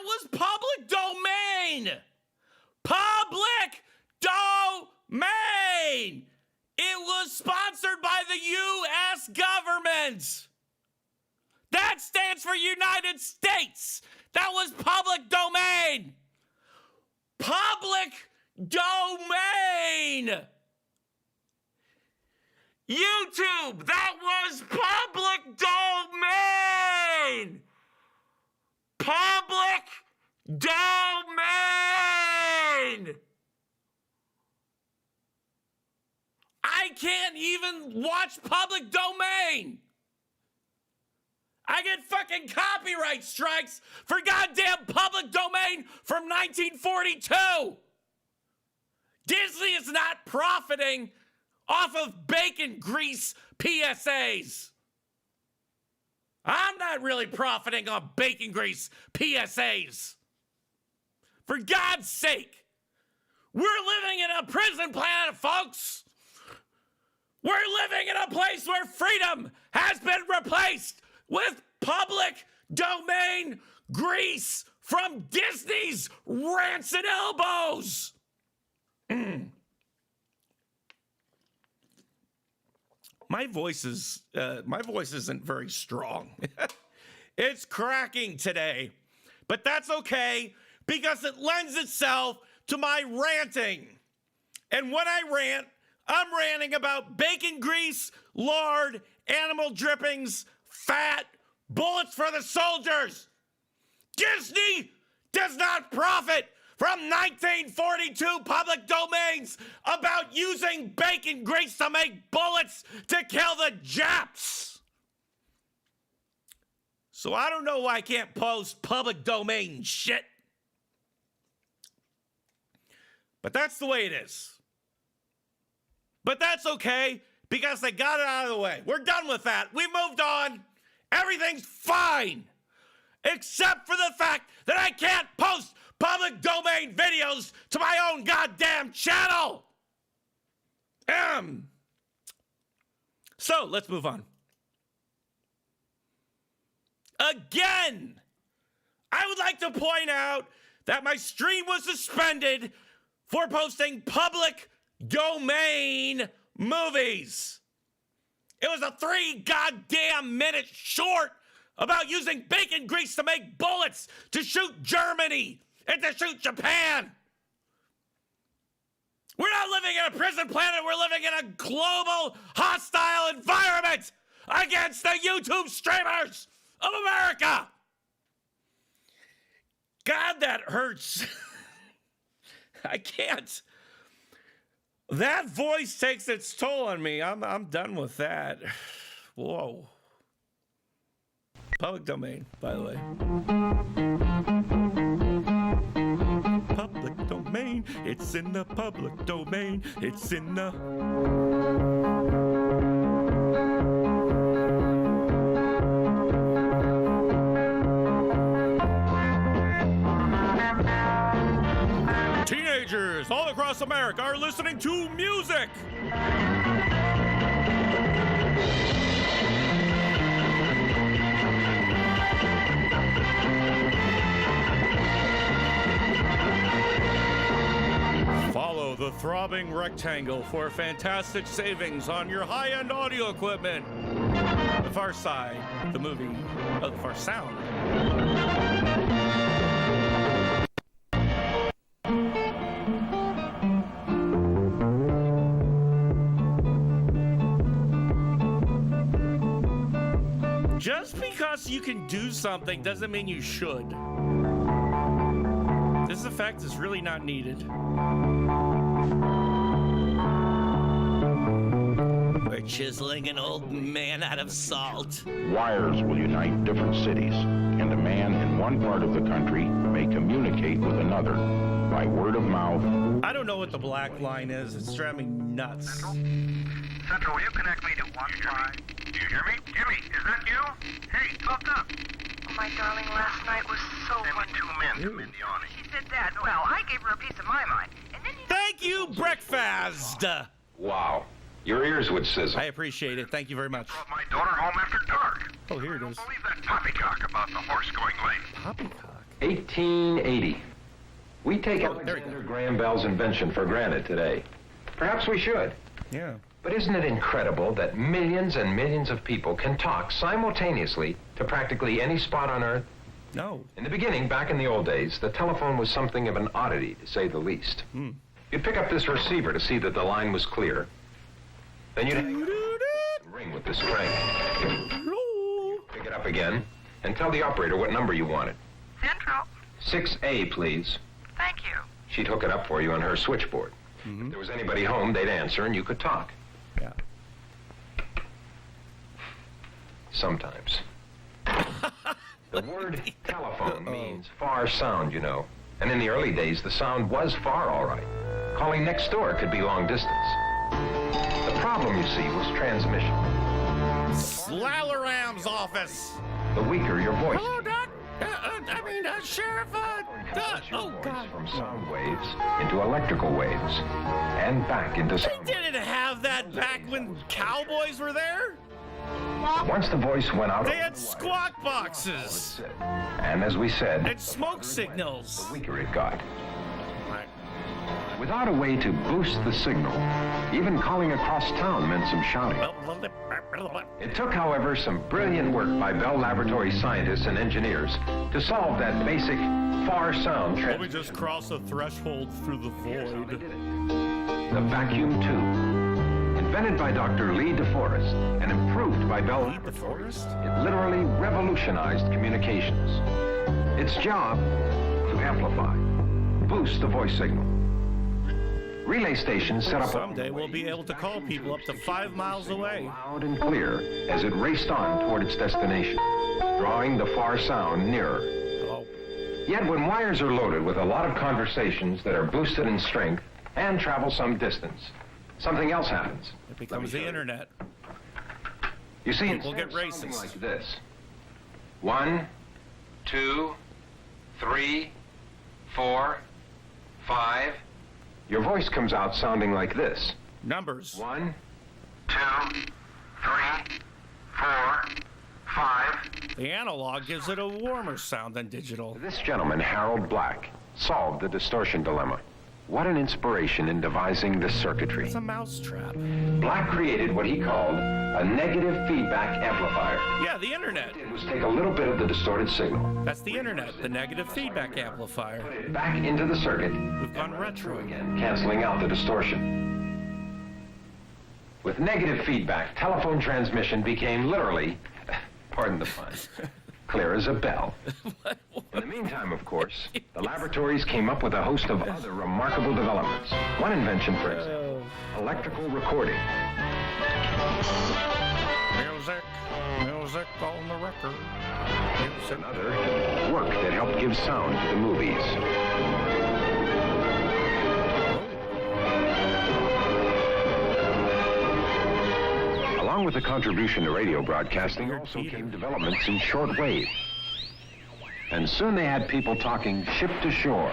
was public domain. Public domain. It was sponsored by the U.S. government. That stands for United States. That was public domain. Public domain. YouTube, that was public domain. Public domain. I can't even watch public domain. I get fucking copyright strikes for goddamn public domain from 1942. Disney is not profiting off of bacon grease PSAs. I'm not really profiting on bacon grease PSAs. For God's sake, we're living in a prison planet, folks. We're living in a place where freedom has been replaced with public domain grease from Disney's rancid elbows. My voice isn't very strong. It's cracking today, but that's okay because it lends itself to my ranting. And when I rant, I'm ranting about bacon grease, lard, animal drippings, fat, bullets for the soldiers. Disney does not profit from 1942 public domains about using bacon grease to make bullets to kill the Japs. So I don't know why I can't post public domain shit. But that's the way it is. But that's okay, because they got it out of the way. We're done with that. We moved on. Everything's fine. Except for the fact that I can't post public domain videos to my own goddamn channel. So, let's move on. Again, I would like to point out that my stream was suspended for posting public domain movies. It was a 3 goddamn minute short about using bacon grease to make bullets to shoot Germany and to shoot Japan. We're not living in a prison planet. We're living in a global hostile environment against the YouTube streamers of America. God, that hurts. I can't. That voice takes its toll on me. I'm done with that. Whoa. Public domain, by the way. Public domain. It's in the public domain. It's in the... Teenagers all across America are listening to music. Follow the throbbing rectangle for fantastic savings on your high-end audio equipment. The Far Side, the movie, the Far Sound. Just because you can do something doesn't mean you should. This effect is really not needed. We're chiseling an old man out of salt. Wires will unite different cities, and a man in one part of the country may communicate with another by word of mouth. I don't know what the black line is. It's driving me nuts. Central, will you connect me to 1-5? Do you hear me? Jimmy, is that you? Hey, talk up. Oh, my darling, last night was so wonderful. 2 men to mend the awning. She said that. Well, I gave her a piece of my mind. And then Thank you, breakfast. Wow. Your ears would sizzle. I appreciate it. Thank you very much. Brought my daughter home after dark. Oh, here it I is. don't believe that poppycock about the horse going lame. Poppycock. 1880. We take there we go. Alexander Graham Bell's invention for granted today. Perhaps we should. Yeah. But isn't it incredible that millions and millions of people can talk simultaneously to practically any spot on Earth? No. In the beginning, back in the old days, the telephone was something of an oddity, to say the least. You'd pick up this receiver to see that the line was clear. Then you'd hang it up and ring with this crank. Pick it up again and tell the operator what number you wanted. Central. 6A, please. Thank you. She'd hook it up for you on her switchboard. If there was anybody home, they'd answer and you could talk. Yeah. Sometimes. The word telephone means far sound, you know. And in the early days, the sound was far, all right. Calling next door could be long distance. The problem, you see, was transmission. Slalaram's office. The weaker your voice. Hello, Doc. Sheriff. Oh, God. From sound waves into electrical waves and back into They sound. didn't have that back when cowboys were there. Once the voice went out, They had squawk boxes and as we said, and smoke signals. the weaker it got. Right. Without a way to boost the signal, even calling across town meant some shouting. It took, however, some brilliant work by Bell Laboratory scientists and engineers to solve that basic far sound Let me transmission. just cross a threshold through the void. The vacuum tube. Invented by Dr. Lee DeForest and improved by Bell Lee Laboratories, DeForest? it literally revolutionized communications. Its job, to amplify, boost the voice signal. Relay stations set up Someday we'll be able to call people up to 5 miles away. loud and clear as it raced on toward its destination, drawing the far sound nearer. Oh, Yet when wires are loaded with a lot of conversations that are boosted in strength and travel some distance, something else happens. it becomes the internet. You see, People instead get of sounding racist. like this. 1, 2, 3, 4, 5. Your voice comes out sounding like this. Numbers. 1, 2, 3, 4, 5. The analog gives it a warmer sound than digital. This gentleman, Harold Black, solved the distortion dilemma. What an inspiration in devising this circuitry. It's a mousetrap. Black created what he called a negative feedback amplifier. Yeah, the internet. It was take a little bit of the distorted signal, That's the internet, the negative feedback amplifier. put it back into the circuit, We've gone retro again. canceling out the distortion. With negative feedback, telephone transmission became literally, pardon the pun, clear as a bell. In the meantime, of course, the laboratories came up with a host of other remarkable developments. One invention, for example, electrical recording. Music on the record. Music. Another, work that helped give sound to the movies. Along with the contribution to radio broadcasting also came developments in shortwave. And soon they had people talking ship to shore.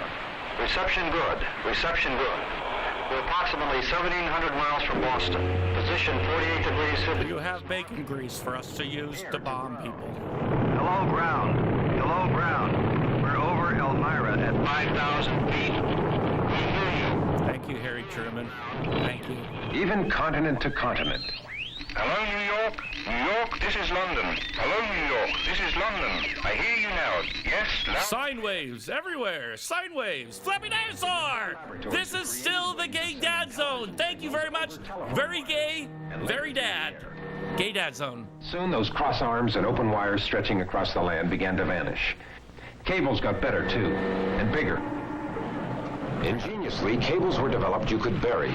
Reception good. Reception good. We're approximately 1,700 miles from Boston. Position 48 degrees 50. Do you have bacon grease for us to use to bomb people? Hello, ground. Hello, ground. We're over Elmira at 5,000 feet. We hear you. Thank you, Harry Truman. Thank you. Even continent to continent. Hello, New York. New York, this is London. Hello, New York. This is London. I hear you now. Yes, loud. Sine waves everywhere. Sine waves. Flappy dinosaur. This is still the Gay Dad Zone. Thank you very much. Very gay, very dad. Gay Dad Zone. Soon those cross arms and open wires stretching across the land began to vanish. Cables got better too, and bigger. Ingeniously, cables were developed you could bury,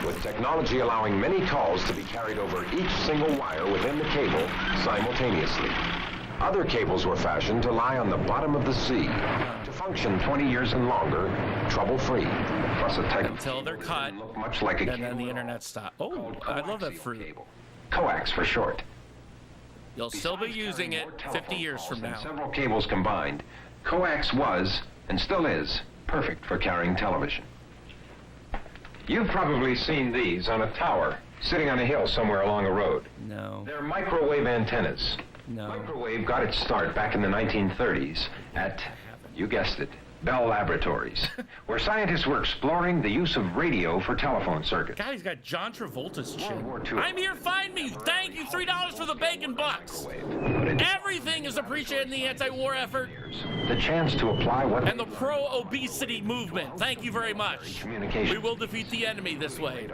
with technology allowing many calls to be carried over each single wire within the cable simultaneously. Other cables were fashioned to lie on the bottom of the sea, to function 20 years and longer, trouble-free. Plus a type Until they're cut, looked much like a and then the internet stopped. Oh, I love that fruit. cable. Coax for short. You'll still be using it More 50 years from telephone calls now. and several cables combined, coax was, and still is, perfect for carrying television. You've probably seen these on a tower, sitting on a hill somewhere along a road. No, They're microwave antennas. no. Microwave got its start back in the 1930s at You guessed it. Bell Laboratories, where scientists were exploring the use of radio for telephone circuits. God, he's got John Travolta's chin. World War II. I'm here, find me. Thank you, $3 for the bacon bucks. Everything is appreciated in the anti-war effort The chance to apply what and the pro-obesity movement. Thank you very much. communication. We will defeat the enemy this way.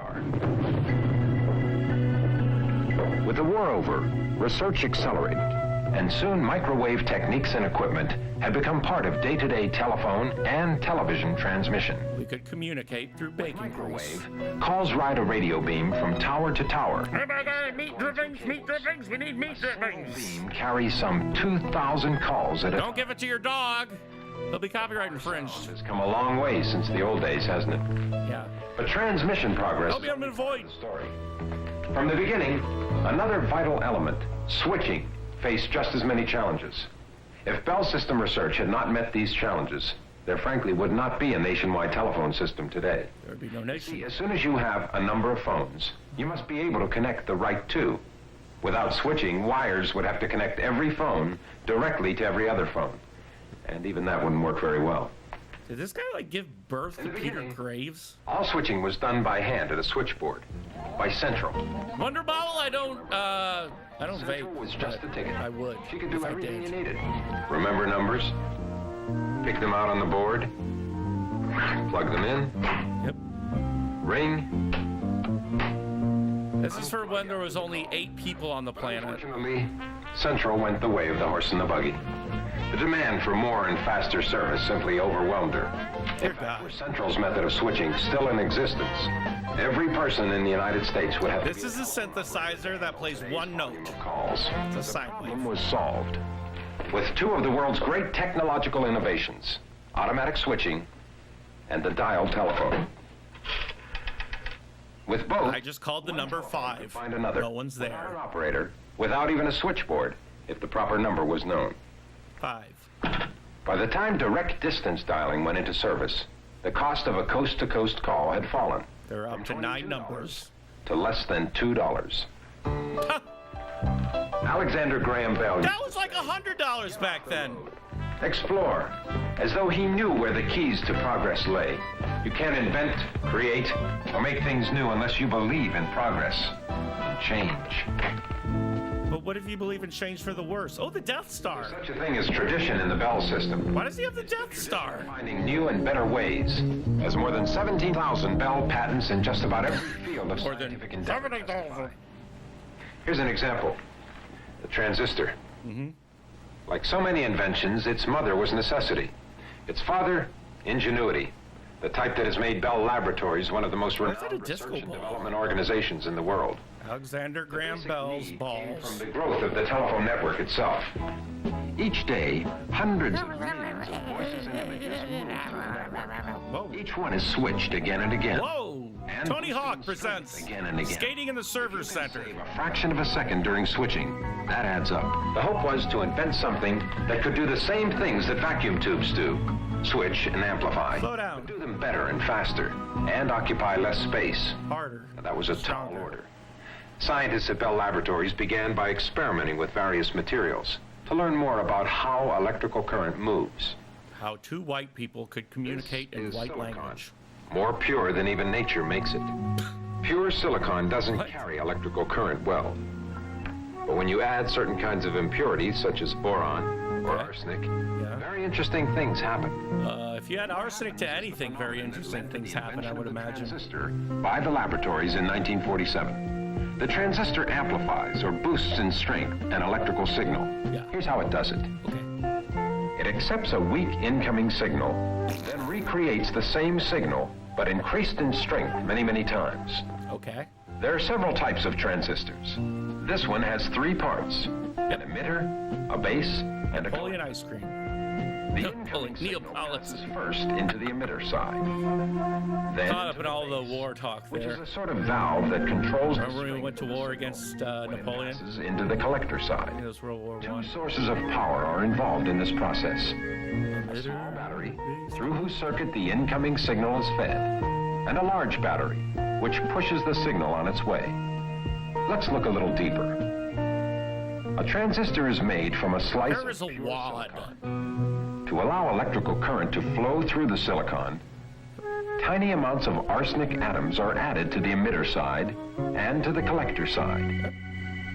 With the war over, research accelerated, and soon microwave techniques and equipment had become part of day-to-day telephone and television transmission. We could communicate through bacon grease. Calls ride a radio beam from tower to tower. Oh my God, meat drippings, we need meat drippings. Beam carries some 2,000 calls at a Don't give it to your dog. They'll be copyright infringed. It's come a long way since the old days, hasn't it? Yeah. But transmission progress I'll be on the void. story. From the beginning, another vital element, switching, faced just as many challenges. If Bell system research had not met these challenges, there frankly would not be a nationwide telephone system today. There would be no nation. As soon as you have a number of phones, you must be able to connect the right two. Without switching, wires would have to connect every phone directly to every other phone. And even that wouldn't work very well. Did this guy like give birth to Peter Graves? All switching was done by hand at a switchboard, by Central. Wonder Bottle, I don't Central vape. was just but a ticket. I would. She could if do I everything did. you needed. Remember numbers, pick them out on the board, plug them in, Yep. ring. This is for when there was only 8 people on the planet. Unfortunately, Central went the way of the horse and the buggy. The demand for more and faster service simply overwhelmed her. Dear In fact, God. were Central's method of switching still in existence, every person in the United States would have This is a synthesizer that plays one note. calls. It's a sine Problem wave. was solved with two of the world's great technological innovations, automatic switching and the dial telephone. With both, I just called the number 5. find another. No one's Without there. an operator, without even a switchboard, if the proper number was known. 5. By the time direct distance dialing went into service, the cost of a coast-to-coast call had fallen They're up to 9 numbers. to less than $2. Alexander Graham Bell That was like $100 back then. explore, as though he knew where the keys to progress lay. You can't invent, create, or make things new unless you believe in progress and change. But what if you believe in change for the worse? Oh, the Death Star. Such a thing is tradition in the Bell system. Why does he have the Death Star? Finding new and better ways. Has more than 17,000 Bell patents in just about every field of More than scientific endeavor. 70,000. Here's an example. The transistor. Like so many inventions, its mother was necessity. Its father, ingenuity. The type that has made Bell Laboratories one of the most Where's that a renowned disco research and ball? development organizations in the world. Alexander Graham Basic Bell's need balls. came from the growth of the telephone network itself. Each day, hundreds of millions of voices and images move through the network. Whoa. Each one is switched again and again. Whoa! And Tony Hawk boosting presents strength again and again. Skating in the Server Center. Save a fraction of a second during switching. That adds up. The hope was to invent something that could do the same things that vacuum tubes do. Switch and amplify. Slow down. But do them better and faster, and occupy less space. Harder. Now, that was a tall Stronger. order. Scientists at Bell Laboratories began by experimenting with various materials to learn more about how electrical current moves. How 2 white people could communicate This in is white silicon. language. More pure than even nature makes it. Pure silicon doesn't What? carry electrical current well. But when you add certain kinds of impurities, such as boron or Okay. arsenic, Yeah. very interesting things happen. If you add arsenic to anything, very interesting things happen, I would imagine. Transistor by the laboratories in 1947. The transistor amplifies or boosts in strength an electrical signal. Yeah. Here's how it does it. Okay. It accepts a weak incoming signal, then recreates the same signal, but increased in strength many, many times. Okay. There are several types of transistors. This one has 3 parts: an emitter, a base, and a Napoleon collector. ice cream. The Holy incoming signal Neapolitan. passes first into the emitter side. Then Caught up in all the war talk which is there. a sort of valve that controls the Remember when we strength went to of the war signal against when it Napoleon? passes into the collector It side. was World War 2 I. sources of power are involved in this process. A small battery, through whose circuit the incoming signal is fed, and a large battery, which pushes the signal on its way. Let's look a little deeper. A transistor is made from a slice There is of a pure wad. silicon. To allow electrical current to flow through the silicon, tiny amounts of arsenic atoms are added to the emitter side and to the collector side.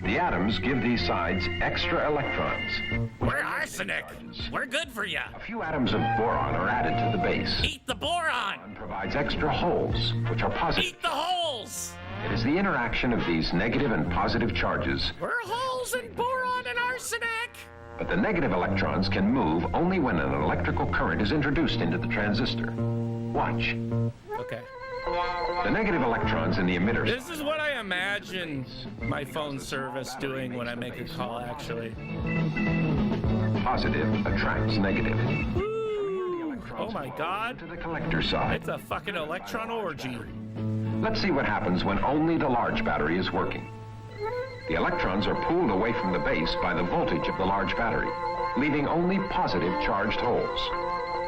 The atoms give these sides extra electrons. We're arsenic. We're good for you. A few atoms of boron are added to the base. Eat the boron. And provides extra holes, which are positive. Eat the holes. It is the interaction of these negative and positive charges. We're holes in boron and arsenic. But the negative electrons can move only when an electrical current is introduced into the transistor. Watch. Okay. The negative electrons in the emitter. This is what I imagine my phone service doing when I make a call, actually. Positive attracts negative. Woo! Oh my God. To the collector side. It's a fucking electron orgy. Let's see what happens when only the large battery is working. The electrons are pulled away from the base by the voltage of the large battery, leaving only positive charged holes.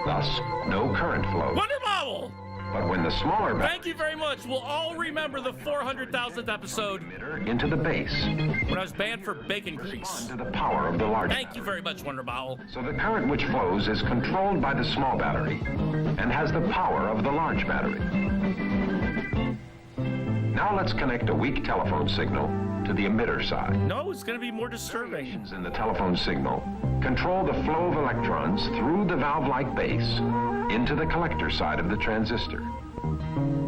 Thus, no current flows. Wonder Bobble! But when the smaller battery Thank you very much. We'll all remember the 400,000th episode into the base, when I was banned for bacon grease. to the power of the large Thank you very much, Wonder Bobble. So the current which flows is controlled by the small battery and has the power of the large battery. Now let's connect a weak telephone signal to the emitter side. No, it's going to be more disturbing. In the telephone signal control the flow of electrons through the valve-like base into the collector side of the transistor.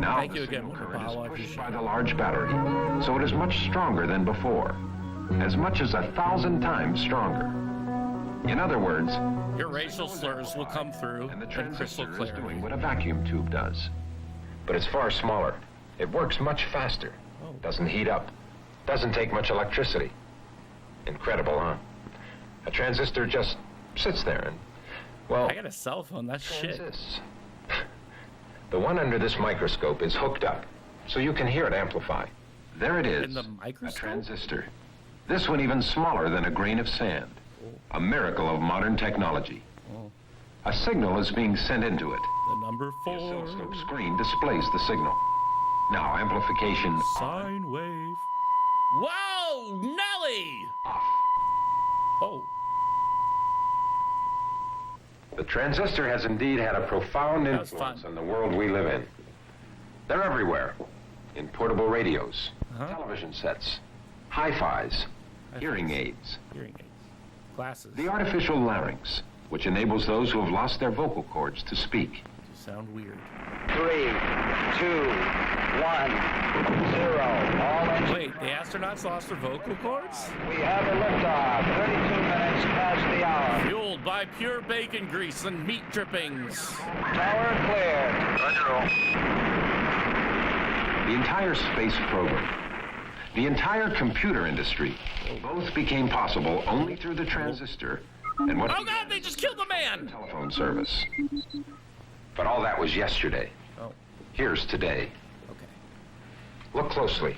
Now Thank the you again, signal Wonder current Bobble. I is pushed appreciate by it. the large battery, so it is much stronger than before, as much as 1,000 times stronger. In other words, Your racial slurs will come through and the in crystal transistor is clarity. doing what a vacuum tube does. But it's far smaller. It works much faster. Oh. Doesn't heat up. Doesn't take much electricity. Incredible, huh? A transistor just sits there and, well, I got a cell phone. That's shit. transits. The one under this microscope is hooked up, so you can hear it amplify. There it is. In the A microscope? transistor. This one even smaller than a grain of sand. A miracle of modern technology. Oh. A signal is being sent into it. The number 4. Oscilloscope screen displays the signal. Now amplification Sine wave. Whoa, Nelly! off. Oh, The transistor has indeed had a profound That was influence fun. on the world we live in. They're everywhere. In portable radios, Uh-huh. television sets, hi-fis, hearing aids, hearing aids. Glasses. the artificial larynx, which enables those who have lost their vocal cords to speak. You sound weird. 3, 2, 1, 0. All engines. Wait, the astronauts lost their vocal cords? We have a liftoff. 32 minutes past the hour. Fueled by pure bacon grease and meat drippings. Tower cleared. The entire space program, the entire computer industry, both became possible only through the transistor and what Oh God, they just killed the man! telephone service. But all that was yesterday. Oh, Here's today. okay. Look closely.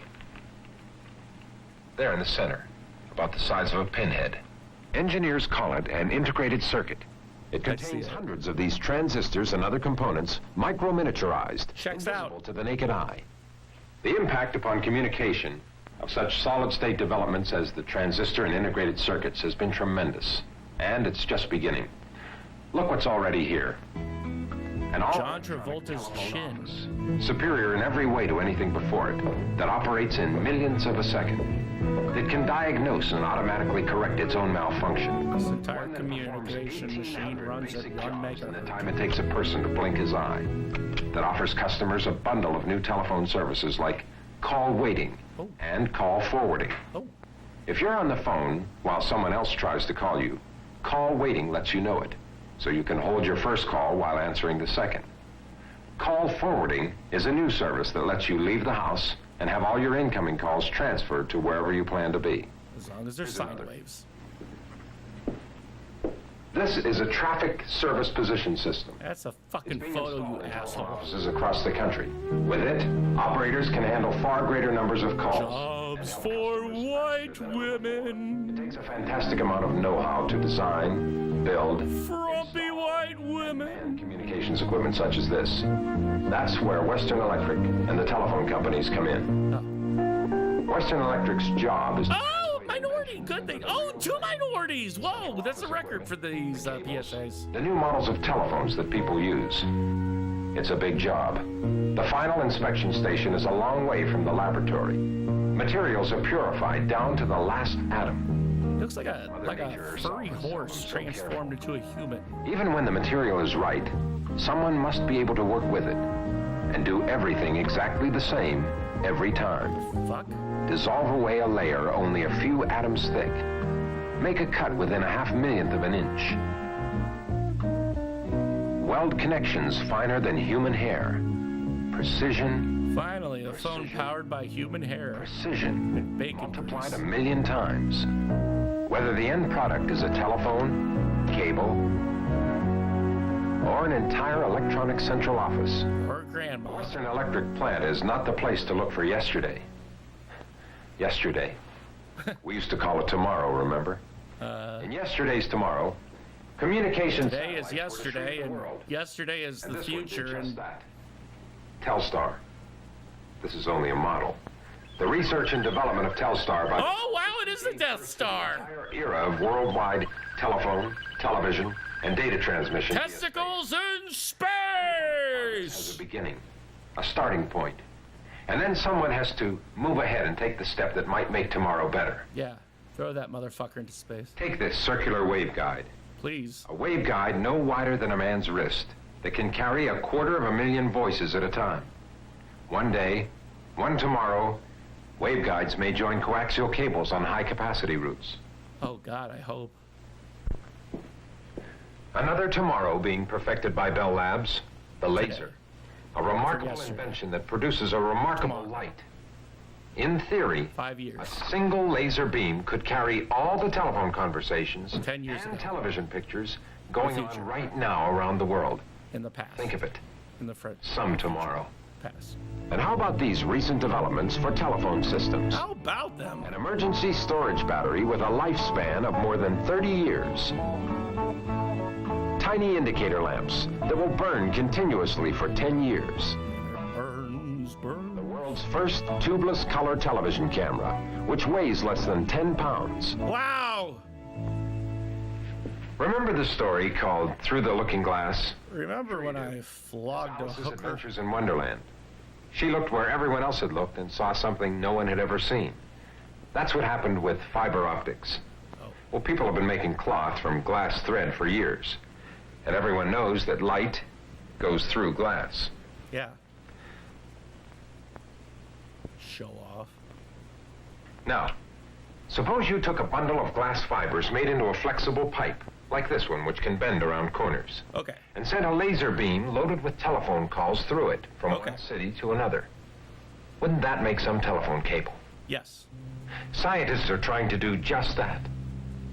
There in the center, about the size of a pinhead. Engineers call it an integrated circuit. It I see contains it. hundreds of these transistors and other components, micro-miniaturized, Checks invisible out. to the naked eye. The impact upon communication of such solid-state developments as the transistor and integrated circuits has been tremendous, and it's just beginning. Look what's already here. An all John Travolta's chin. superior in every way to anything before it, that operates in millionths of a second. It can diagnose and automatically correct its own malfunction. This entire communication machine runs at 1 In the megahertz. time it takes a person to blink his eye. That offers customers a bundle of new telephone services like call waiting Oh. and call forwarding. Oh, If you're on the phone while someone else tries to call you, call waiting lets you know it, so you can hold your first call while answering the second. Call forwarding is a new service that lets you leave the house and have all your incoming calls transferred to wherever you plan to be. as long as there's sine waves. This is a traffic service position system. That's a fucking Being photo, installed you in asshole. offices across the country. With it, operators can handle far greater numbers of calls. Jobs for white It women. takes a fantastic amount of know-how to design, build, Frumpy white women. and communications equipment such as this. That's where Western Electric and the telephone companies come in. Western Electric's job is to Oh, minority many good things. Oh, 2 minorities. Whoa, that's a record for these PSAs. The new models of telephones that people use. It's a big job. The final inspection station is a long way from the laboratory. Materials are purified down to the last atom. Looks like a furry horse transformed into a human. Even when the material is right, someone must be able to work with it and do everything exactly the same every time. Fuck. Dissolve away a layer only a few atoms thick. Make a cut within a 0.5 of an inch. Weld connections finer than human hair. Precision. Finally, a phone powered by human hair. Precision. Bacon Multiplied grease. 1,000,000 times. Whether the end product is a telephone, cable, or an entire electronic central office, Or grandma. Western Electric plant is not the place to look for yesterday. Yesterday. We used to call it tomorrow, remember? In yesterday's tomorrow, communications. Today is satellites were yesterday, shooting and the world. yesterday is And the this one did future, just and that. Telstar. This is only a model. The research and development of Telstar by oh wow, it is the Death Star. entire era of worldwide telephone, television, and data transmission via Testicles in space has a space. beginning, a starting point. And then someone has to move ahead and take the step that might make tomorrow better. Yeah, throw that motherfucker into space, Take this circular waveguide. please. A waveguide no wider than a man's wrist that can carry 250,000 voices at a time. One day, one tomorrow, waveguides may join coaxial cables on high-capacity routes. Oh God, I hope. Another tomorrow being perfected by Bell Labs, the laser. A remarkable yesterday. invention that produces a remarkable Tomorrow. light. In theory, 5 years. a single laser beam could carry all the telephone conversations 10 years and ago. television pictures going future. on right now around the world. In the past. Think of it, In the front. some tomorrow. Past. And how about these recent developments for telephone systems? How about them? An emergency storage battery with a lifespan of more than 30 years. Tiny indicator lamps that will burn continuously for 10 years. Burns, burns. The world's first tubeless color television camera, which weighs less than 10 pounds. Wow. Remember the story called Through the Looking Glass? Remember when I flogged a Alice's hooker? Adventures in Wonderland. She looked where everyone else had looked and saw something no one had ever seen. That's what happened with fiber optics. Well, people have been making cloth from glass thread for years. And everyone knows that light goes through glass. Yeah. Show off. Now, suppose you took a bundle of glass fibers made into a flexible pipe, like this one, which can bend around corners, Okay. and sent a laser beam loaded with telephone calls through it from Okay. one city to another. Wouldn't that make some telephone cable? Yes. Scientists are trying to do just that.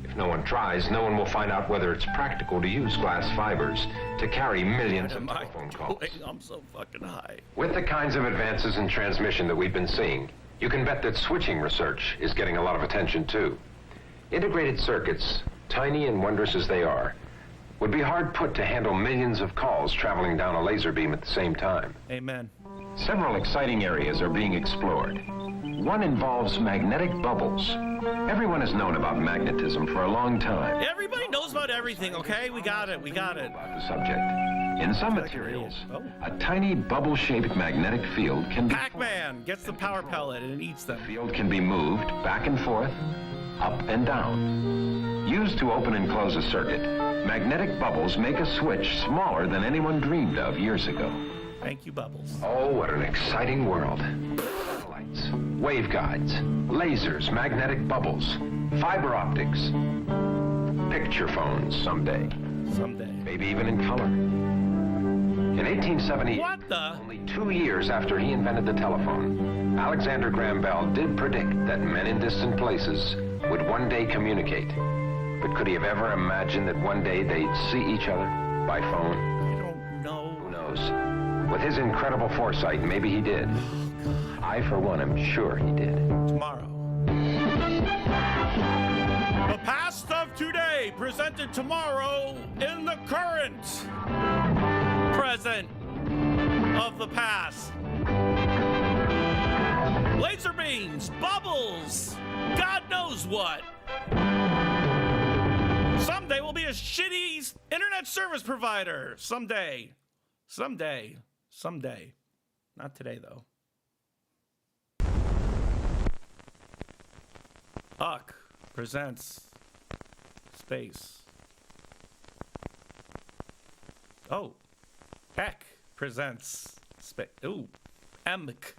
If no one tries, no one will find out whether it's practical to use glass fibers to carry millions of Am I telephone calls. doing? I'm so fucking high. With the kinds of advances in transmission that we've been seeing, you can bet that switching research is getting a lot of attention too. Integrated circuits, tiny and wondrous as they are, would be hard put to handle millions of calls traveling down a laser beam at the same time. Amen. Several exciting areas are being explored. One involves magnetic bubbles. Everyone has known about magnetism for a long time. Everybody knows about everything, okay? We got it. We got it. About the subject. In some like an materials, idiot. Oh. a tiny bubble-shaped magnetic field can be Pac-Man gets the power pellet and it eats them. field can be moved back and forth, up and down. Used to open and close a circuit, magnetic bubbles make a switch smaller than anyone dreamed of years ago. Thank you, Bubbles. Oh, what an exciting world. Satellites, waveguides, lasers, magnetic bubbles, fiber optics, picture phones someday, Someday. maybe even in color. In 1870, What the? only 2 years after he invented the telephone, Alexander Graham Bell did predict that men in distant places would one day communicate. But could he have ever imagined that one day they'd see each other by phone? I don't know. Who knows? With his incredible foresight, maybe he did. I, for one, am sure he did. Tomorrow. The past of today presented tomorrow in the current present of the past. laser beams, bubbles, God knows what. Someday we'll be a shitty internet service provider. Someday. Not today, though. Huck presents Space. Oh. Heck presents Space. Ooh. Emk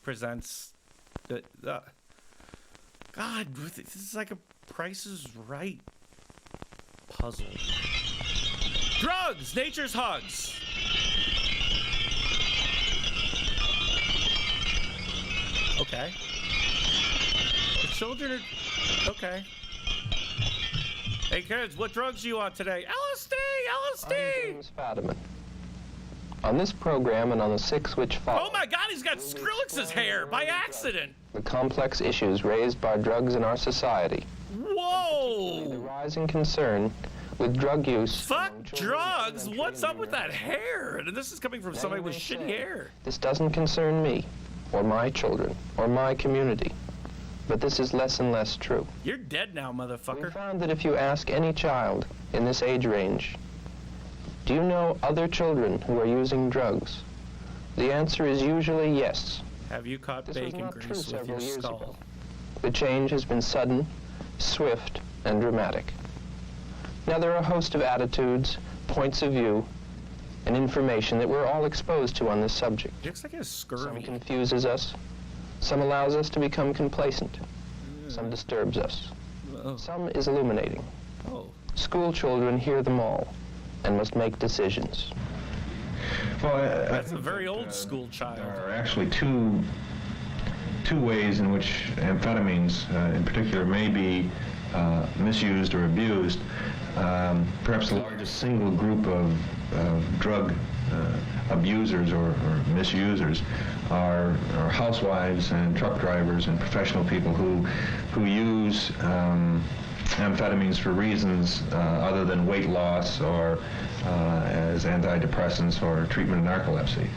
presents. God, this is like a Price is Right puzzle. Drugs! Nature's Hugs! Okay. The children are... Okay. Hey kids, what drugs do you want today? LSD! LSD! I'm James Fadiman. On this program and on the 6 which follow... Oh my God, he's got Skrillex's hair by accident! ...the complex issues raised by drugs in our society. Whoa! The rising concern with drug use... Fuck drugs! What's up with that hair? And this is coming from somebody with shitty hair. This doesn't concern me, or my children, or my community. But this is less and less true. You're dead now, We motherfucker. found that if you ask any child in this age range, do you know other children who are using drugs? The answer is usually yes. Have you caught This was bacon not true grease with your several years skull? ago. The change has been sudden, swift, and dramatic. Now there are a host of attitudes, points of view, and information that we're all exposed to on this subject. He looks like he has Some scurvy. confuses us, some allows us to become complacent, some disturbs us, Oh. some is illuminating. Oh. School children hear them all and must make decisions. Well, That's a very old school child. There are actually two ways in which amphetamines, in particular, may be misused or abused. Perhaps the largest single group of drug abusers or misusers are housewives and truck drivers and professional people who use amphetamines for reasons other than weight loss or as antidepressants or treatment of narcolepsy.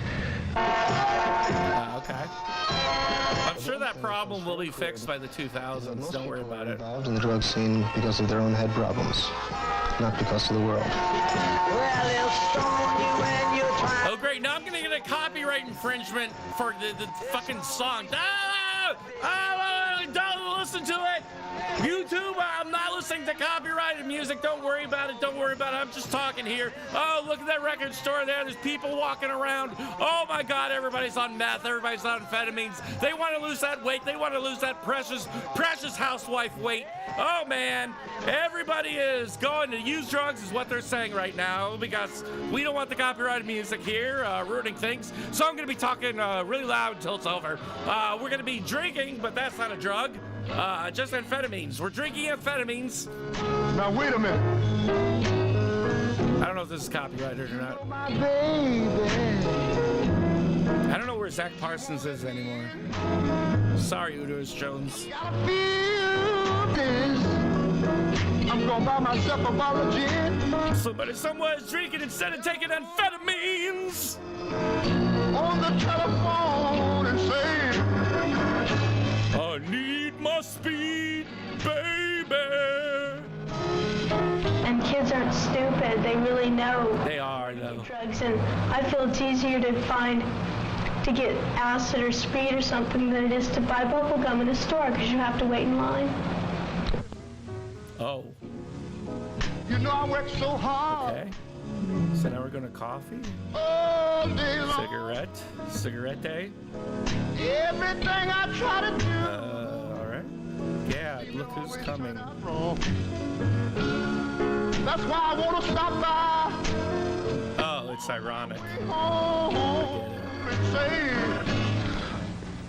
Okay. I'm sure that problem will be fixed by the 2000s. Don't worry about it. Involved in the drug scene because of their own head problems, not because of the world. Oh, great. Now I'm going to get a copyright infringement for the fucking song. Don't listen to it. YouTube, I'm not listening to copyrighted music. Don't worry about it. Don't worry about it. I'm just talking here. Oh, look at that record store there. There's people walking around. Oh, my God. Everybody's on meth. Everybody's on amphetamines. They want to lose that weight. They want to lose that precious housewife weight. Oh, man. Everybody is going to use drugs is what they're saying right now because we don't want the copyrighted music here ruining things. So I'm going to be talking really loud until it's over. We're going to be drinking, but that's not a drug. Just amphetamines. We're drinking amphetamines. Now wait a minute. I don't know if this is copyrighted or not. My baby. I don't know where Zach Parsons is anymore. Sorry, Udois Jones. Gotta feel this. I'm gonna buy myself a bottle of gin. Somebody somewhere is drinking instead of taking amphetamines. On the telephone and saying, I need my speed, baby. And kids aren't stupid. They really know They are, though. drugs. And I feel it's easier to get acid or speed or something than it is to buy bubble gum in a store because you have to wait in line. Oh, you know I work so hard okay. So now we're going to coffee? all day long. Cigarette day? Everything I try to do. All right. Yeah, look who's coming. That's why I want to stop by. Oh, it's ironic. And say,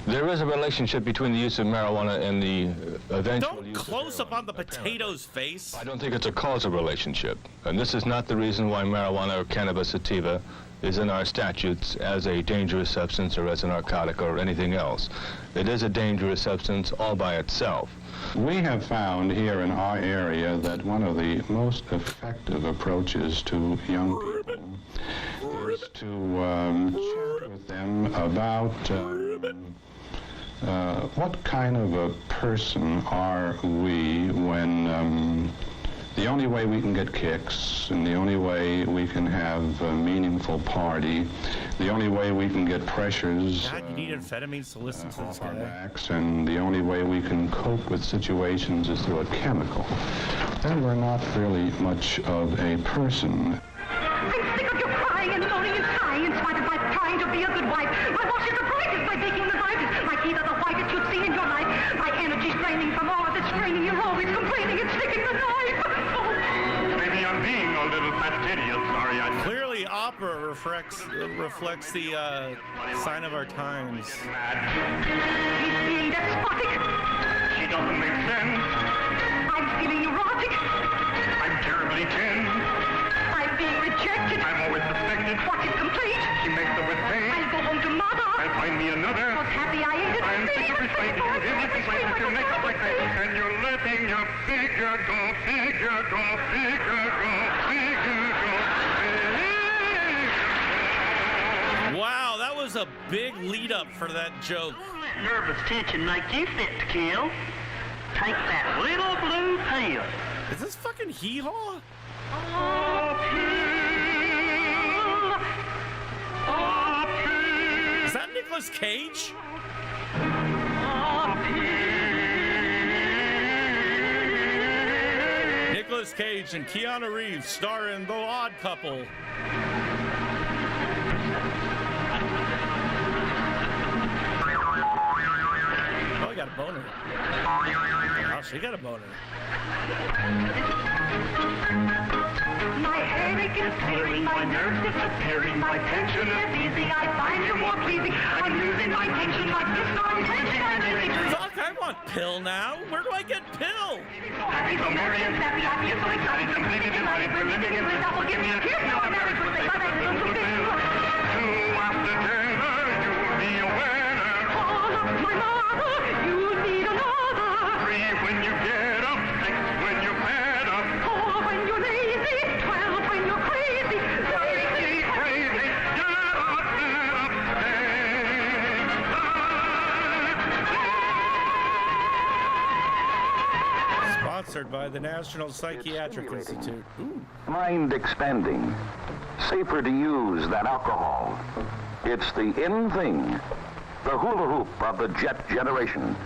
There is a relationship between the use of marijuana and the eventual Don't use close of up on the potato's face. I don't think it's a causal relationship. And this is not the reason why marijuana or cannabis sativa is in our statutes as a dangerous substance or as a narcotic or anything else. It is a dangerous substance all by itself. We have found here in our area that one of the most effective approaches to young people is to chat with them about What kind of a person are we when the only way we can get kicks and the only way we can have a meaningful party, the only way we can get pressures God, you need amphetamines to listen to this off our guy. backs, and the only way we can cope with situations is through a chemical, then we're not really much of a person. I'm sick of you crying and moaning and crying in spite of my trying to be a good wife. My wash is the brightest, my baking the brightest, my teeth are the whitest you've seen in your life. My energy's draining from all of this straining. You're always complaining and sticking the knife. Maybe I'm being a little fastidious. Sorry, I... Clearly, opera reflects the sign of our times. He's being despotic. She doesn't make sense. I'm feeling neurotic. I'm terribly tense. I'm being rejected. I'm always suspected. What is complete? She makes the mistake. I'll go home to mother. I'll find me another. Was happy I ain't I'm sick of restraining you. Here's your complaint with your next like that. And you're letting your figure go, figure go, figure go, figure go. Wow, that was a big lead up for that joke. Don't let nervous tension make you fit to kill. Take that little blue pill. Is this fucking hee-haw? Is that Nicolas Cage? Nicolas Cage and Keanu Reeves star in The Odd Couple. Oh, he got a boner. Oh, she got a boner. My headache is clearing, my nerves disappearing, my tension is easing. I find you more pleasing. I'm losing my tension, my pistol tension and dizzy. Fuck, I want pill now. Where do I get pill? Happy, so merry and happy, happy and so exciting. Completely delighted, for living in the double. Give me a kiss, now I'm married for say, my little pill. Two after dinner, you'll be a winner. Call up my mother, you need another. Three when you get up, six when you're fed up. 4 when you're lazy, 12 when you're crazy. Crazy, crazy, get up, Sponsored by the National Psychiatric Institute. Ooh. Mind expanding, safer to use than alcohol. It's the in thing, the hula hoop of the jet generation,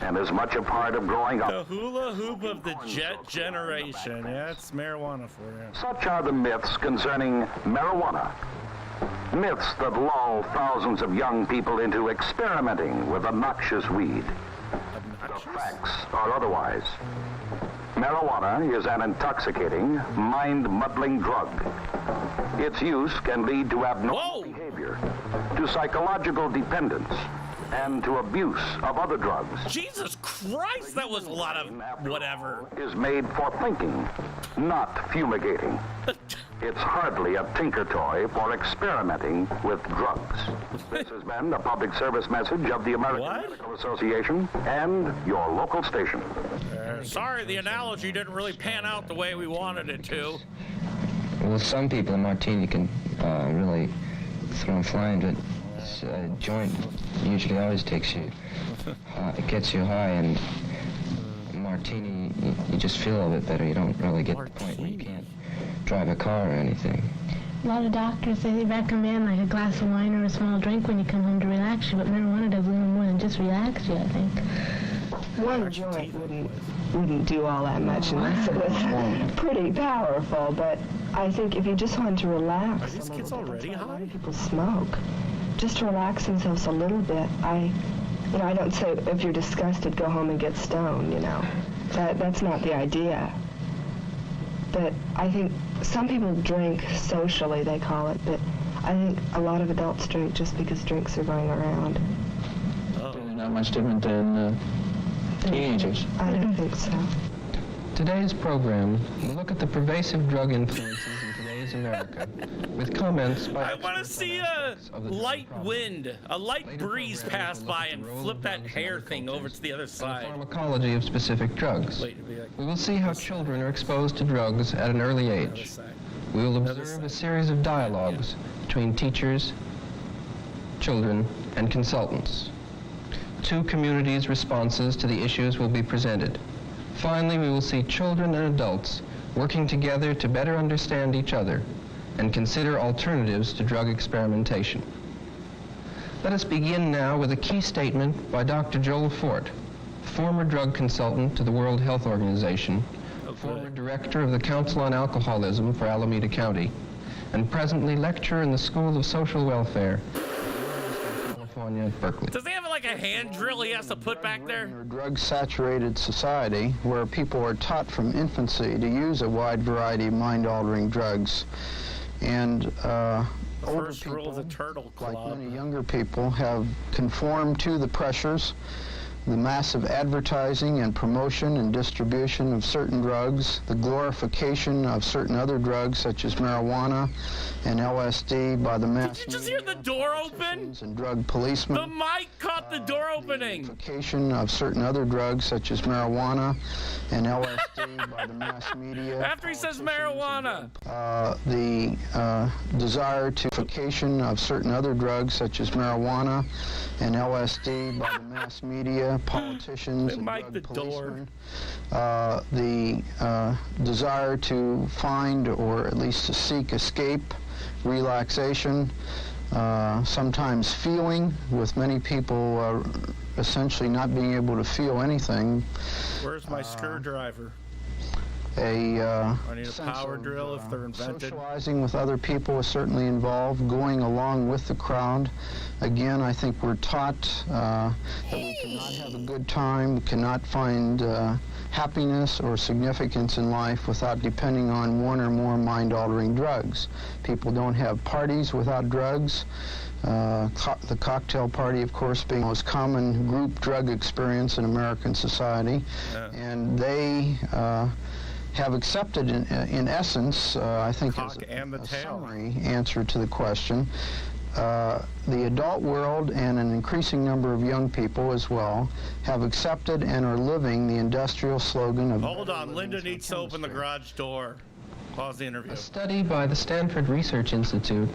and as much a part of growing up. The hula hoop of the jet generation. Yeah, it's marijuana for you. Such are the myths concerning marijuana. Myths that lull thousands of young people into experimenting with a noxious weed. The facts are otherwise. Marijuana is an intoxicating, mind-muddling drug. Its use can lead to abnormal behavior, to psychological dependence, and to abuse of other drugs. Jesus Christ, that was a lot of whatever. Is made for thinking, not fumigating. It's hardly a tinker toy for experimenting with drugs. This has been a public service message of the American Medical Association and your local station. Sorry, the analogy didn't really pan out the way we wanted it to. Well, some people, a martini can really throw them flying, but a joint usually always takes you, it gets you high, and a martini, you just feel a little bit better. You don't really get to the point where you can't drive a car or anything. A lot of doctors say they recommend like a glass of wine or a small drink when you come home to relax you, but marijuana does a little more than just relax you, I think. One joint wouldn't do all that much unless it was pretty powerful, but I think if you just want to relax, are these kids already high? A lot of people smoke. Just to relax themselves a little bit. I don't say if you're disgusted, go home and get stoned, you know. That's not the idea. But I think some people drink socially, they call it, but I think a lot of adults drink just because drinks are going around. They're not much different than teenagers. I don't think so. Today's program will look at the pervasive drug influences in today's America with comments by... I want to see a light wind, a light breeze pass by and flip that hair thing over to the other side. Pharmacology of specific drugs. We will see how children are exposed to drugs at an early age. We will observe a series of dialogues between teachers, children, and consultants. Two communities' responses to the issues will be presented. Finally, we will see children and adults working together to better understand each other and consider alternatives to drug experimentation. Let us begin now with a key statement by Dr. Joel Fort, former drug consultant to the World Health Organization, former director of the Council on Alcoholism for Alameda County, and presently lecturer in the School of Social Welfare in California at Berkeley. Does he have like a hand drill he has to put back there? In a drug-saturated society where people are taught from infancy to use a wide variety of mind-altering drugs, and older First rule of the Turtle Club. like many younger people, have conformed to the pressures, the massive advertising and promotion and distribution of certain drugs, the glorification of certain other drugs such as marijuana and LSD by the mass Did you just hear the door open? and drug policemen. The mic caught the door opening. Glorification of certain other drugs such as marijuana and LSD by the mass media. After he says marijuana. The desire to glorification of certain other drugs such as marijuana and LSD by the mass media, politicians, and drug policemen. The desire to find or at least to seek escape, relaxation, sometimes feeling, with many people essentially not being able to feel anything. Where's my screwdriver? I need a power drill if they're invented. Socializing with other people is certainly involved, going along with the crowd. Again, I think we're taught that we cannot have a good time, we cannot find happiness or significance in life without depending on one or more mind-altering drugs. People don't have parties without drugs. The cocktail party, of course, being the most common group drug experience in American society. And they have accepted, in essence, I think, as a summary answer to the question, the adult world and an increasing number of young people as well have accepted and are living the industrial slogan of... Hold on, Linda needs to open the garage door. Pause the interview. A study by the Stanford Research Institute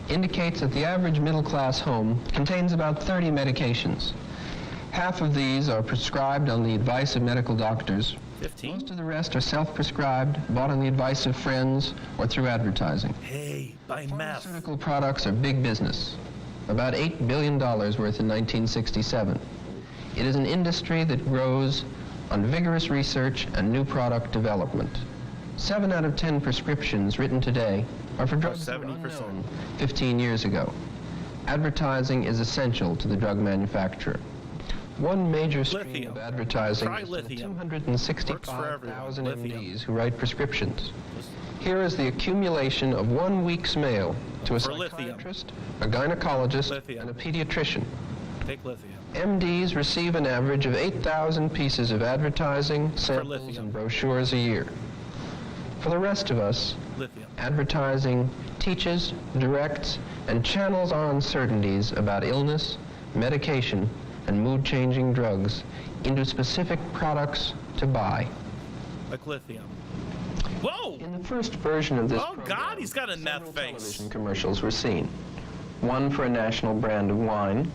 indicates that the average middle-class home contains about 30 medications. Half of these are prescribed on the advice of medical doctors. 15? Most of the rest are self-prescribed, bought on the advice of friends, or through advertising. Hey, buy meth. Pharmaceutical products are big business. About $8 billion worth in 1967. It is an industry that grows on vigorous research and new product development. 7 out of 10 prescriptions written today are for drugs that were unknown 15 years ago. Advertising is essential to the drug manufacturer. One major stream of advertising is to the 265,000 MDs who write prescriptions. Here is the accumulation of 1 week's mail to a psychiatrist, a gynecologist, and a pediatrician. Take lithium. MDs receive an average of 8,000 pieces of advertising, samples, and brochures a year. For the rest of us, advertising teaches, directs, and channels our uncertainties about illness, medication, and mood-changing drugs into specific products to buy. Like lithium. Whoa! In the first version of this program, God, he's got a meth face. Television commercials were seen. One for a national brand of wine,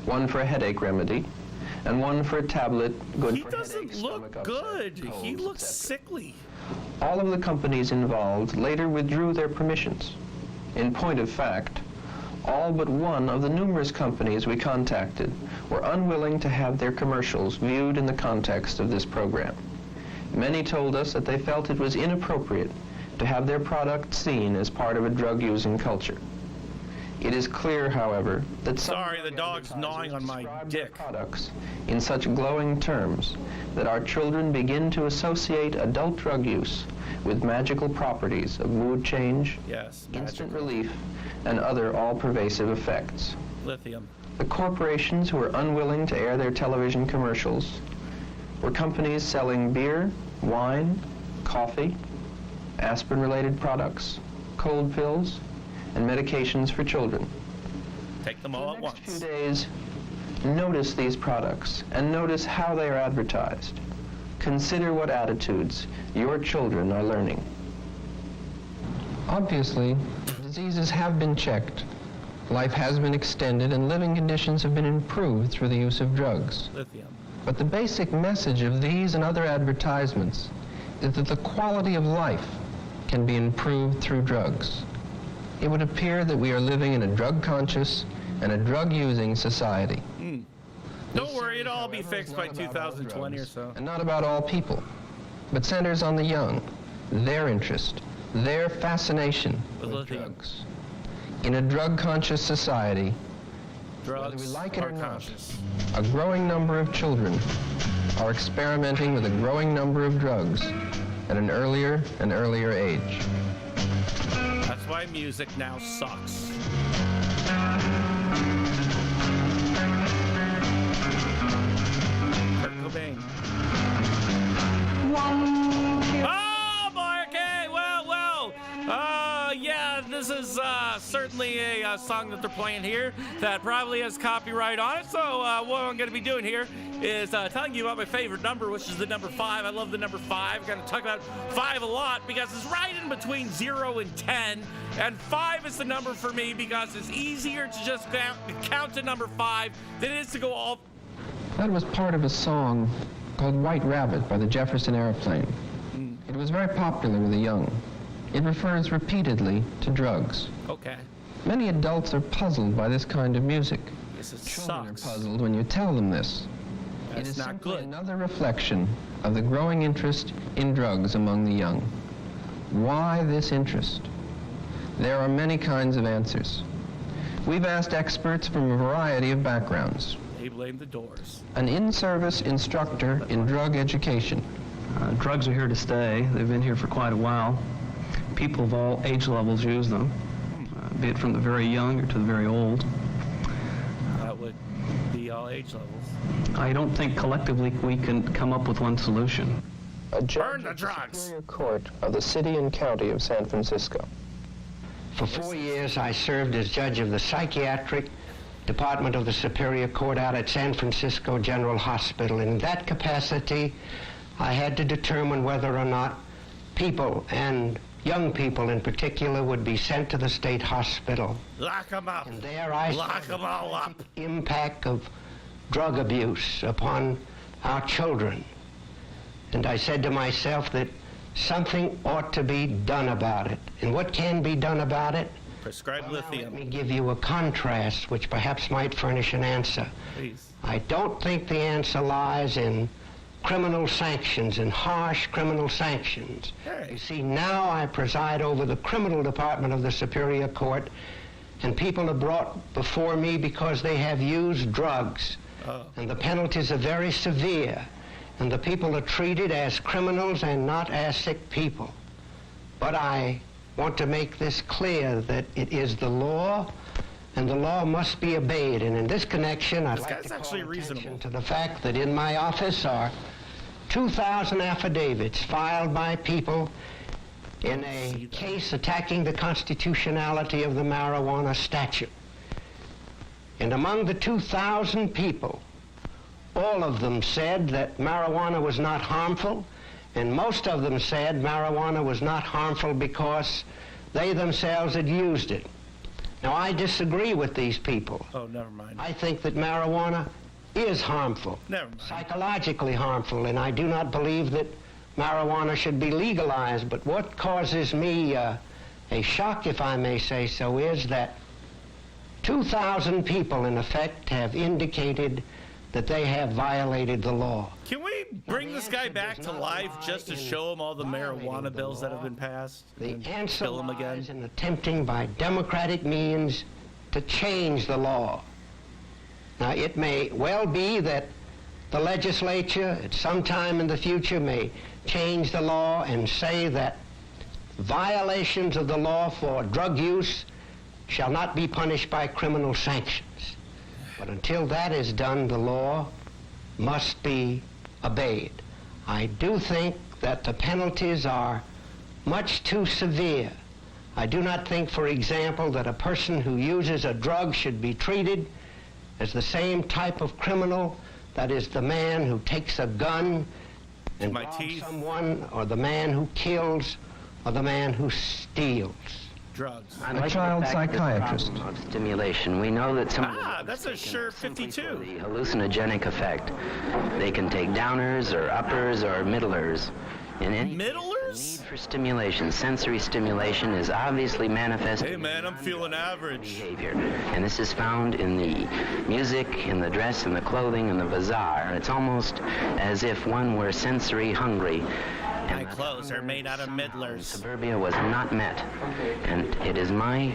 one for a headache remedy, and one for a tablet good for headaches, He doesn't look good. Colds, he looks sickly. All of the companies involved later withdrew their permissions. In point of fact, all but one of the numerous companies we contacted were unwilling to have their commercials viewed in the context of this program. Many told us that they felt it was inappropriate to have their product seen as part of a drug-using culture. It is clear, however, that some the dog's gnawing on my dick. Products in such glowing terms that our children begin to associate adult drug use with magical properties of mood change, instant relief, and other all-pervasive effects. Lithium. The corporations who were unwilling to air their television commercials were companies selling beer, wine, coffee, aspirin-related products, cold pills, and medications for children. Take them all at once. For the next few days, notice these products and notice how they are advertised. Consider what attitudes your children are learning. Obviously, diseases have been checked. Life has been extended and living conditions have been improved through the use of drugs. Lithium. But the basic message of these and other advertisements is that the quality of life can be improved through drugs. It would appear that we are living in a drug-conscious and a drug-using society. Don't worry, it'll all be fixed by 2020 or so. And not about all people, but centers on the young, their interest, their fascination with drugs. In a drug-conscious society, drugs whether we like it are or not, conscious. A growing number of children are experimenting with a growing number of drugs at an earlier and earlier age. That's why music now sucks. Kurt Cobain. Oh boy, okay, well, yeah, this is certainly a song that they're playing here that probably has copyright on it, so what I'm going to be doing here is telling you about my favorite number, which is the number 5. I love the number 5. I'm going to talk about 5 a lot because it's right in between 0 and 10, and 5 is the number for me because it's easier to just count to number 5 than it is to go all... That was part of a song called White Rabbit by the Jefferson Airplane. It was very popular with the young. It refers repeatedly to drugs. Okay. Many adults are puzzled by this kind of music. Yes, it Children sucks. are puzzled when you tell them this. That's it is not simply good. another reflection of the growing interest in drugs among the young. Why this interest? There are many kinds of answers. We've asked experts from a variety of backgrounds. They blame the Doors. An in-service instructor in drug education. Drugs are here to stay. They've been here for quite a while. People of all age levels use them, be it from the very young or to the very old. That would be all age levels. I don't think collectively we can come up with one solution. A judge Burn the of drugs! Superior Court of the City and County of San Francisco. For 4 years, I served as judge of the psychiatric department of the Superior Court out at San Francisco General Hospital. In that capacity, I had to determine whether or not people, and young people in particular, would be sent to the state hospital. Lock them up. And there I Lock them all up. impact of drug abuse upon our children. And I said to myself that something ought to be done about it. And what can be done about it? Prescribe lithium. Let me give you a contrast which perhaps might furnish an answer. Please. I don't think the answer lies in criminal sanctions and harsh criminal sanctions. Hey. You see, now I preside over the criminal department of the Superior Court, and people are brought before me because they have used drugs. And the penalties are very severe, and the people are treated as criminals and not as sick people. But I want to make this clear that it is the law, and the law must be obeyed. And in this connection, I'd like to call attention to the fact that in my office are 2,000 affidavits filed by people in a case attacking the constitutionality of the marijuana statute. And among the 2,000 people, all of them said that marijuana was not harmful, and most of them said marijuana was not harmful because they themselves had used it. Now, I disagree with these people. Oh, never mind. I think that marijuana is harmful, Never mind. psychologically harmful, and I do not believe that marijuana should be legalized. But what causes me a shock, if I may say so, is that 2,000 people, in effect, have indicated that they have violated the law. Can we bring this guy back to life just to show him all the marijuana bills that have been passed? The answer kill him again? lies in attempting by democratic means to change the law. Now, it may well be that the legislature at some time in the future may change the law and say that violations of the law for drug use shall not be punished by criminal sanctions. But until that is done, the law must be obeyed. I do think that the penalties are much too severe. I do not think, for example, that a person who uses a drug should be treated as the same type of criminal, that is, the man who takes a gun and robs someone, or the man who kills, or the man who steals. drugs. A child psychiatrist. Of stimulation. We know that some of the That's a sure 52. the hallucinogenic effect. They can take downers or uppers or middlers. In any Middlers? need for stimulation, sensory stimulation is obviously manifested. Hey man, I'm feeling average. Behavior. And this is found in the music, in the dress, in the clothing, in the bazaar. It's almost as if one were sensory hungry. My clothes are made out of middlers. Suburbia was not met. And it is my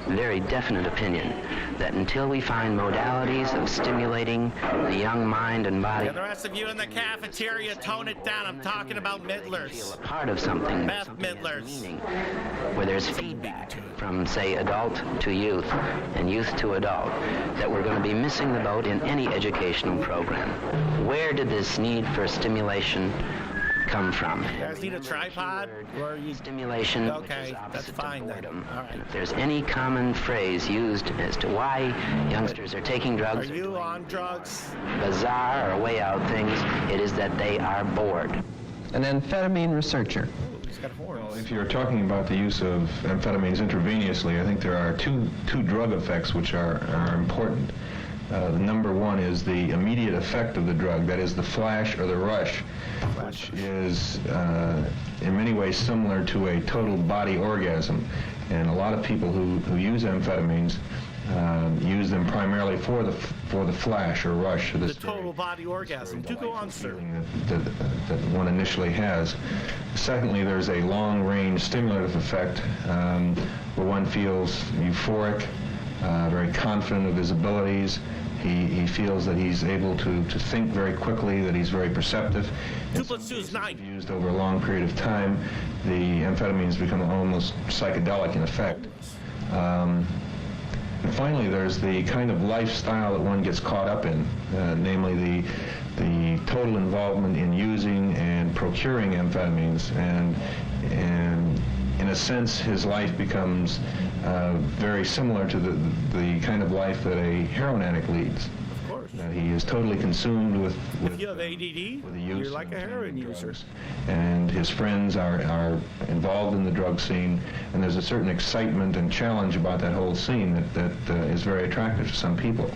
very definite opinion that until we find modalities of stimulating the young mind and body, Yeah, the rest of you in the cafeteria, tone it down. I'm talking about middlers. part of something, Meth middlers. where there's feedback from, say, adult to youth and youth to adult, that we're going to be missing the boat in any educational program. Where did this need for stimulation come from? You guys need a tripod? Or you... Stimulation. Okay, that's fine then. All right. If there's any common phrase used as to why youngsters are taking drugs, Are you on drugs? bizarre or way out things, it is that they are bored. An amphetamine researcher. He's got horns. Well, if you're talking about the use of amphetamines intravenously, I think there are two drug effects which are important. Number one is the immediate effect of the drug, that is the flash or the rush, which is in many ways similar to a total body orgasm. And a lot of people who use amphetamines use them primarily for the flash or rush. The total body orgasm. Do go on, sir. That one initially has. Secondly, there's a long-range stimulative effect where one feels euphoric, very confident of his abilities. He feels that he's able to think very quickly, that he's very perceptive. 2 + 2 is 9. Used over a long period of time, the amphetamines become almost psychedelic in effect. And finally, there's the kind of lifestyle that one gets caught up in, namely the total involvement in using and procuring amphetamines, and in a sense, his life becomes very similar to the kind of life that a heroin addict leads. Of course. He is totally consumed with If you have ADD, with the use you're like a heroin user. and his friends are involved in the drug scene, and there's a certain excitement and challenge about that whole scene that is very attractive to some people.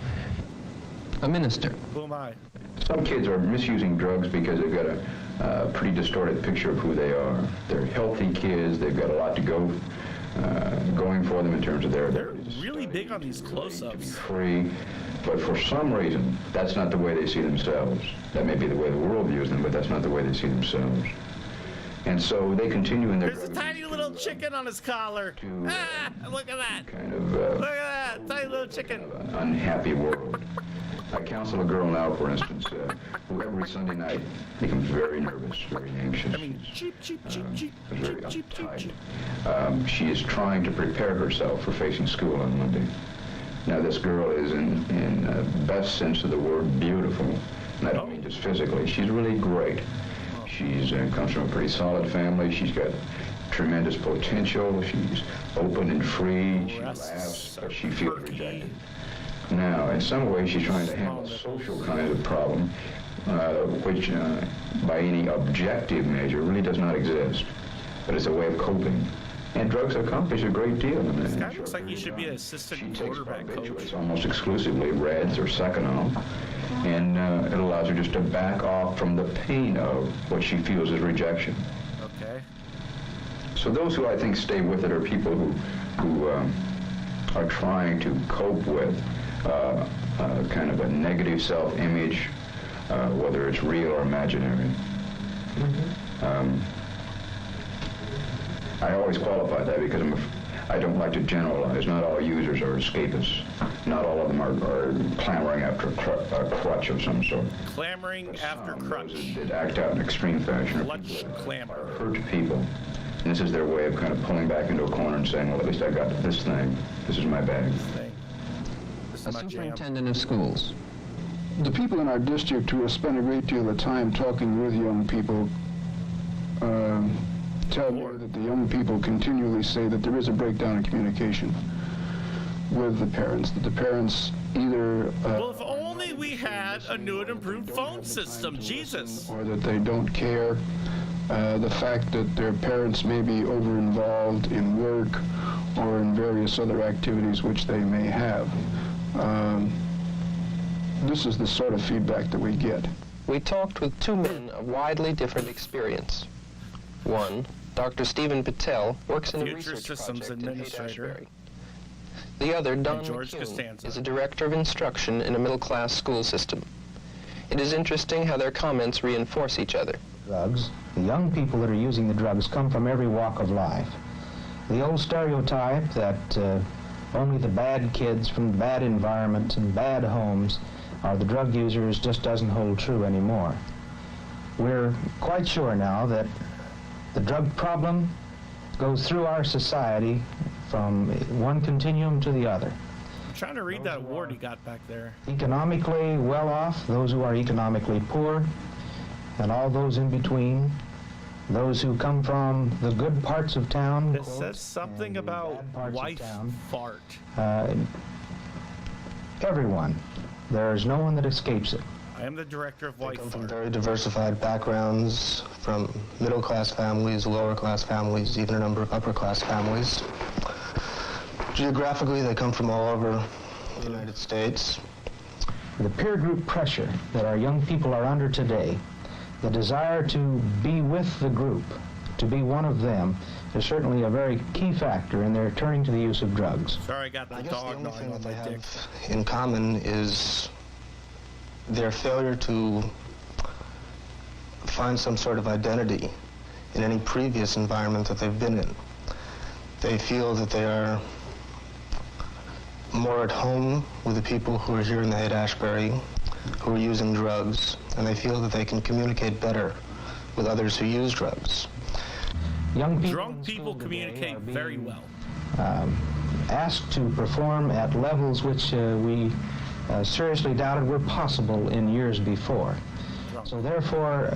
A minister. Who am I? Some kids are misusing drugs because they've got a pretty distorted picture of who they are. They're healthy kids. They've got a lot to going for them in terms of their They're really big on these close-ups. free. But for some reason, that's not the way they see themselves. That may be the way the world views them, but that's not the way they see themselves. And so they continue in their There's a tiny little chicken on his collar. Look at that. kind of Look at that. Tiny little chicken. unhappy world. I counsel a girl now, for instance, who every Sunday night becomes very nervous, very anxious. I mean, cheap, very uptight. She is trying to prepare herself for facing school on Monday. Now, this girl is, in best sense of the word, beautiful. And I don't mean just physically. She's really great. She's comes from a pretty solid family. She's got tremendous potential. She's open and free. She laughs, but she feels rejected. Now, in some ways, she's trying to handle social kinds of problem, which, by any objective measure, really does not exist. But it's a way of coping. And drugs accomplish a great deal. This guy looks like he should be an assistant quarterback coach. It's almost exclusively Reds or Seconal, and it allows her just to back off from the pain of what she feels is rejection. Okay. So those who I think stay with it are people who are trying to cope with kind of a negative self-image, whether it's real or imaginary. I always qualify that because I don't like to generalize. Not all users are escapists. Not all of them are clamoring after a crutch of some sort. Clamoring after crutch. That act out in extreme fashion. Clutch clamor. Hurt people. And this is their way of kind of pulling back into a corner and saying, well, at least I got this thing. This is my bag. A superintendent of schools. The people in our district who have spent a great deal of time talking with young people tell me that the young people continually say that there is a breakdown in communication with the parents, that the parents either... well, if only we had a new and improved phone system, Jesus. Or that they don't care. The fact that their parents may be over-involved in work or in various other activities which they may have. This is the sort of feedback that we get. We talked with two men of widely different experience. One, Dr. Stephen Patel, works in a Future research Systems project in Administrator. Haight-Ashbury. The other, Don George McCune, Costanza. is a director of instruction in a middle-class school system. It is interesting how their comments reinforce each other. Drugs. The young people that are using the drugs come from every walk of life. The old stereotype that only the bad kids from bad environments and bad homes are the drug users just doesn't hold true anymore. We're quite sure now that the drug problem goes through our society from one continuum to the other. I'm trying to read that award he got back there. Economically well off, those who are economically poor, and all those in between, those who come from the good parts of town. It says something about wife fart. Everyone. There's no one that escapes it. I am the director of wife They come from fart. very diversified backgrounds, from middle-class families, lower-class families, even a number of upper-class families. Geographically, they come from all over the United States. The peer group pressure that our young people are under today, the desire to be with the group, to be one of them, is certainly a very key factor in their turning to the use of drugs. Sorry, I got the dog gnawing on my dick. In common is their failure to find some sort of identity in any previous environment that they've been in. They feel that they are more at home with the people who are here in the Haight-Ashbury, who are using drugs, and they feel that they can communicate better with others who use drugs. Young people Drunk people communicate very well. Asked to perform at levels which we seriously doubted were possible in years before. So therefore,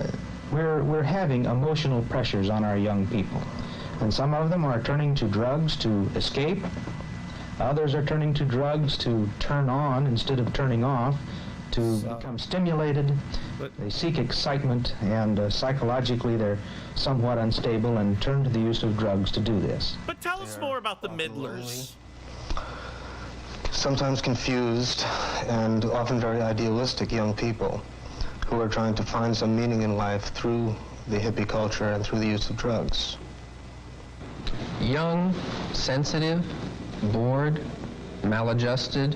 we're having emotional pressures on our young people. And some of them are turning to drugs to escape. Others are turning to drugs to turn on instead of turning off, to become stimulated. They seek excitement, and psychologically they're somewhat unstable and turn to the use of drugs to do this. But tell us more about the middlers. Sometimes confused and often very idealistic young people who are trying to find some meaning in life through the hippie culture and through the use of drugs. Young, sensitive, bored, maladjusted,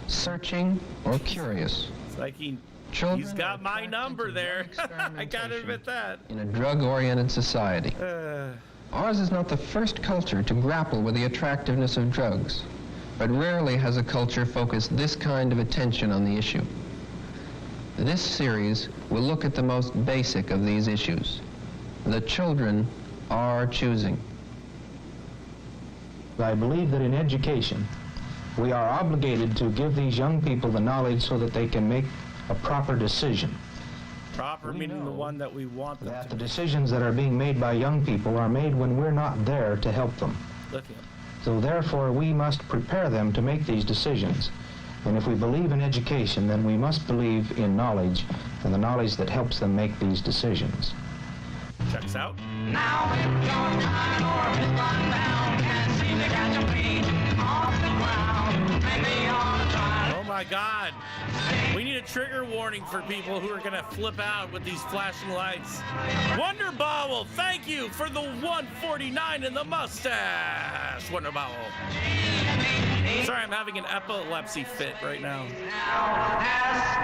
searching, or curious. It's like he's got my number there. I gotta admit that. In a drug-oriented society. Ours is not the first culture to grapple with the attractiveness of drugs, but rarely has a culture focused this kind of attention on the issue. This series will look at the most basic of these issues. The children are choosing. I believe that in education, we are obligated to give these young people the knowledge so that they can make a proper decision. Proper meaning the one that we want them That to. the decisions that are being made by young people are made when we're not there to help them. Lithium. So therefore, we must prepare them to make these decisions. And if we believe in education, then we must believe in knowledge, and the knowledge that helps them make these decisions. Checks out. Now, your time or is run down. Can't seem to catch your feet off the ground. Maybe on a try. Oh my God. We need a trigger warning for people who are gonna flip out with these flashing lights. Wonder Bowel, thank you for the 149 in the mustache. Wonder Bowel. Sorry, I'm having an epilepsy fit right now.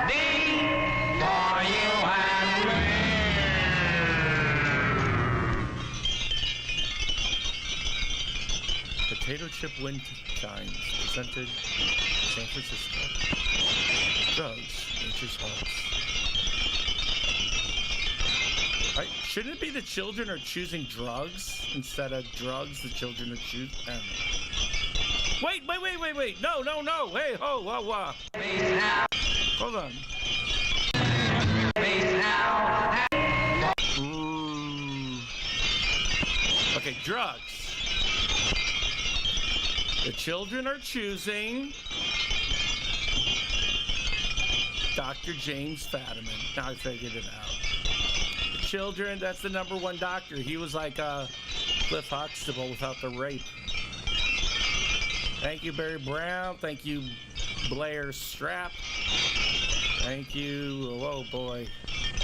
SD for you and me. Potato chip wind chimes presented San Francisco. Drugs, nature's hearts. Right? Shouldn't it be the children are choosing drugs instead of drugs the children are choosing? Wait. No. Hey, ho, wah, wah. Hold on. Okay, drugs. The children are choosing Dr. James Fadiman. Now I figured it out. The children, that's the #1 doctor. He was like Cliff Huxtable without the rape. Thank you, Barry Brown. Thank you, Blair Strap. Thank you. Oh boy,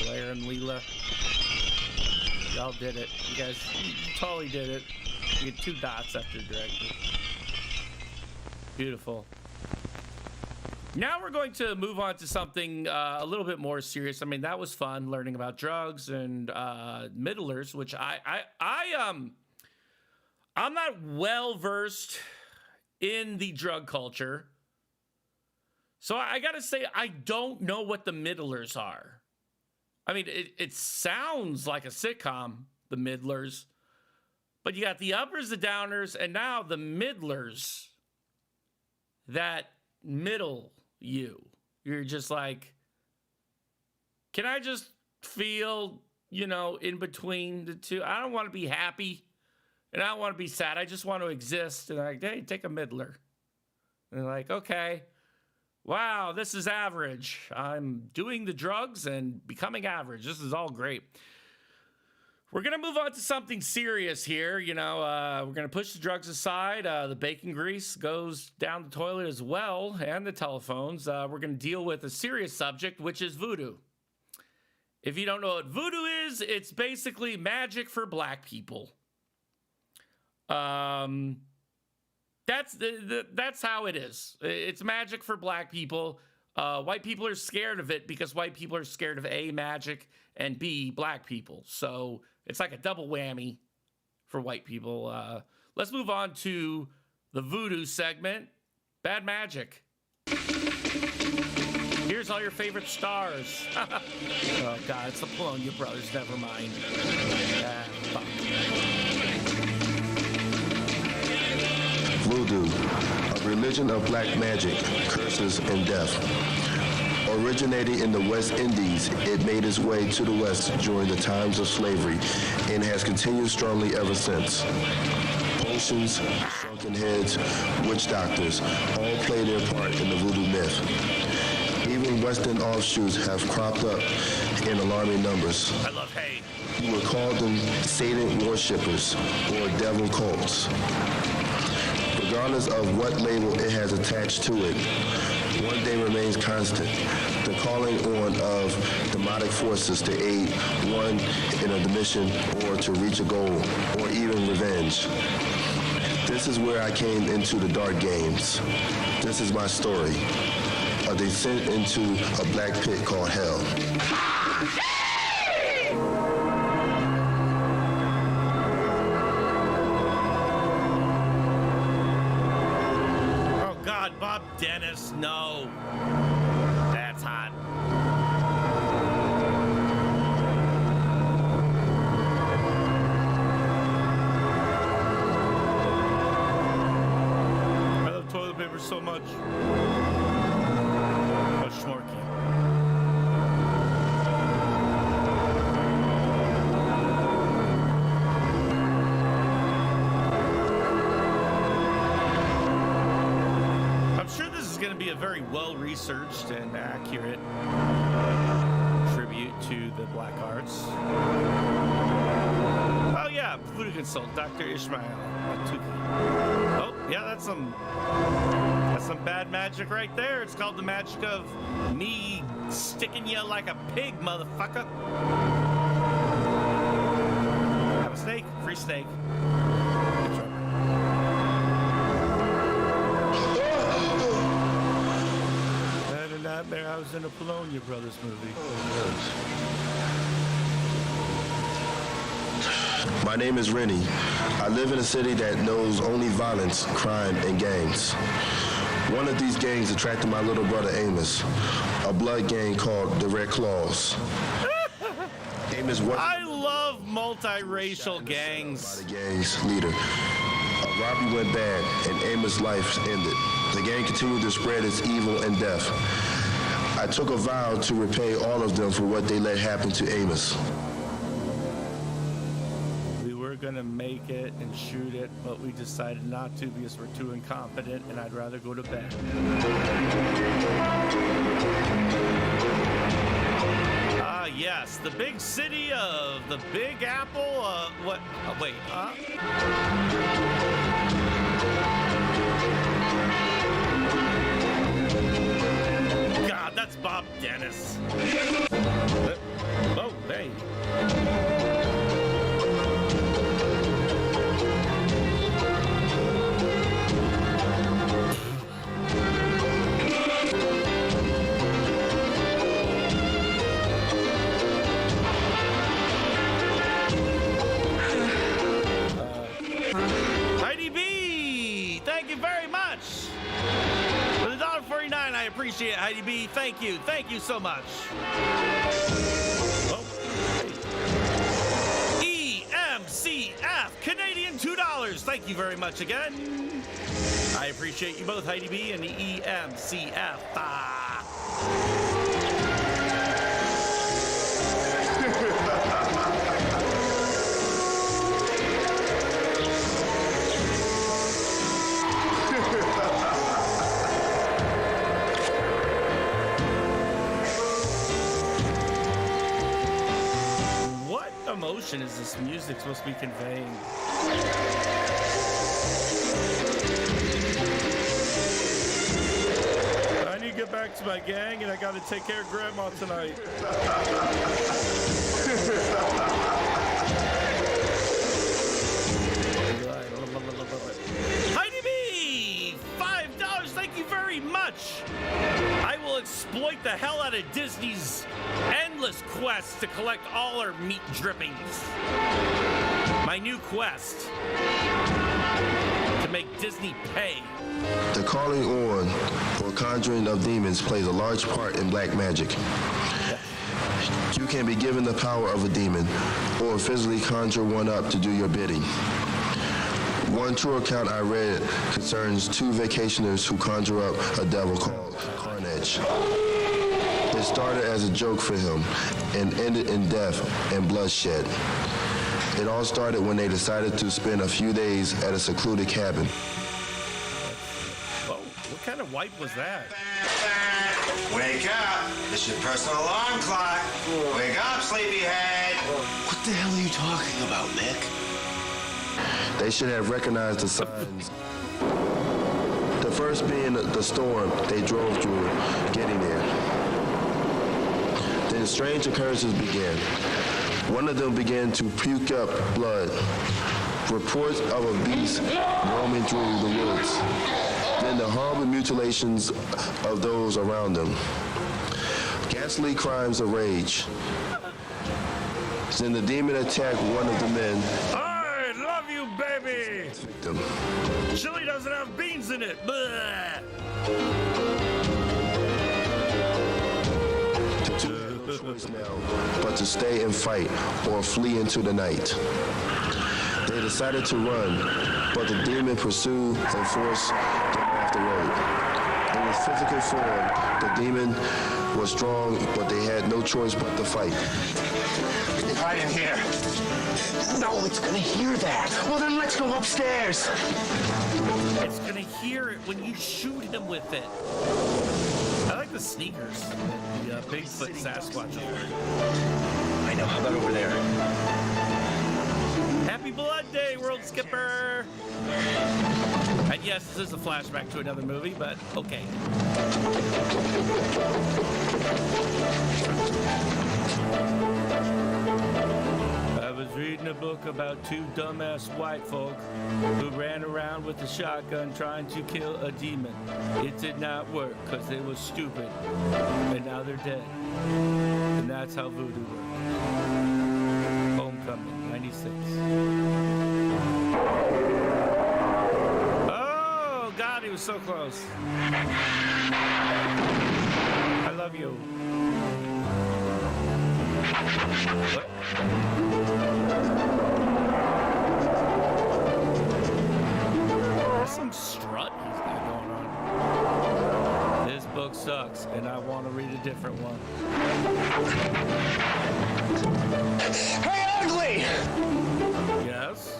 Blair and Leela. Y'all did it. You guys totally did it. You get 2 dots after director. Beautiful. Now we're going to move on to something a little bit more serious. I mean, that was fun learning about drugs and middlers, which I'm not well versed in the drug culture. So I got to say, I don't know what the middlers are. I mean, it sounds like a sitcom, the middlers, but you got the uppers, the downers, and now the middlers that middle you. You're just like, can I just feel, in between the two? I don't want to be happy and I don't want to be sad. I just want to exist. And like, hey, take a middler. And they're like, okay. Wow, this is average. I'm doing the drugs and becoming average. This is all great. We're going to move on to something serious here. We're going to push the drugs aside. The bacon grease goes down the toilet as well, and the telephones. We're going to deal with a serious subject, which is voodoo. If you don't know what voodoo is, it's basically magic for black people. That's how it is. It's magic for black people. White people are scared of it because white people are scared of A, magic, and B, black people. So it's like a double whammy for white people. Let's move on to the voodoo segment. Bad magic. Here's all your favorite stars. Oh, God, it's the Polonia Brothers. Never mind. Fuck. Voodoo, a religion of black magic, curses, and death. Originating in the West Indies, it made its way to the West during the times of slavery and has continued strongly ever since. Potions, shrunken heads, witch doctors all play their part in the voodoo myth. Even Western offshoots have cropped up in alarming numbers. I love hay. You would call them Satan worshippers or devil cults. Regardless of what label it has attached to it, one thing remains constant: the calling on of demonic forces to aid one in a mission or to reach a goal or even revenge. This is where I came into the dark games. This is my story: a descent into a black pit called hell. Bob Dennis, no. That's hot. I love toilet paper so much. Oh, Schmorky. Going to be a very well-researched and accurate tribute to the black arts. Oh yeah, voodoo consultant Dr. Ishmael Atuki. Oh yeah, that's some bad magic right there. It's called the magic of me sticking you like a pig, motherfucker. Have a snake, free snake. Nightmare. I was in a Polonia Brothers movie. My name is Rennie. I live in a city that knows only violence, crime, and gangs. One of these gangs attracted my little brother Amos, a blood gang called the Red Claws. Amos was I love multiracial gangs. The gang's leader. A robbery went bad, and Amos' life ended. The gang continued to spread its evil and death. I took a vow to repay all of them for what they let happen to Amos. We were going to make it and shoot it, but we decided not to because we're too incompetent and I'd rather go to bed. Ah, yes, the big city of the Big Apple. What? Wait, That's Bob Dennis. Oh, hey. Heidi B, thank you very much. For the $1.49, I appreciate it, Heidi B. Thank you. Thank you so much. Oh. EMCF, Canadian $2. Thank you very much again. I appreciate you both, Heidi B and the EMCF. What emotion is this music supposed to be conveying? I need to get back to my gang, and I got to take care of Grandma tonight. Heidi B, $5. Thank you very much. I will exploit the hell out of Disney's endless quest to collect all our meat drippings. My new quest to make Disney pay. The calling on or conjuring of demons plays a large part in black magic. You can be given the power of a demon or physically conjure one up to do your bidding. One true account I read concerns two vacationers who conjure up a devil called Carnage. It started as a joke for him and ended in death and bloodshed. It all started when they decided to spend a few days at a secluded cabin. Whoa, what kind of wipe was that? Wake up! It's your personal alarm clock. Wake up, sleepyhead! What the hell are you talking about, Nick? They should have recognized the signs. The first being the storm they drove through getting there. Then strange occurrences began. One of them began to puke up blood. Reports of a beast roaming through the woods. Then the horrible mutilations of those around them. Ghastly crimes of rage. Then the demon attacked one of the men. I love you, baby! Chili doesn't have beans in it. Bleh. No choice now but to stay and fight or flee into the night. They decided to run, but the demon pursued and forced them off the road. In his physical form, the demon was strong, but they had no choice but to fight. Hide in here. No, it's gonna hear that. Well, then let's go upstairs. It's gonna hear it when you shoot him with it. I like the sneakers. The Bigfoot Sasquatch. I know. How about over there? Happy Blood Day, World Skipper! And yes, this is a flashback to another movie, but okay. I was reading a book about two dumbass white folk who ran around with a shotgun trying to kill a demon. It did not work because they were stupid. And now they're dead. And that's how voodoo works. Homecoming, 96. Oh, God, he was so close. I love you. What? There's some strut he's got going on. This book sucks, and I want to read a different one. Hey, ugly! Yes?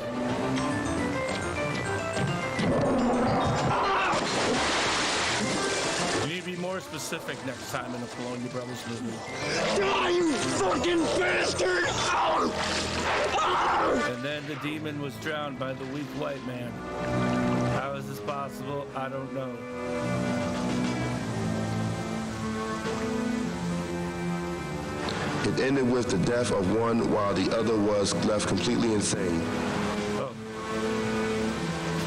You need to be more specific next time in a Polonia Brothers movie. Die, you fucking bastard! And then the demon was drowned by the weak white man. How is this possible? I don't know. It ended with the death of one while the other was left completely insane. Oh.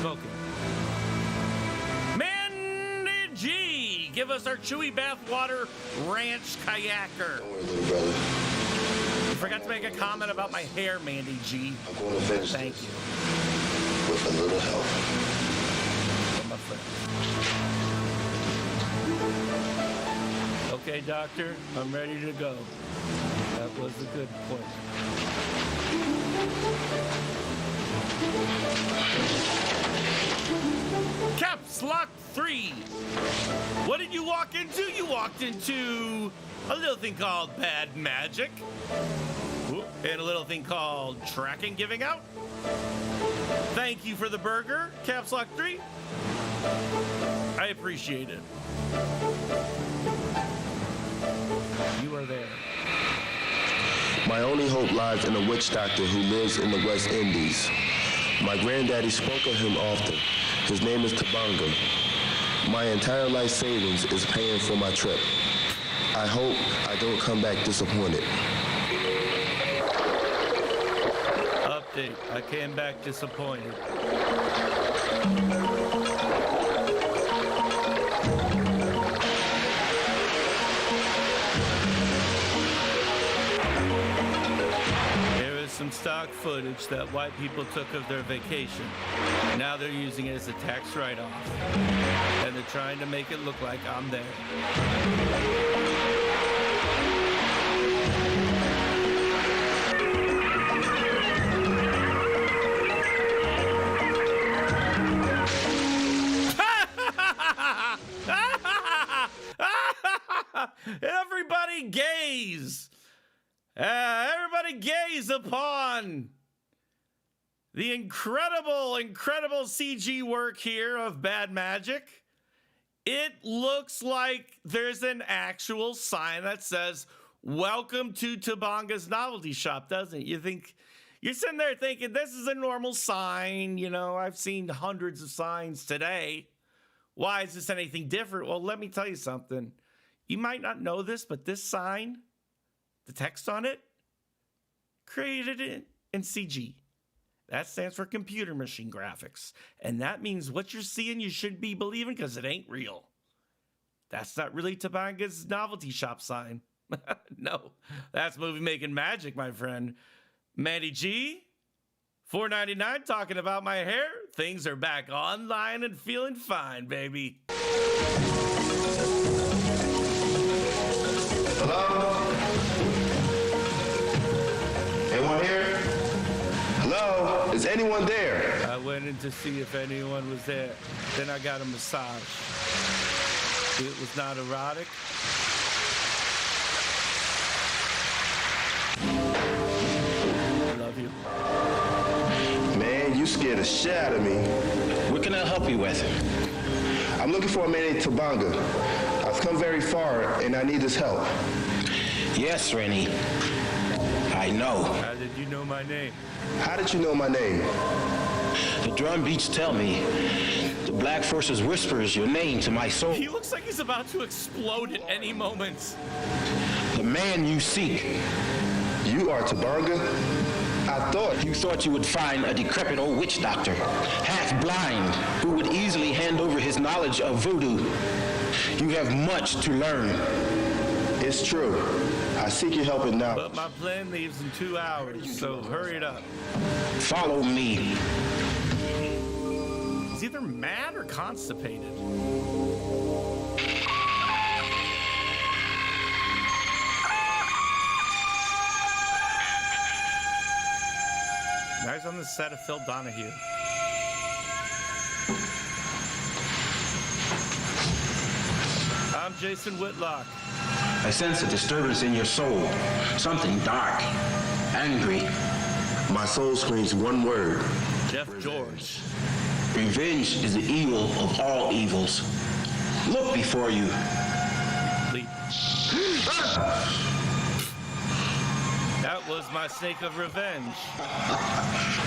Smoking. Mandy G, give us our Chewy Bathwater Ranch Kayaker. Don't worry, little brother. You forgot to make a comment about my hair, Mandy G. I'm going to finish Thank this you. with a little help. From my friend. Okay, doctor, I'm ready to go. That was a good point. Caps Lock 3. What did you walk into? You walked into a little thing called Bad Magic. And a little thing called Tracking Giving Out. Thank you for the burger, Caps Lock 3. I appreciate it. You are there. My only hope lies in a witch doctor who lives in the West Indies. My granddaddy spoke of him often. His name is Tabanga. My entire life savings is paying for my trip. I hope I don't come back disappointed. Update. I came back disappointed. There is some stock footage that white people took of their vacation. Now they're using it as a tax write-off. And they're trying to make it look like I'm there. Everybody gaze. Everybody gaze upon the incredible CG work here of Bad Magic. It looks like there's an actual sign that says, "Welcome to Tabanga's Novelty Shop," doesn't it? You think, you're sitting there thinking, this is a normal sign. You know, I've seen hundreds of signs today. Why is this anything different? Well, let me tell you something. You might not know this, but this sign, the text on it, created it in CG. That stands for computer machine graphics. And that means what you're seeing, you shouldn't be believing because it ain't real. That's not really Tabanga's Novelty Shop sign. No, that's movie making magic, my friend. Mandy G, $4.99, talking about my hair. Things are back online and feeling fine, baby. Hello? Anyone here? Hello? Is anyone there? I went in to see if anyone was there. Then I got a massage. It was not erotic. I love you. Man, you scared the shit out of me. What can I help you with? I'm looking for a man named Tabanga. I've come very far, and I need his help. Yes, Rennie. I know. How did you know my name? How did you know my name? The drum beats tell me. The Black Forces whispers your name to my soul. He looks like he's about to explode at any moment. The man you seek. You are Tabanga? You thought you would find a decrepit old witch doctor, half blind, who would easily hand over his knowledge of voodoo. You have much to learn. It's true. I seek your help now. But my plane leaves in 2 hours, so hurry it up. Follow me. He's either mad or constipated. Now he's on the set of Phil Donahue. I'm Jason Whitlock. I sense a disturbance in your soul. Something dark, angry. My soul screams one word. Jeff George. Revenge is the evil of all evils. Look before you. That was my snake of revenge.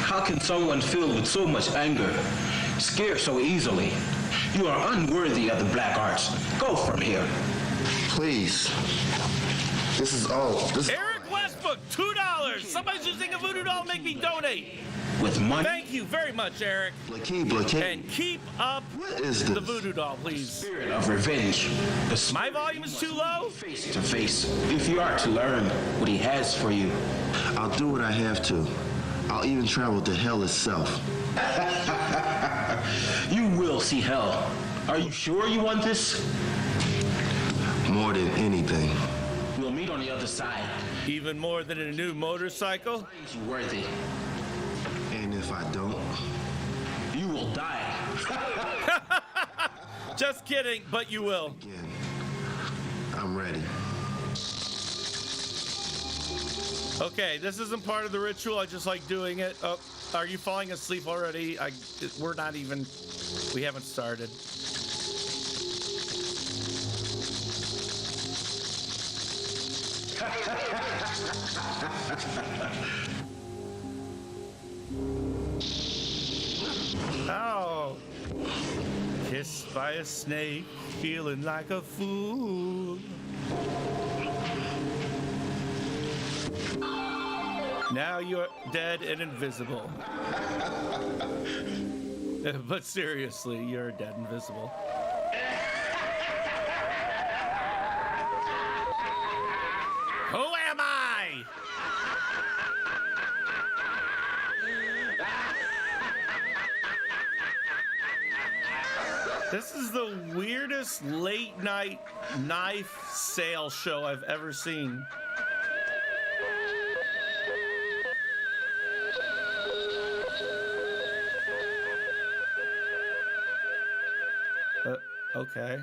How can someone filled with so much anger scare so easily? You are unworthy of the black arts. Go from here. Please. This is all. Eric Facebook, $2. Somebody's using a voodoo doll. Make me donate. With money? Thank you very much, Eric. And keep up the voodoo doll, please. Spirit of revenge. My volume is too low. Face to face. If you are to learn what he has for you, I'll do what I have to. I'll even travel to hell itself. you will see hell. Are you sure you want this? More than anything. We'll meet on the other side. Even more than a new motorcycle? You worthy. And if I don't, you will die. Just kidding, but you will. Again, I'm ready. Okay, this isn't part of the ritual. I just like doing it. Oh, are you falling asleep already? We haven't started. Oh, kissed by a snake, feeling like a fool. Now you're dead and invisible. But seriously, you're dead and invisible. Who am I? This is the weirdest late night knife sale show I've ever seen. Okay.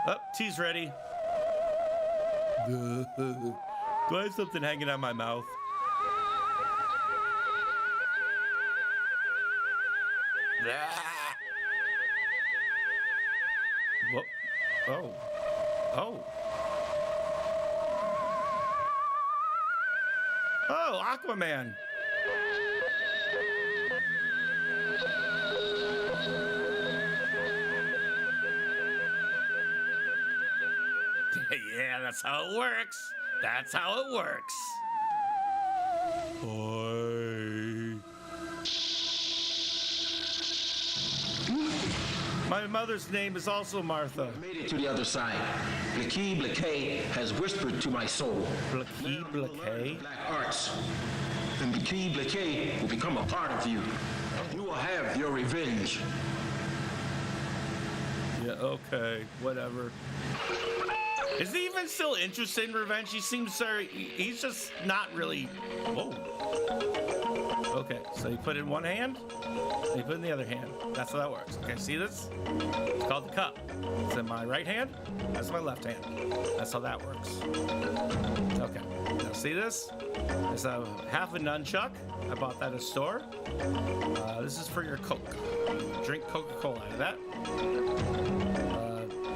Oh, tea's ready. Do I have something hanging out my mouth? Whoa. Oh. Oh. Oh, Aquaman. Yeah, that's how it works. That's how it works. Boy. My mother's name is also Martha. I made it to the other side. Blakey Blakey has whispered to my soul. Blakey Blakey? Black arts. And Blakey Blakey will become a part of you. You will have your revenge. Yeah, okay, whatever. Is he even still interested in revenge? He seems he's just not really. Whoa. Okay, so you put it in one hand, and you put it in the other hand. That's how that works. Okay, see this? It's called the cup. It's in my right hand. That's my left hand. That's how that works. Okay, now see this? It's a half a nunchuck. I bought that at a store. This is for your Coke. Drink Coca-Cola out of that.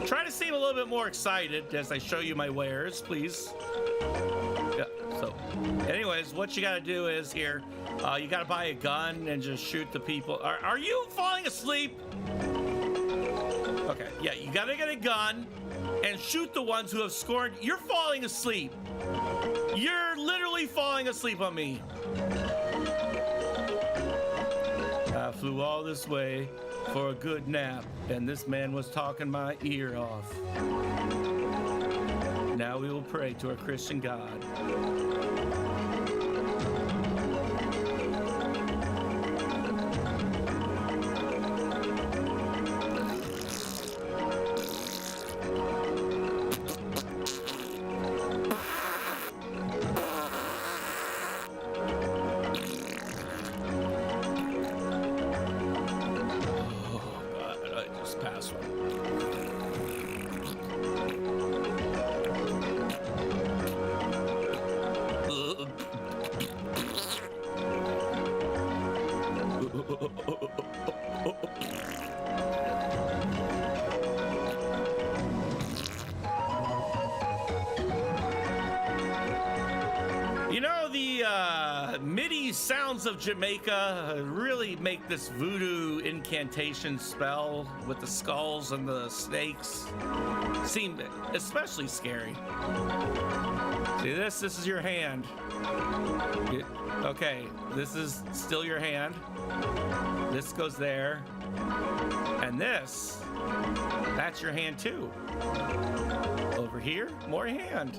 Try to seem a little bit more excited as I show you my wares, please. Yeah, so anyways, what you gotta do is here, you gotta buy a gun and just shoot the people. Are you falling asleep? Okay, yeah, you gotta get a gun and shoot the ones who have scored. You're falling asleep. You're literally falling asleep on me. I flew all this way for a good nap, and this man was talking my ear off. Now we will pray to our Christian God. mountains of Jamaica really make this voodoo incantation spell with the skulls and the snakes seem especially scary. See this? This is your hand. Okay, this is still your hand. This goes there. And this, that's your hand too. Over here, more hand.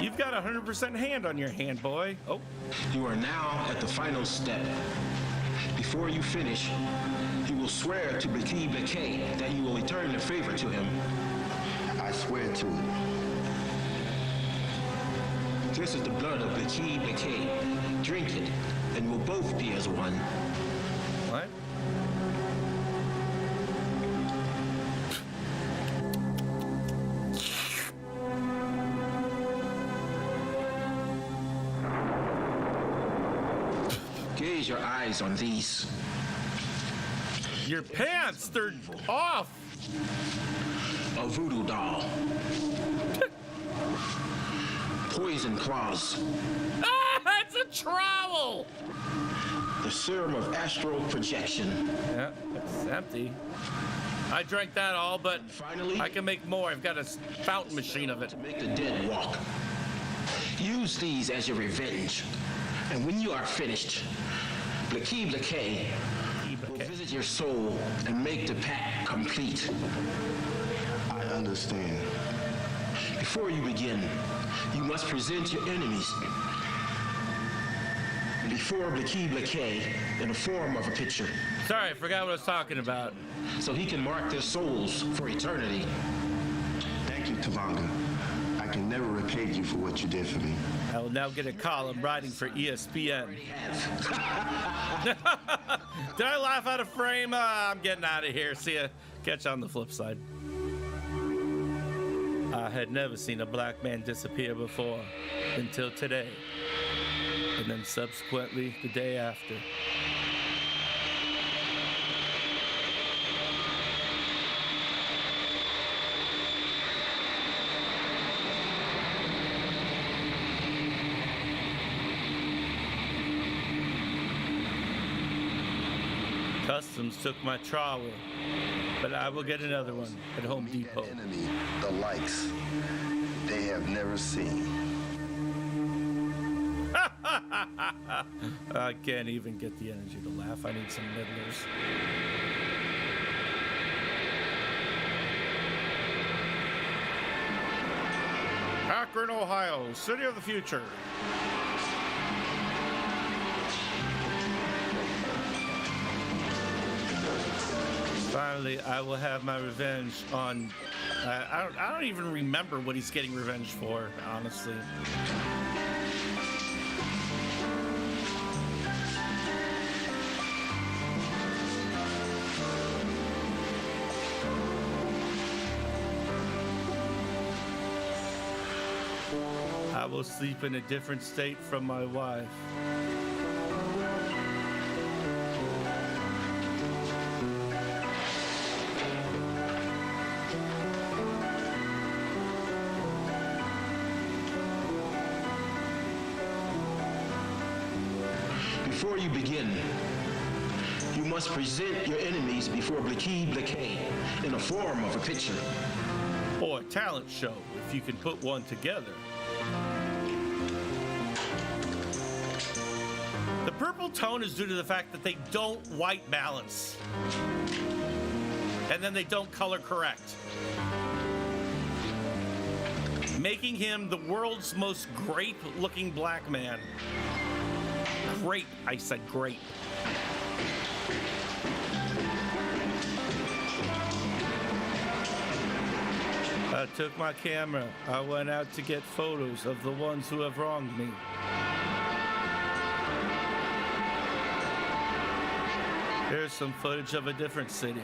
You've got 100% hand on your hand, boy. Oh. You are now at the final step. Before you finish, you will swear to Bliki Blake that you will return the favor to him. I swear to it. This is the blood of Bliki Blake. Drink it, and we'll both be as one. What? Gaze your eyes on these. Your pants, they're off. A voodoo doll. Poison claws. Ah, it's a trowel. The serum of astral projection. Yeah, it's empty. I drank that all, but finally, I can make more. I've got a fountain machine of it. To make the dead walk. Use these as your revenge. And when you are finished, Bliki Blake will visit your soul and make the pact complete. I understand. Before you begin, you must present your enemies before Bliki Blake in the form of a picture. Sorry, I forgot what I was talking about. So he can mark their souls for eternity. Thank you, Tavanga. I can never repay you for what you did for me. I will now get a column writing for ESPN. Did I laugh out of frame? I'm getting out of here. See ya. Catch you on the flip side. I had never seen a black man disappear before until today. And then subsequently the day after. Customs took my trowel, but I will get another one at Home Depot. Enemy, the likes they have never seen. I can't even get the energy to laugh. I need some nibblers. Akron, Ohio, city of the future. Finally, I will have my revenge on. I don't even remember what he's getting revenge for, honestly. I will sleep in a different state from my wife. Before you begin, you must present your enemies before Bliki Blake in the form of a picture. Or a talent show, if you can put one together. The purple tone is due to the fact that they don't white balance. And then they don't color correct. Making him the world's most grape-looking black man. Grape, I said grape. I took my camera. I went out to get photos of the ones who have wronged me. Here's some footage of a different city.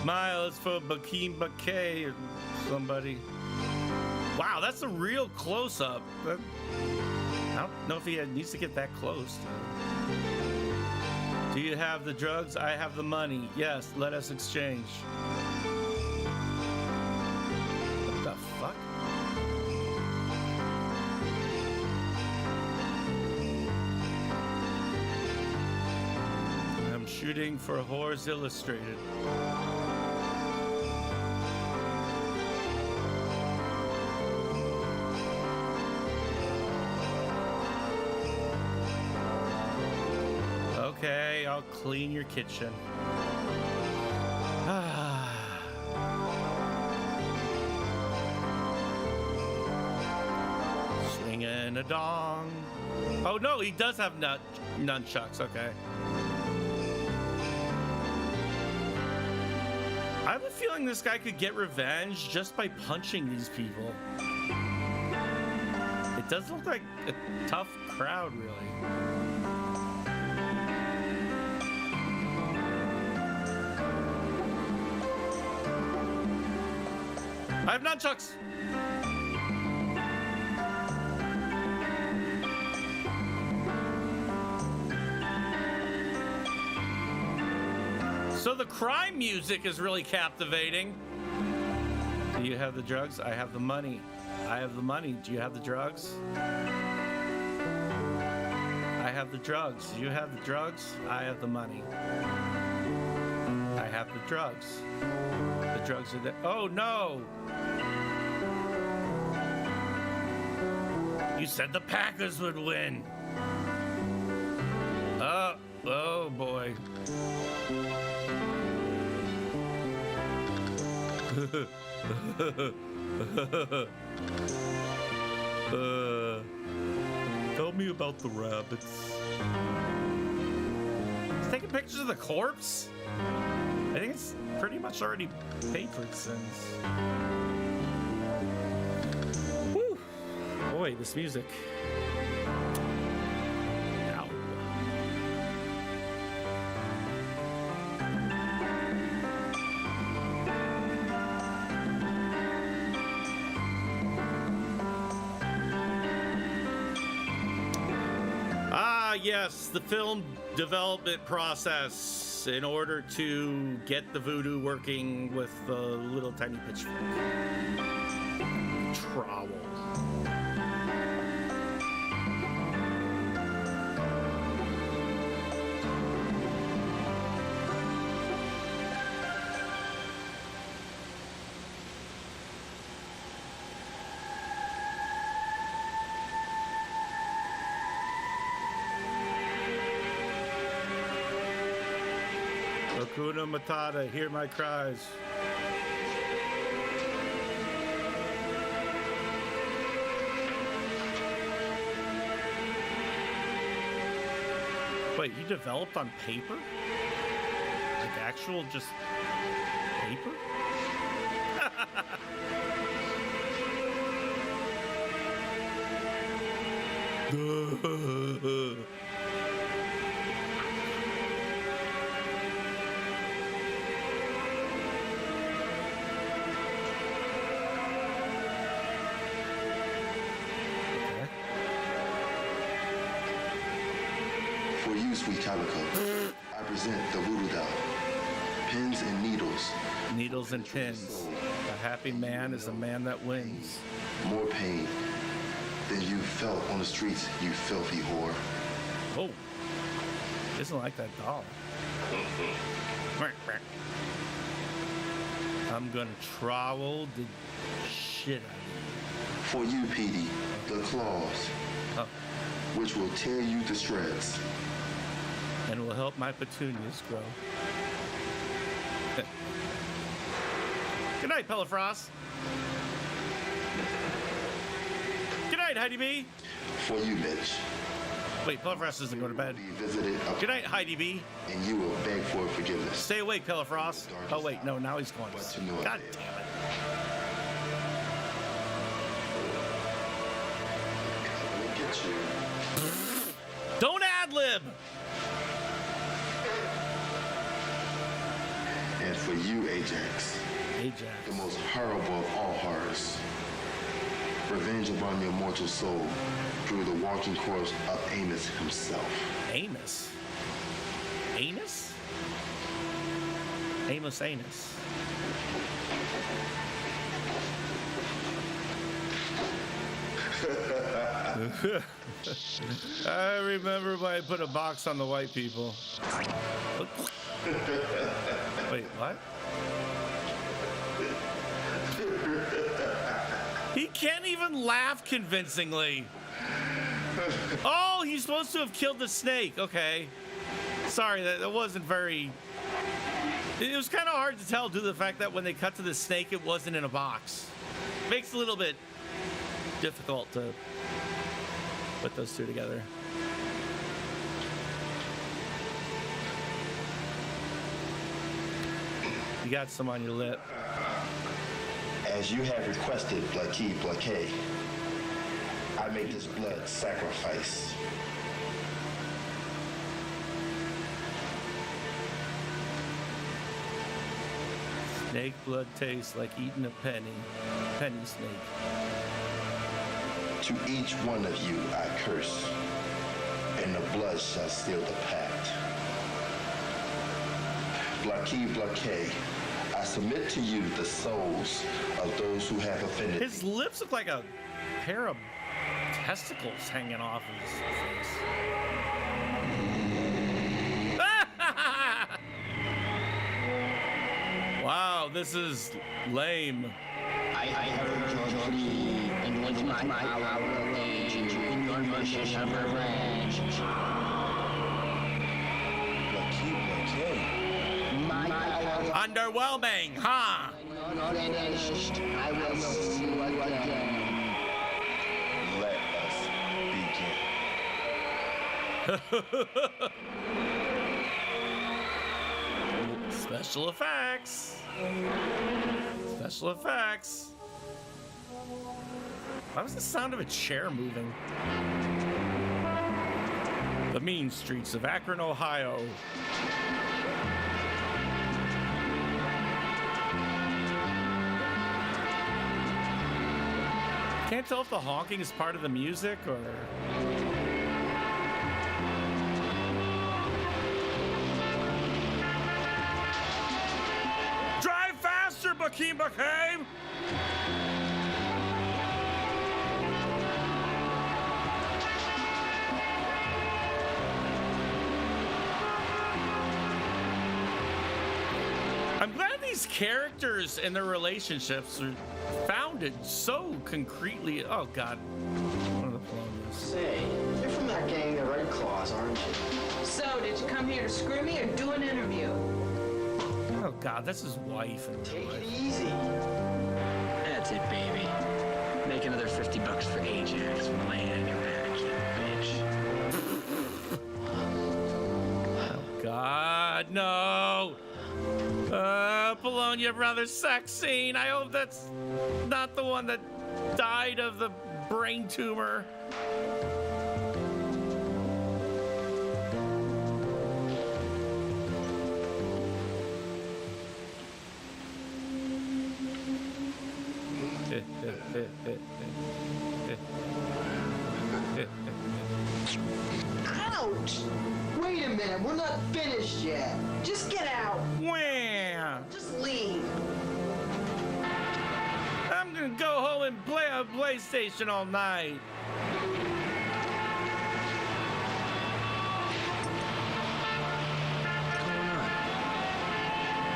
Smiles for Bakeem Bakay or somebody. Wow, that's a real close-up. I don't know if he needs to get that close. Do you have the drugs? I have the money. Yes, let us exchange. What the fuck? I'm shooting for Whores Illustrated. Okay, I'll clean your kitchen. Swinging a dong. Oh no, he does have nunchucks. Okay. I have a feeling this guy could get revenge just by punching these people. It does look like a tough crowd, really. I have nunchucks. So the crime music is really captivating. Do you have the drugs? I have the money. I have the money. Do you have the drugs? I have the drugs. Do you have the drugs? I have the money. I have the drugs. The drugs are there. Oh no! You said the Packers would win. Oh boy. Tell me about the rabbits. He's taking pictures of the corpse? I think it's pretty much already paid for its sins. Woo! Boy, this music. Ow. Yes, the film development process in order to get the voodoo working with the little tiny pitchfork. Trowel. Hakuna Matata, hear my cries. Wait, you developed on paper? Like actual just paper? For you, sweet Calico, I present the voodoo doll. Pins and needles. Needles and pins. A happy man is a man that wins. More pain than you felt on the streets, you filthy whore. Oh, doesn't like that doll. I'm gonna trowel the shit out of you. For you, Petey, the claws, which will tear you to shreds. And will help my petunias grow. Good night, Pelafrost. Good night, Heidi B. For you, Mitch. Wait, Pelafrost doesn't go to bed. Good night, Heidi B. And you will beg for forgiveness. Stay awake, Pelafrost. Oh, wait, no, now he's going to sleep. God damn it. Get you. Don't ad-lib! And for you, Ajax. Ajax. The most horrible of all horrors. Revenge upon your mortal soul. through the walking corpse of Amos himself. Amos? Anus? Amos Anus. I remember when I put a box on the white people. Wait, what? He can't even laugh convincingly. Oh, he's supposed to have killed the snake. Okay. Sorry, that wasn't very... It was kind of hard to tell due to the fact that when they cut to the snake, it wasn't in a box. Makes it a little bit difficult to put those two together. You got some on your lip. As you have requested, Blakey Blakey, I make this blood sacrifice. Snake blood tastes like eating a penny snake. To each one of you I curse, and the blood shall seal the pact. Blakey Blakey, I submit to you the souls of those who have offended His lips look like a pair of testicles hanging off his face. Wow, this is lame. I heard your plea, and with my power arranged in your mercy of revenge. Underwhelming, huh? Finished. I will see you again. Let us begin. Special effects. Special effects. Why was the sound of a chair moving? The mean streets of Akron, Ohio. Can't tell if the honking is part of the music or... Drive faster, Bakeem Bakeem! I'm glad these characters and their relationships are founded so concretely. Oh, God. One of the plums. Say, you're from that gang, the Red Claws, aren't you? So, did you come here to screw me or do an interview? Oh, God, that's his wife. Take it easy. That's it, baby. Make another $50 for Ajax from laying on your back, you bitch. Oh, God, no. Polonia Brothers sex scene. I hope that's not the one that died of the brain tumor. Ouch! Wait a minute, we're not finished yet. Just get out. Wham! Just leave. I'm gonna go home and play a PlayStation all night.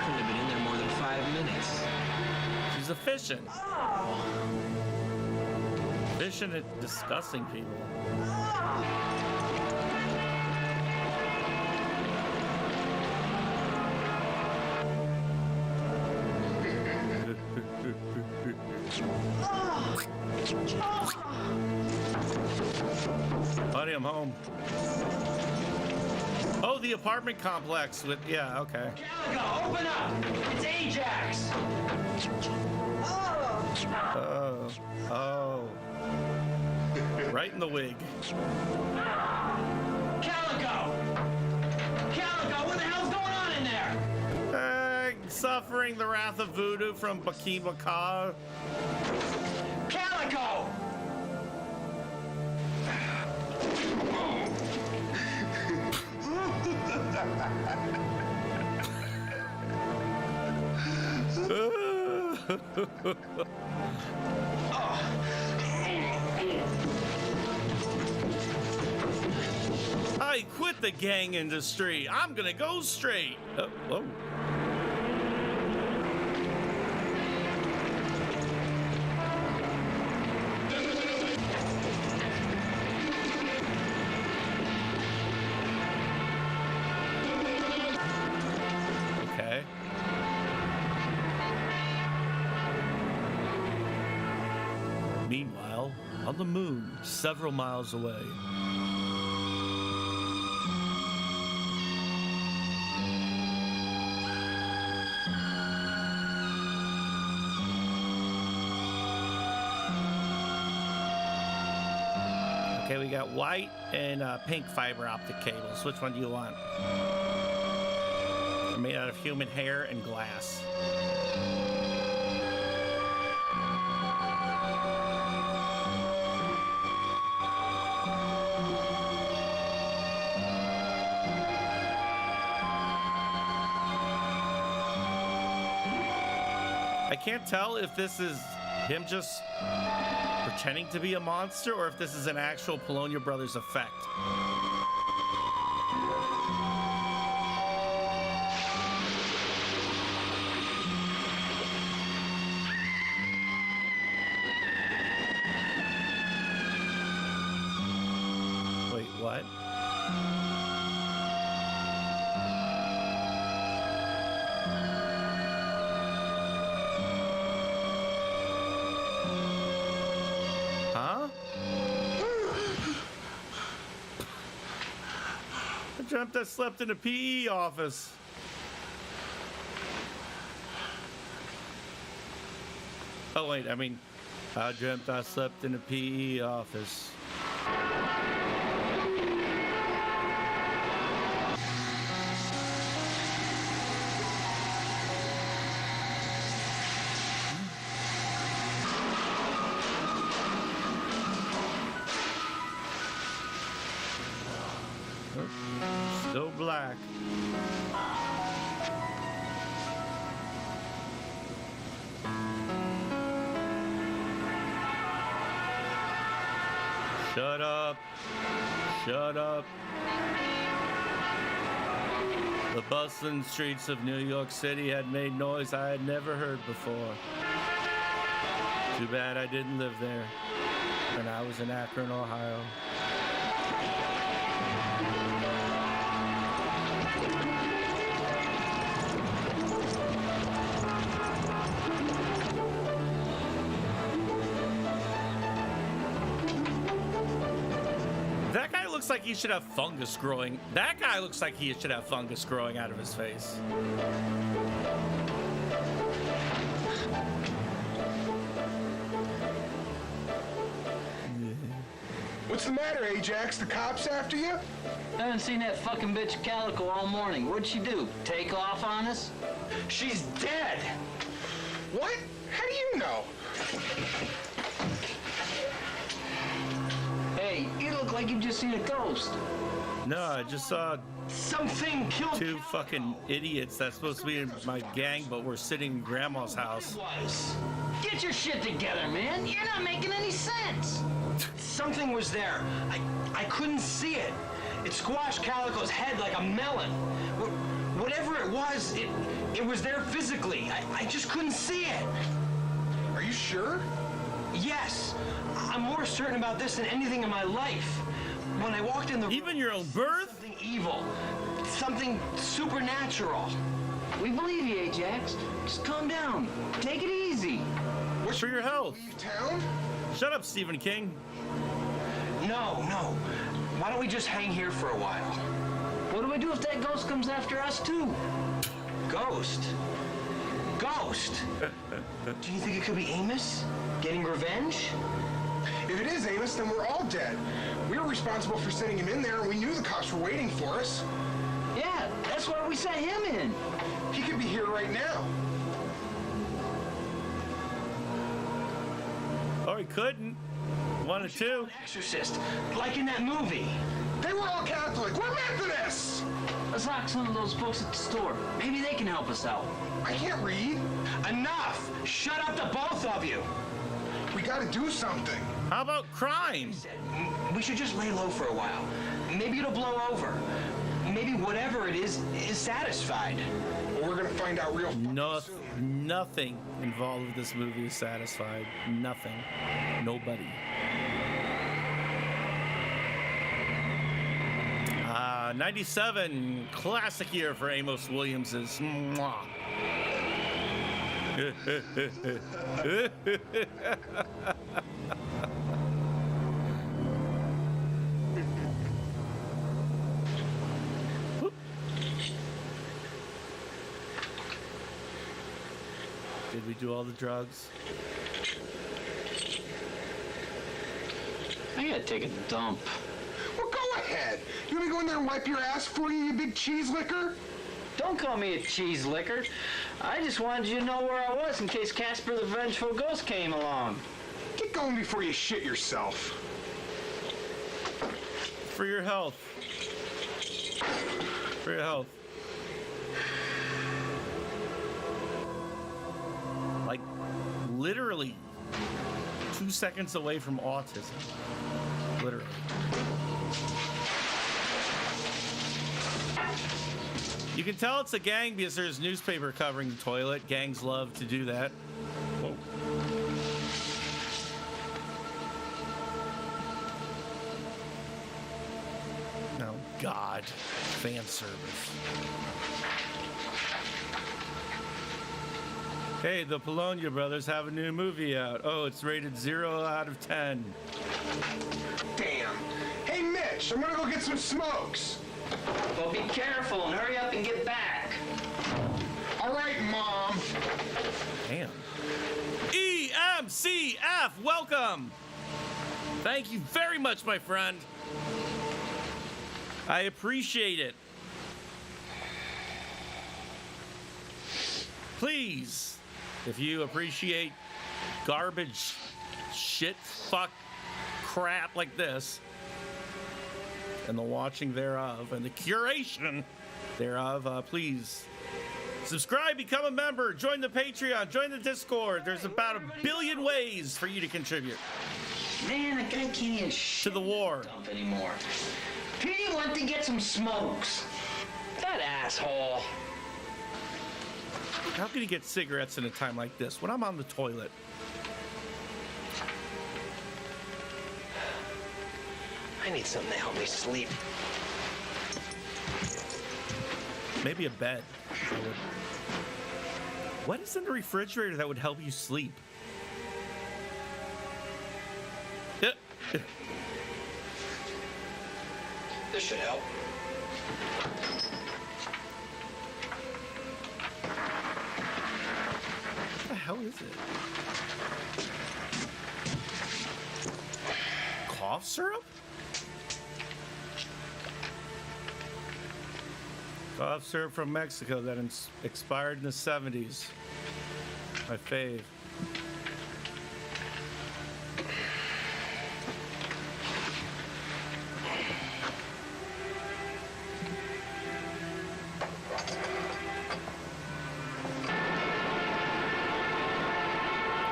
Couldn't have been in there more than 5 minutes. She's efficient. Efficient at discussing people. Buddy, I'm home. Oh, the apartment complex with, yeah, okay. Calico, open up! It's Ajax! Oh. Right in the wig. Calico! Calico, what the hell's going on in there? Suffering the wrath of voodoo from Bakeem Bakeem. Calico! I quit the gang industry. I'm gonna go straight. Oh. Okay. Meanwhile, on the moon, several miles away. Okay, we got white and pink fiber optic cables. Which one do you want? They're made out of human hair and glass. I can't tell if this is him just pretending to be a monster or if this is an actual Polonia Brothers effect. Wait, what? Huh? I dreamt I slept in a PE office. Oh wait, I mean, I dreamt I slept in a PE office. Still black. Shut up. Shut up. The bustling streets of New York City had made noise I had never heard before. Too bad I didn't live there when I was in Akron, Ohio. That guy looks like he should have fungus growing. That guy looks like he should have fungus growing out of his face. What's the matter, Ajax? The cops after you? I haven't seen that fucking bitch Calico all morning. What'd she do? Take off on us? She's dead. What? How do you know? Hey, you look like you just seen a ghost. No, I just saw something killed two fucking idiots that's supposed to be in my gang, but we're sitting in Grandma's house. Get your shit together, man. You're not making any sense. Something was there. I couldn't see it. It squashed Calico's head like a melon. Whatever it was was there physically. I just couldn't see it. Are you sure? Yes. I'm more certain about this than anything in my life. When I walked in the even your own birth? Something evil. Something supernatural. We believe you, Ajax. Just calm down. Take it easy. What's for your health? Leave town? Shut up, Stephen King. No. Why don't we just hang here for a while? What do we do if that ghost comes after us, too? Ghost? Ghost? Do you think it could be Amos? Getting revenge? If it is Amos, then we're all dead. We were responsible for sending him in there, and we knew the cops were waiting for us. Yeah, that's why we sent him in. He could be here right now. Or he couldn't. 1 and 2. Exorcist, like in that movie. They were all Catholic. We're Methodists. Let's lock some of those books at the store. Maybe they can help us out. I can't read. Enough! Shut up, the both of you! We gotta do something. How about crime? We should just lay low for a while. Maybe it'll blow over. Maybe whatever it is satisfied. Well, we're gonna find out real Nothing involved with this movie is satisfied. Nothing. Nobody. 97, classic year for Amos Williams's. Mwah. Did we do all the drugs? I gotta take a dump. Well, go ahead. You want me to go in there and wipe your ass for you, you big cheese licker? Don't call me a cheese licker. I just wanted you to know where I was in case Casper the Vengeful Ghost came along. Get going before you shit yourself. For your health. For your health. Like, literally 2 seconds away from autism. Literally. You can tell it's a gang because there's newspaper covering the toilet. Gangs love to do that. Whoa. Oh, God. Fan service. Hey, the Polonia brothers have a new movie out. Oh, it's rated 0 out of 10. Damn. Hey, Mitch, I'm gonna go get some smokes. Well, be careful and hurry up and get back. All right, Mom. Damn. EMCF, welcome. Thank you very much, my friend. I appreciate it. Please, if you appreciate garbage, shit, fuck, crap like this, and the watching thereof, and the curation thereof, please subscribe, become a member, join the Patreon, join the Discord. There's about 1 billion ways for you to contribute. Man, the guy can't even to the war anymore. He went to get some smokes. That asshole. How can you get cigarettes in a time like this when I'm on the toilet? I need something to help me sleep. Maybe a bed. What is in the refrigerator that would help you sleep? This should help. What the hell is it? Cough syrup? Cough syrup from Mexico that expired in the 70s. My fave.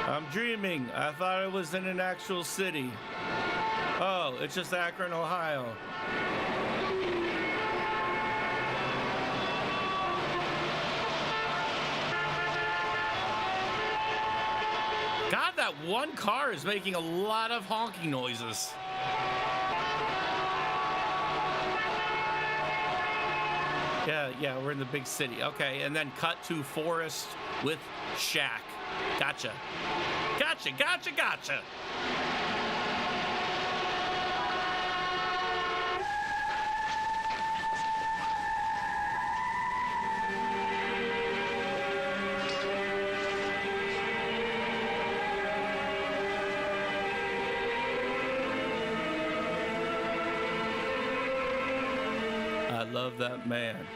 I'm dreaming. I thought it was in an actual city. Oh, it's just Akron, Ohio. God, that one car is making a lot of honking noises. Yeah, we're in the big city. Okay, and then cut to forest with shack. Gotcha. Gotcha. I love that man.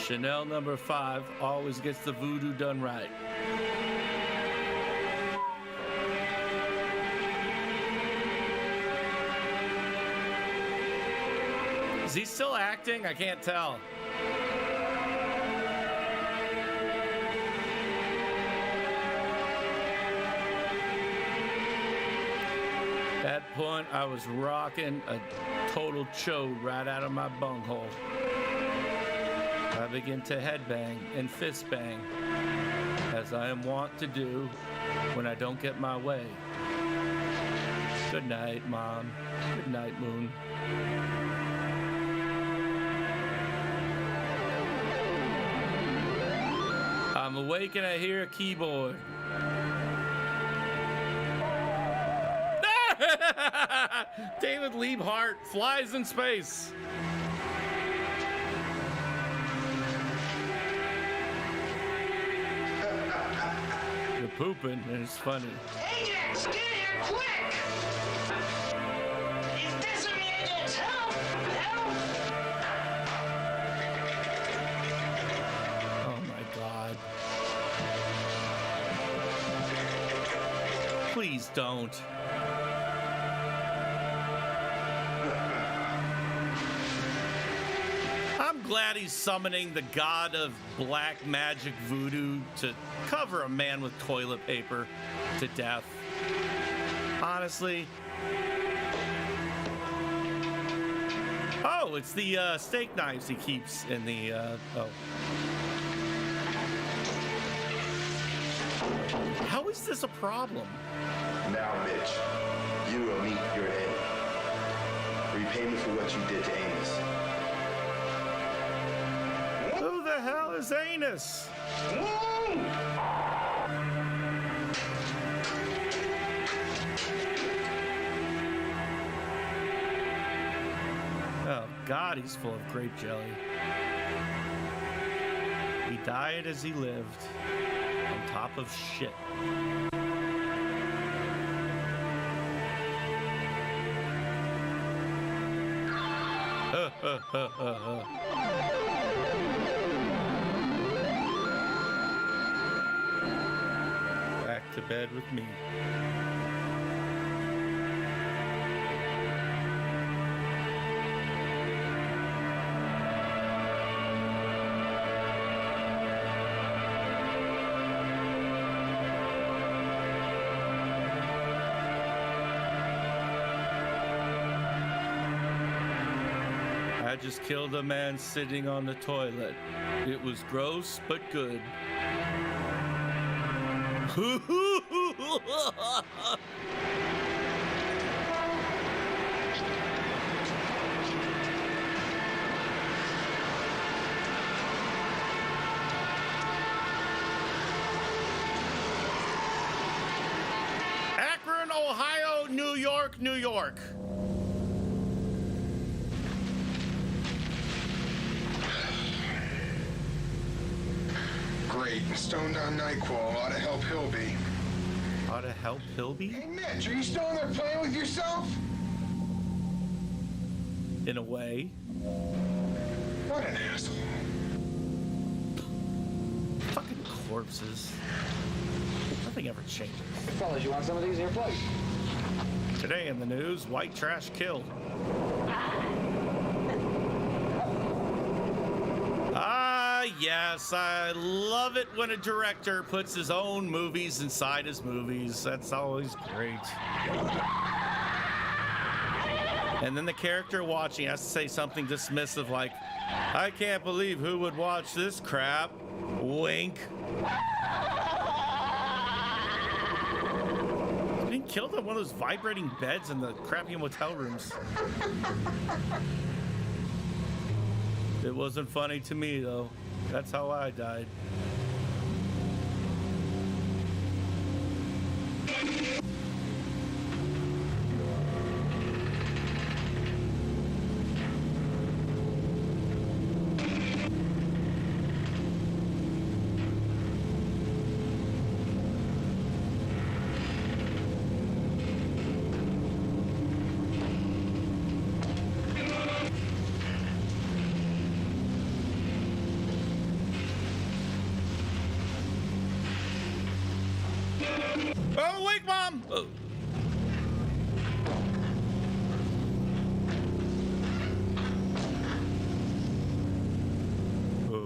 Chanel number 5 always gets the voodoo done right. Is he still acting? I can't tell. At that point, I was rocking a total chode right out of my bunghole. I begin to headbang and fist bang, as I am wont to do when I don't get my way. Good night, Mom. Good night, Moon. I'm awake and I hear a keyboard. David Liebhart flies in space. You're pooping and it's funny. Ajax, get here quick! Is this an Ajax? Help! Help! Oh my God. Please don't. I'm glad he's summoning the god of black magic voodoo to cover a man with toilet paper to death. Honestly. Oh, it's the steak knives he keeps in the, oh. How is this a problem? Now, Mitch, you will meet your end. Repayment for what you did to Amos. Who the hell is Anus? Oh, God, he's full of grape jelly. He died as he lived, on top of shit. Back to bed with me. I just killed a man sitting on the toilet. It was gross, but good. Akron, Ohio, New York, New York. Great. Stoned on NyQuil. Ought to help Hilby. Ought to help Hilby? Hey, Mitch, are you still in there playing with yourself? In a way. What an asshole. Fucking corpses. Nothing ever changes. Fellas, you want some of these here, please? Today in the news, white trash killed. Yes, I love it when a director puts his own movies inside his movies. That's always great. And then the character watching has to say something dismissive like, I can't believe who would watch this crap. Wink. He's being killed on one of those vibrating beds in the crappy motel rooms. It wasn't funny to me, though. That's how I died. awake, Mom! Oh.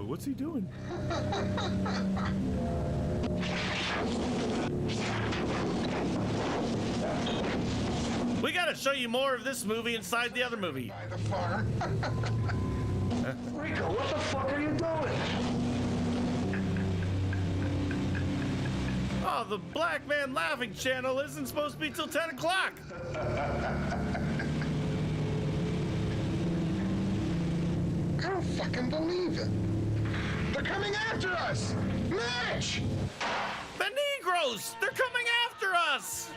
What's he doing? We gotta show you more of this movie inside the other movie. By the far. Rico, what the fuck are you doing? Oh, the Black Man Laughing channel isn't supposed to be till 10 o'clock. I don't fucking believe it. They're coming after us! Mitch! The Negroes! They're coming after us!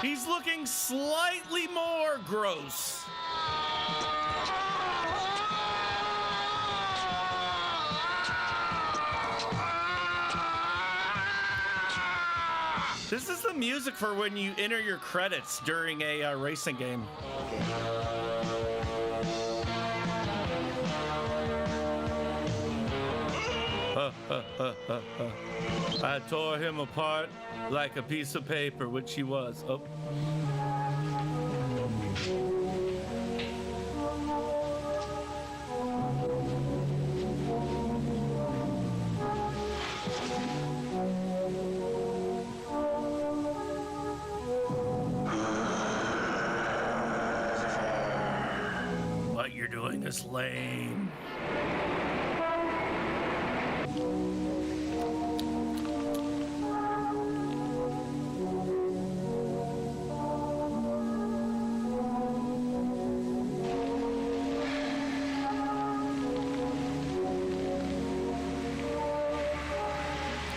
He's looking slightly more gross. This is the music for when you enter your credits during a racing game. I tore him apart like a piece of paper, which he was. Oh. What you're doing is lame.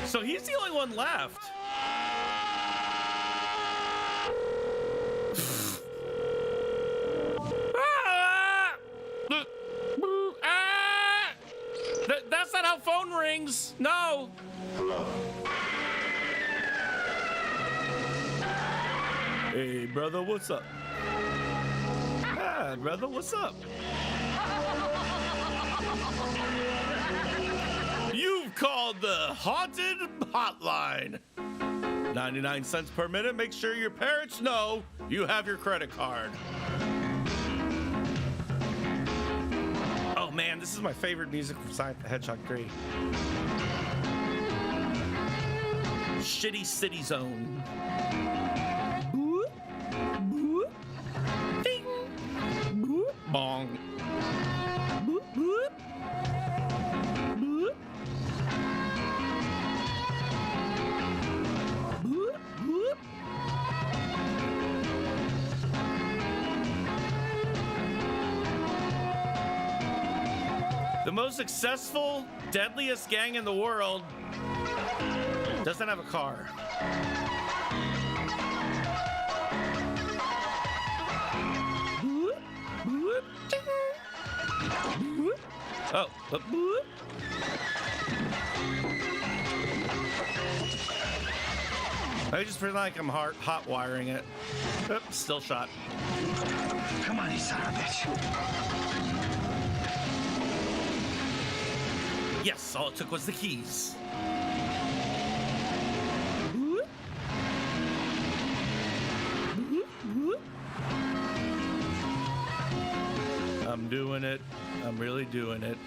So he's the only one left. That's not how phone rings. No. Hello. Hey, brother, what's up? Hi, brother, what's up? You've called the haunted hotline. 99 cents per minute. Make sure your parents know you have your credit card. Oh man, this is my favorite music from Sonic the Hedgehog 3. Shitty City Zone. Boop, boop, ding, boop, bong. Boop, boop, boop. Boop, boop. The most successful, deadliest gang in the world doesn't have a car. Boop, boop, ding. Boop. Oh, boop. I just feel like I'm hot wiring it. Oops, still shot. Come on, you son of a bitch. Yes, all it took was the keys. I'm doing it. I'm really doing it.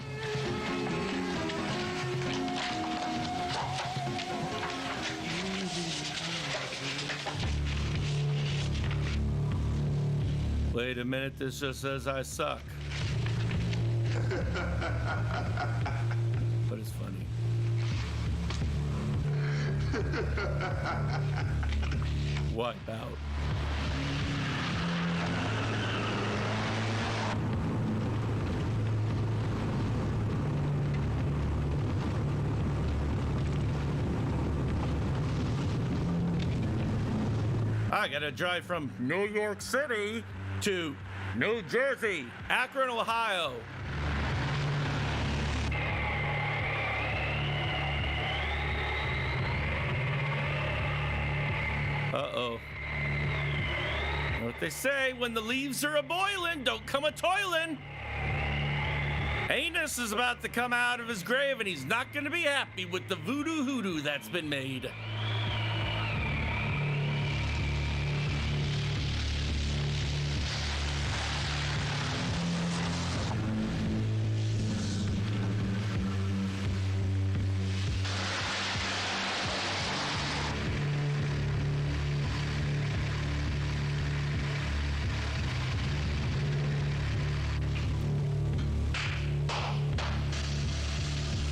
Wait a minute, this just says I suck. But it's funny. Wipe out. I gotta drive from New York City to New Jersey, Akron, Ohio. Uh-oh. What they say, when the leaves are a-boilin', don't come a-toilin'. Anus is about to come out of his grave, and he's not going to be happy with the voodoo hoodoo that's been made.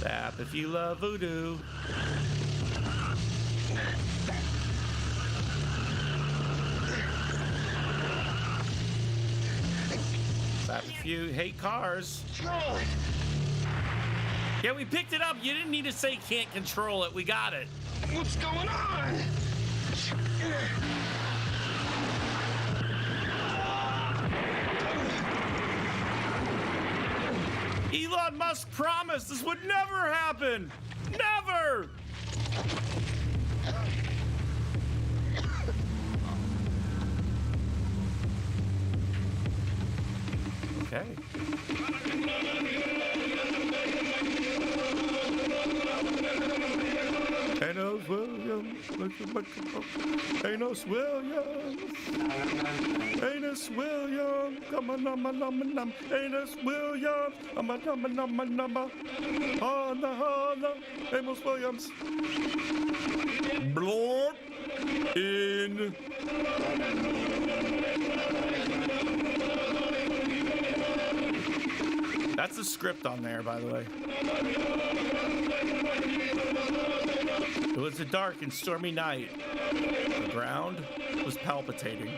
Tap if you love voodoo. Tap if you hate cars. Yeah, we picked it up. You didn't need to say can't control it. We got it. What's going on? Elon Musk promised this would never happen. Never. Okay. Enos Williams, Enos Williams, Enos Williams, come on, Enos Williams, Holla, Enos Williams. Blort in. That's the script on there, by the way. It was a dark and stormy night. The ground was palpitating.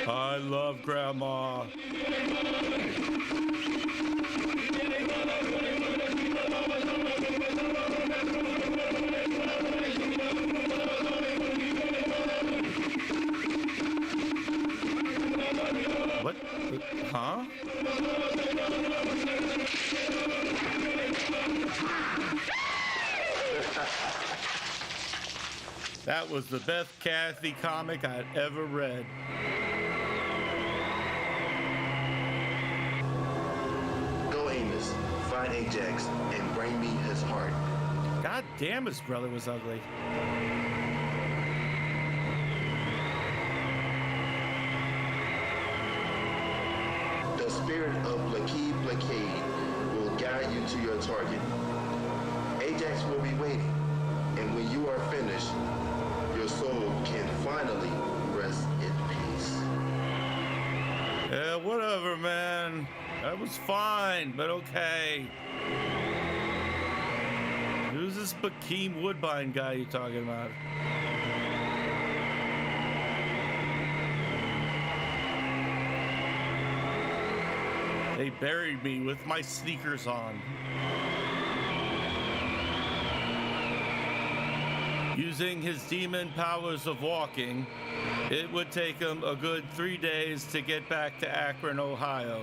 I love Grandma. What? Huh? That was the best Kathy comic I'd ever read. Go, Amos. Find Ajax and bring me his heart. God damn, his brother was ugly. The spirit of Blakey will guide you to your target. Ajax will be waiting, and when you are finished, your soul can finally rest in peace. Yeah, whatever, man. That was fine, but okay. Who's this Bakeem Woodbine guy you talking about? They buried me with my sneakers on. Using his demon powers of walking, it would take him a good 3 days to get back to Akron, Ohio.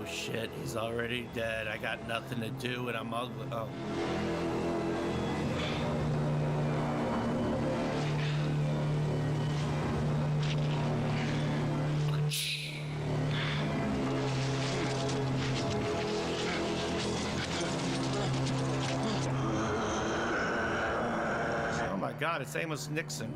Shit, he's already dead. I got nothing to do and I'm ugly. Oh. Oh my God, it's Amos Nixon.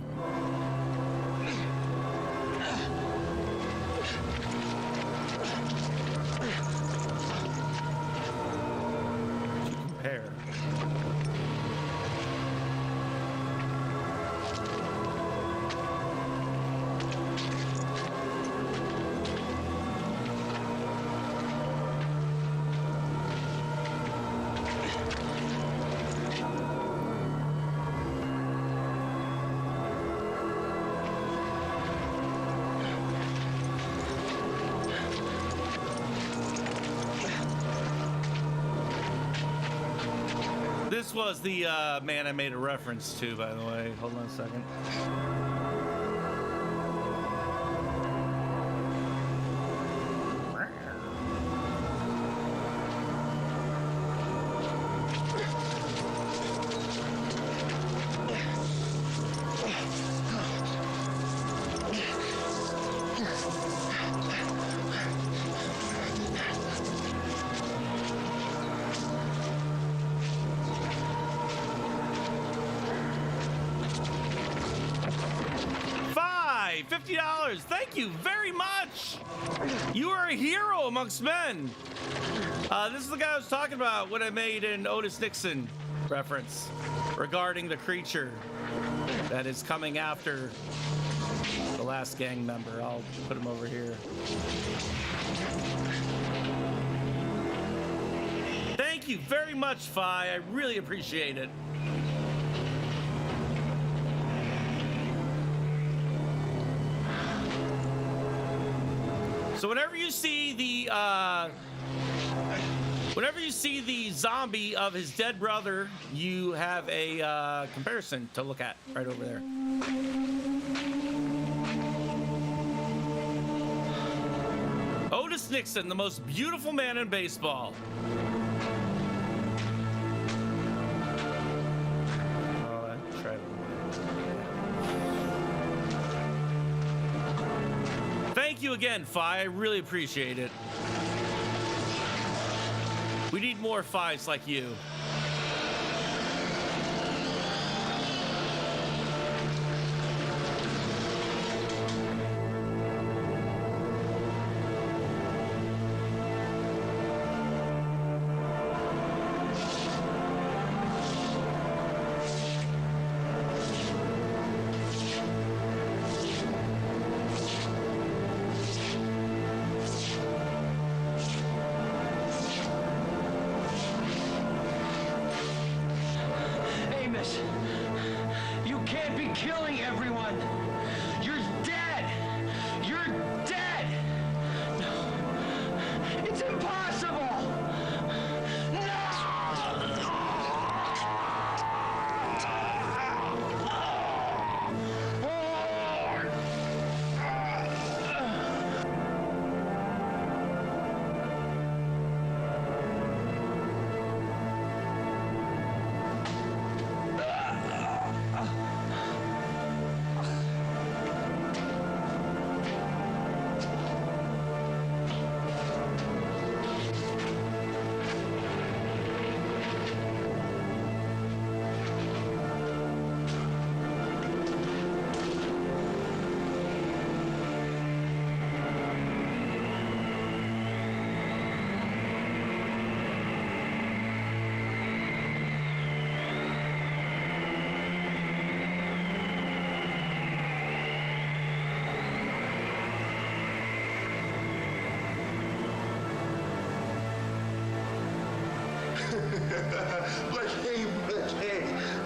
This was the man I made a reference to, by the way. Hold on a second. $50. Thank you very much. You are a hero amongst men. This is the guy I was talking about when I made an Otis Nixon reference regarding the creature that is coming after the last gang member. I'll put him over here. Thank you very much, Fi. I really appreciate it. So whenever you see the zombie of his dead brother, you have a comparison to look at right over there. Otis Nixon, the most beautiful man in baseball. Thank you again, Fi. I really appreciate it. We need more Fis like you. You can't be killing everyone. You're dead. You're dead. No. It's impossible.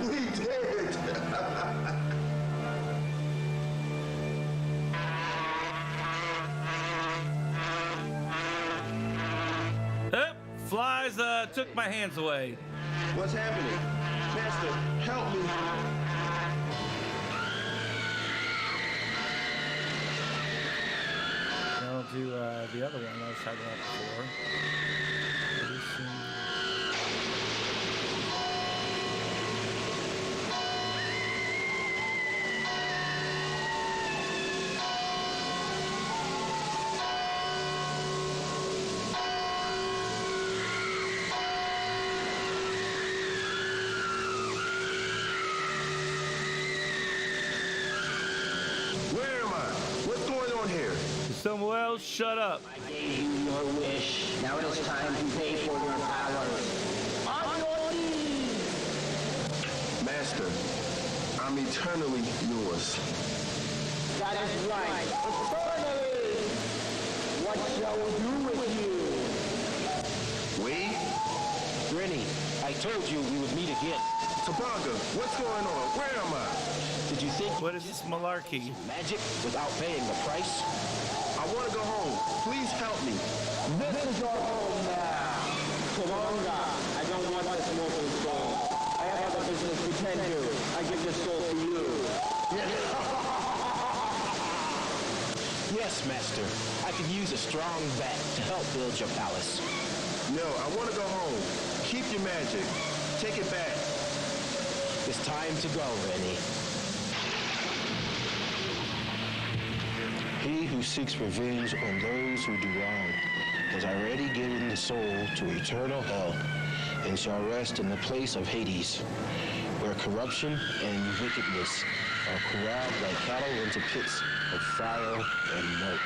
We did. Flies took my hands away. What's happening? Master, help me. I'll do the other one I was talking about before. Where am I? What's going on here? Somewhere else, shut up. I gave you your wish. Now it is time to pay for your power. On your knees! Master, I'm eternally yours. That is right. Eternally! What shall we do with you? We? Grinny, I told you we would meet again. Tabanga, what's going on? Where am I? Did you think what is this malarkey? Magic without paying the price? I want to go home. Please help me. This is your home now. Tabanga, I don't want this mortal soul. I I have other business to tend to. I give this soul to you. Yes, Master. I could use a strong bat to help build your palace. No, I want to go home. Keep your magic. Take it back. It's time to go, Rennie. He who seeks revenge on those who do wrong has already given the soul to eternal hell and shall rest in the place of Hades, where corruption and wickedness are corralled like cattle into pits of fire and murk.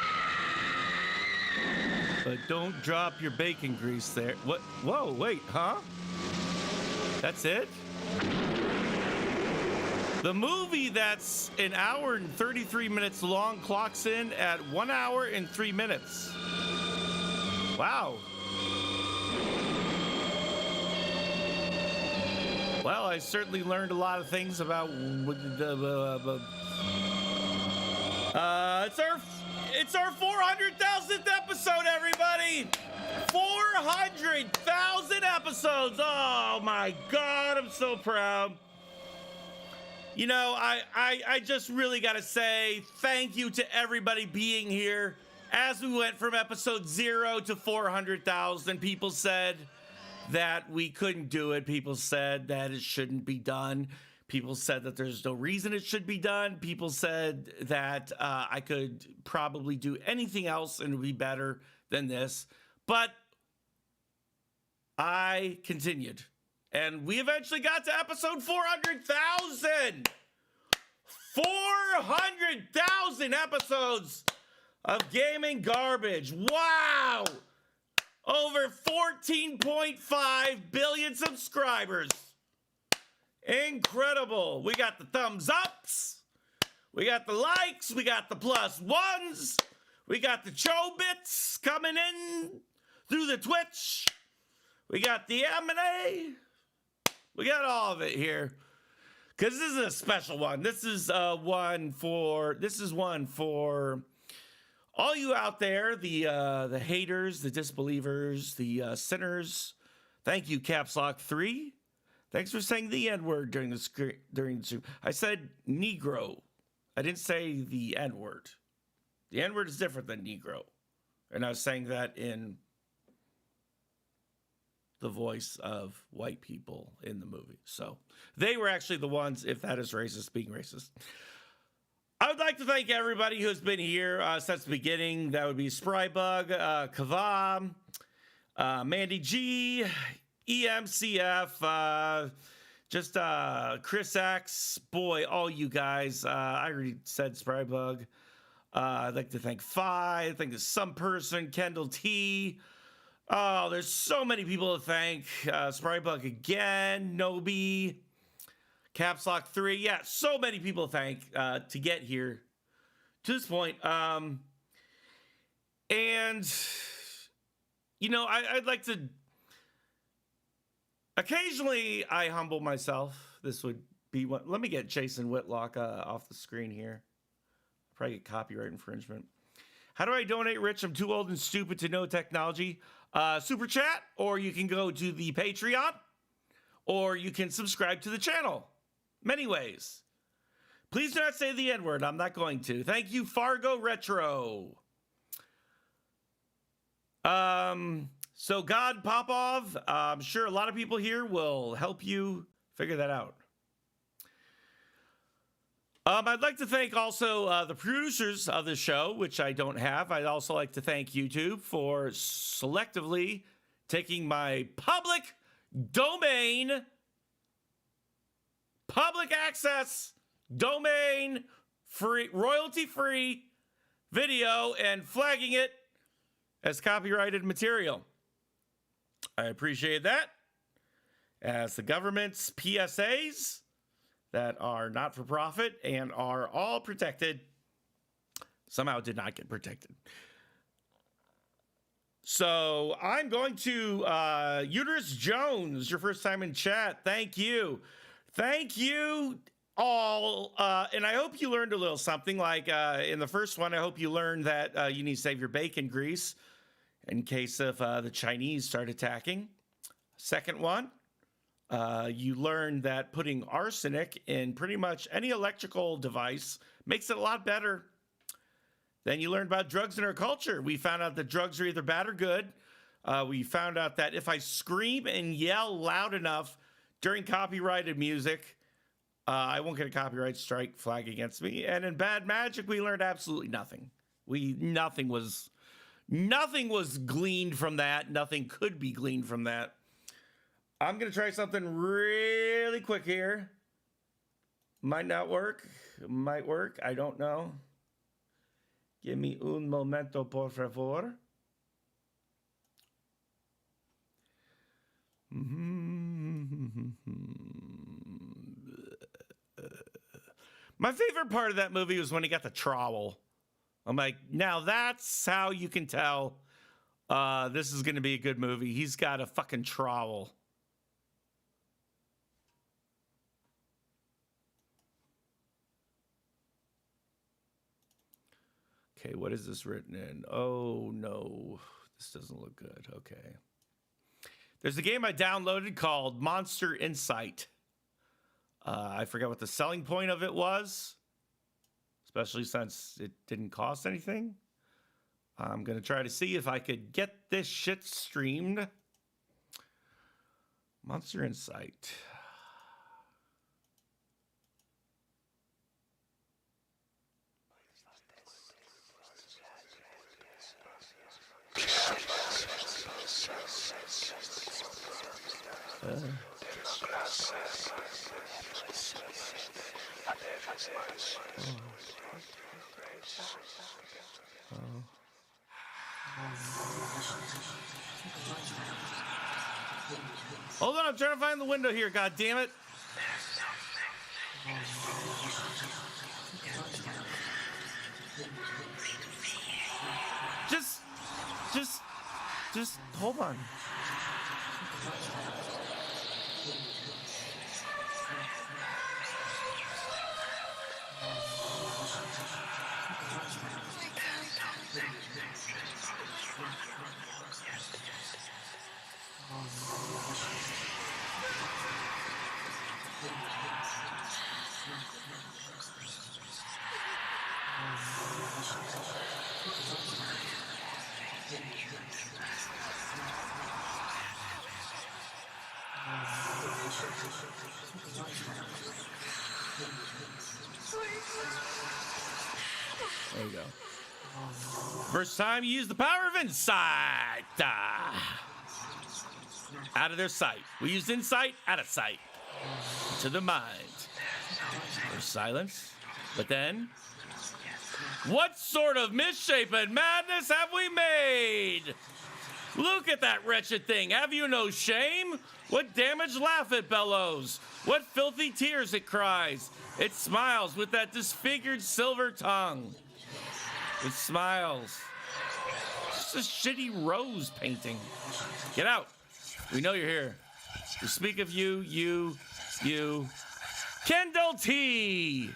But don't drop your bacon grease there. What? Whoa, wait, huh? That's it? The movie that's an hour and 33 minutes long clocks in at 1 hour and 3 minutes. Wow. Well, I certainly learned a lot of things about it's our 400,000th episode, everybody. 400,000 episodes. Oh my God, I'm so proud. You know, I just really got to say thank you to everybody being here. As we went from episode 0 to 400,000, people said that we couldn't do it. People said that it shouldn't be done. People said that there's no reason it should be done. People said that I could probably do anything else and it would be better than this. But I continued. And we eventually got to episode 400,000. 400,000 episodes of gaming garbage. Wow. Over 14.5 billion subscribers. Incredible. We got the thumbs ups. We got the likes. We got the plus ones. We got the chobits coming in through the Twitch. We got the M&A. We got all of it here. Because this is a special one. This is one for all you out there, the haters, the disbelievers, the sinners. Thank you, Caps Lock 3. Thanks for saying the N-word during the stream. I said Negro. I didn't say the N-word. The N-word is different than Negro. And I was saying that in the voice of white people in the movie. So they were actually the ones, if that is racist, being racist. I would like to thank everybody who's been here since the beginning. That would be Sprybug, Kavam, Mandy G, EMCF, Chris X, boy, all you guys. I already said Sprybug. I'd like to thank Fi, thank some person, Kendall T. Oh, there's so many people to thank. Sprybug again, Nobi, Caps Lock 3. Yeah, so many people to thank to get here to this point. And, you know, I'd like to... Occasionally, I humble myself. This would be what... Let me get Jason Whitlock off the screen here. Probably get copyright infringement. How do I donate, Rich? I'm too old and stupid to know technology. Super chat, or you can go to the Patreon, or you can subscribe to the channel. Many ways. Please do not say the N-word. I'm not going to. Thank you, Fargo Retro. So God Popov, I'm sure a lot of people here will help you figure that out. I'd like to thank also the producers of the show, which I don't have. I'd also like to thank YouTube for selectively taking my public domain, public access domain, free, royalty-free video and flagging it as copyrighted material. I appreciate that. As the government's PSAs that are not for profit and are all protected somehow did not get protected. So I'm going to Uterus Jones, your first time in chat. Thank you. Thank you all. And I hope you learned a little something. Like in the first one, I hope you learned that you need to save your bacon grease in case if the Chinese start attacking. Second one, You learn that putting arsenic in pretty much any electrical device makes it a lot better. Then you learn about drugs in our culture. We found out that drugs are either bad or good. We found out that if I scream and yell loud enough during copyrighted music, I won't get a copyright strike flag against me. And in Bad Magic, we learned absolutely nothing. Nothing was gleaned from that. Nothing could be gleaned from that. I'm going to try something really quick here. Might not work. Might work. I don't know. Give me un momento, por favor. My favorite part of that movie was when he got the trowel. I'm like, now that's how you can tell this is going to be a good movie. He's got a fucking trowel. Okay, what is this written in? Oh, no. This doesn't look good. Okay. There's a game I downloaded called Monster Insight. I forget what the selling point of it was, especially since it didn't cost anything. I'm going to try to see if I could get this shit streamed. Monster Insight. Hold on, I'm trying to find the window here, god damn it. Just hold on. There you go. First time you use the power of insight. Out of their sight. We used insight, out of sight. To the mind. There's silence. But then, what sort of misshapen madness have we made? Look at that wretched thing. Have you no shame? What damaged laugh it bellows? What filthy tears it cries? It smiles with that disfigured silver tongue. It smiles. It's just a shitty rose painting. Get out. We know you're here. We speak of you. Kendall T.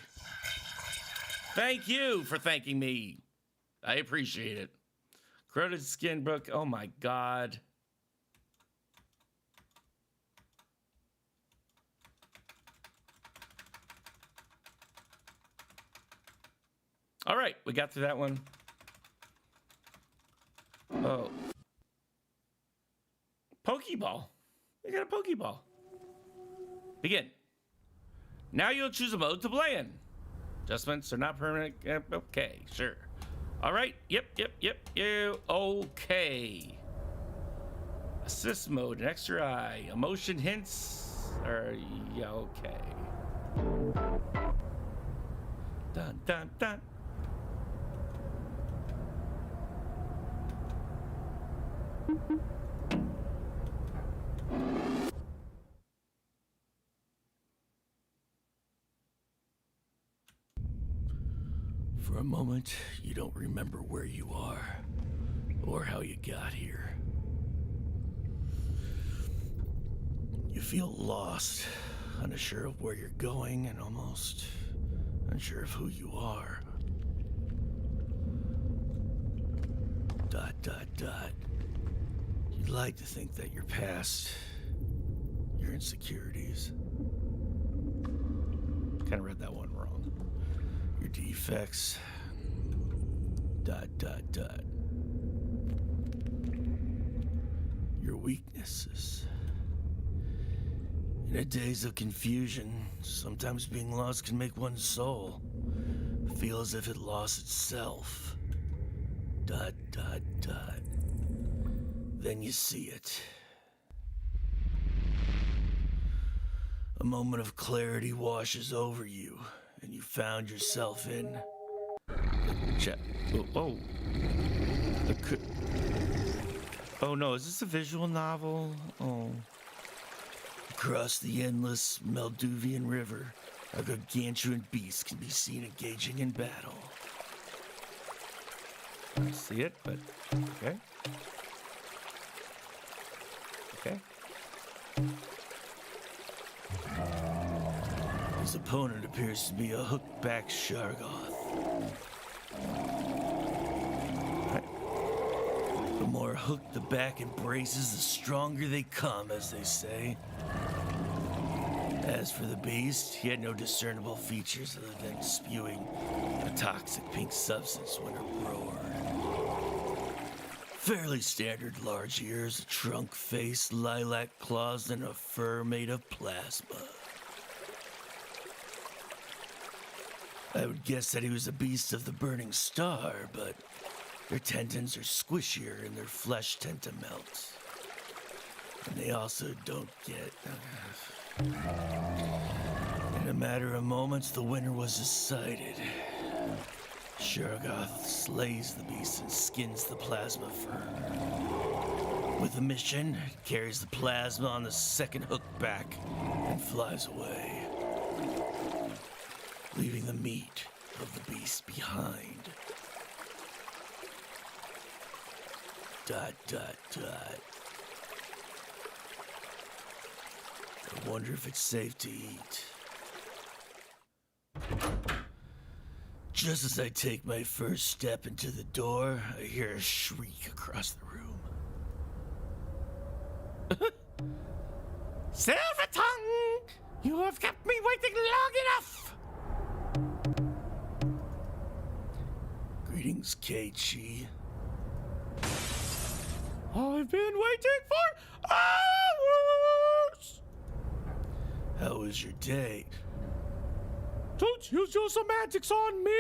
Thank you for thanking me. I appreciate it. Corroded skin book. Oh my God. All right, we got through that one. Oh. Pokeball. We got a Pokeball. Begin. Now you'll choose a mode to play in. Adjustments are not permanent. Okay, sure. All right. Yep. Okay. Assist mode, an extra eye. Emotion hints. Yeah, okay. Dun, dun, dun. For a moment, you don't remember where you are or how you got here. You feel lost, unsure of where you're going, and almost unsure of who you are. ... You'd like to think that your past, your your insecurities. Kind of read that one wrong. Your defects. ... Your weaknesses. In a daze of confusion, sometimes being lost can make one's soul feel as if it lost itself. ... Then you see it. A moment of clarity washes over you, and you found yourself in... Oh no, is this a visual novel? Oh. Across the endless Malduvian River, a gargantuan beast can be seen engaging in battle. I don't see it, but okay. Okay. His opponent appears to be a hooked-back Shargoth. The more hooked the back embraces, the stronger they come, as they say. As for the beast, he had no discernible features other than spewing a toxic pink substance when it roared. Fairly standard large ears, a trunk face, lilac claws, and a fur made of plasma. I would guess that he was a beast of the burning star, but their tendons are squishier and their flesh tend to melt. And they also don't get... In a matter of moments, the winner was decided. Shargoth slays the beast and skins the plasma fur. With the mission, carries the plasma on the second hook back and flies away, leaving the meat of the beast behind. ... I wonder if it's safe to eat. Just as I take my first step into the door, I hear a shriek across the room. Silver Tongue! You have kept me waiting long enough! Greetings, Keiichi. I've been waiting for hours! How was your day? Don't use your semantics on me!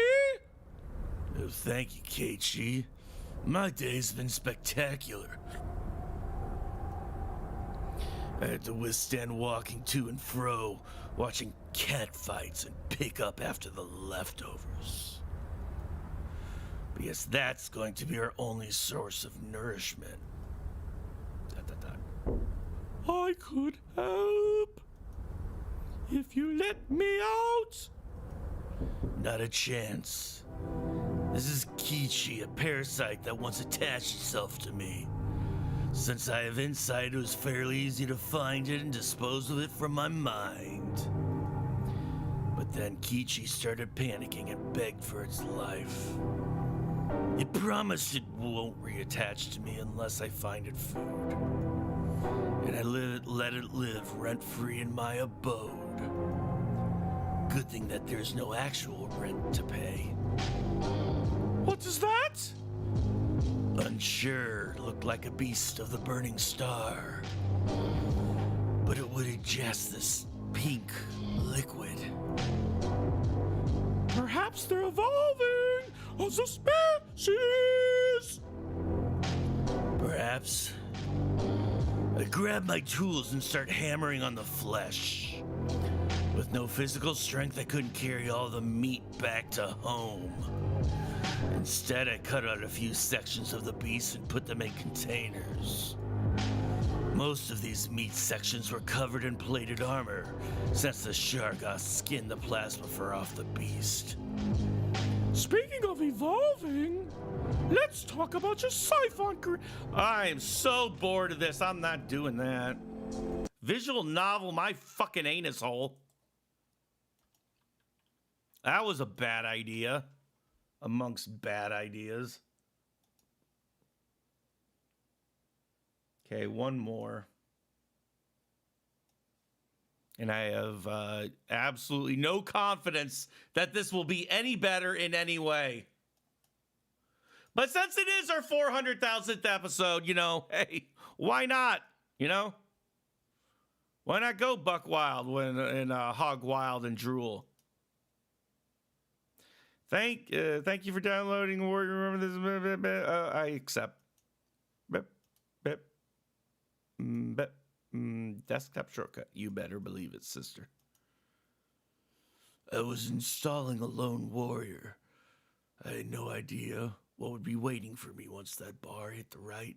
Oh, thank you, Keiichi. My day's been spectacular. I had to withstand walking to and fro, watching cat fights and pick up after the leftovers. Because that's going to be our only source of nourishment. ... I could help if you let me out. Not a chance. This is Keiichi, a parasite that once attached itself to me. Since I have insight, it was fairly easy to find it and dispose of it from my mind. But then Keiichi started panicking and begged for its life. It promised it won't reattach to me unless I find it food. And I let it live rent-free in my abode. Good thing that there's no actual rent to pay. What is that? Unsure, looked like a beast of the burning star. But it would ingest this pink liquid. Perhaps they're evolving as a species. Perhaps. I grab my tools and start hammering on the flesh. With no physical strength, I couldn't carry all the meat back to home. Instead, I cut out a few sections of the beast and put them in containers. Most of these meat sections were covered in plated armor, since the Shargoth skinned the plasma fur off the beast. Speaking of evolving, let's talk about your siphon. I am so bored of this. I'm not doing that. Visual novel, my fucking anus hole. That was a bad idea. Amongst bad ideas. Okay, one more. And I have absolutely no confidence that this will be any better in any way. But since it is our 400,000th episode, you know, hey, why not? You know? Why not go buck wild and hog wild and drool? Thank you for downloading Warrior. Remember this? I accept. Desktop shortcut. You better believe it, sister. I was installing a lone warrior. I had no idea what would be waiting for me once that bar hit the right.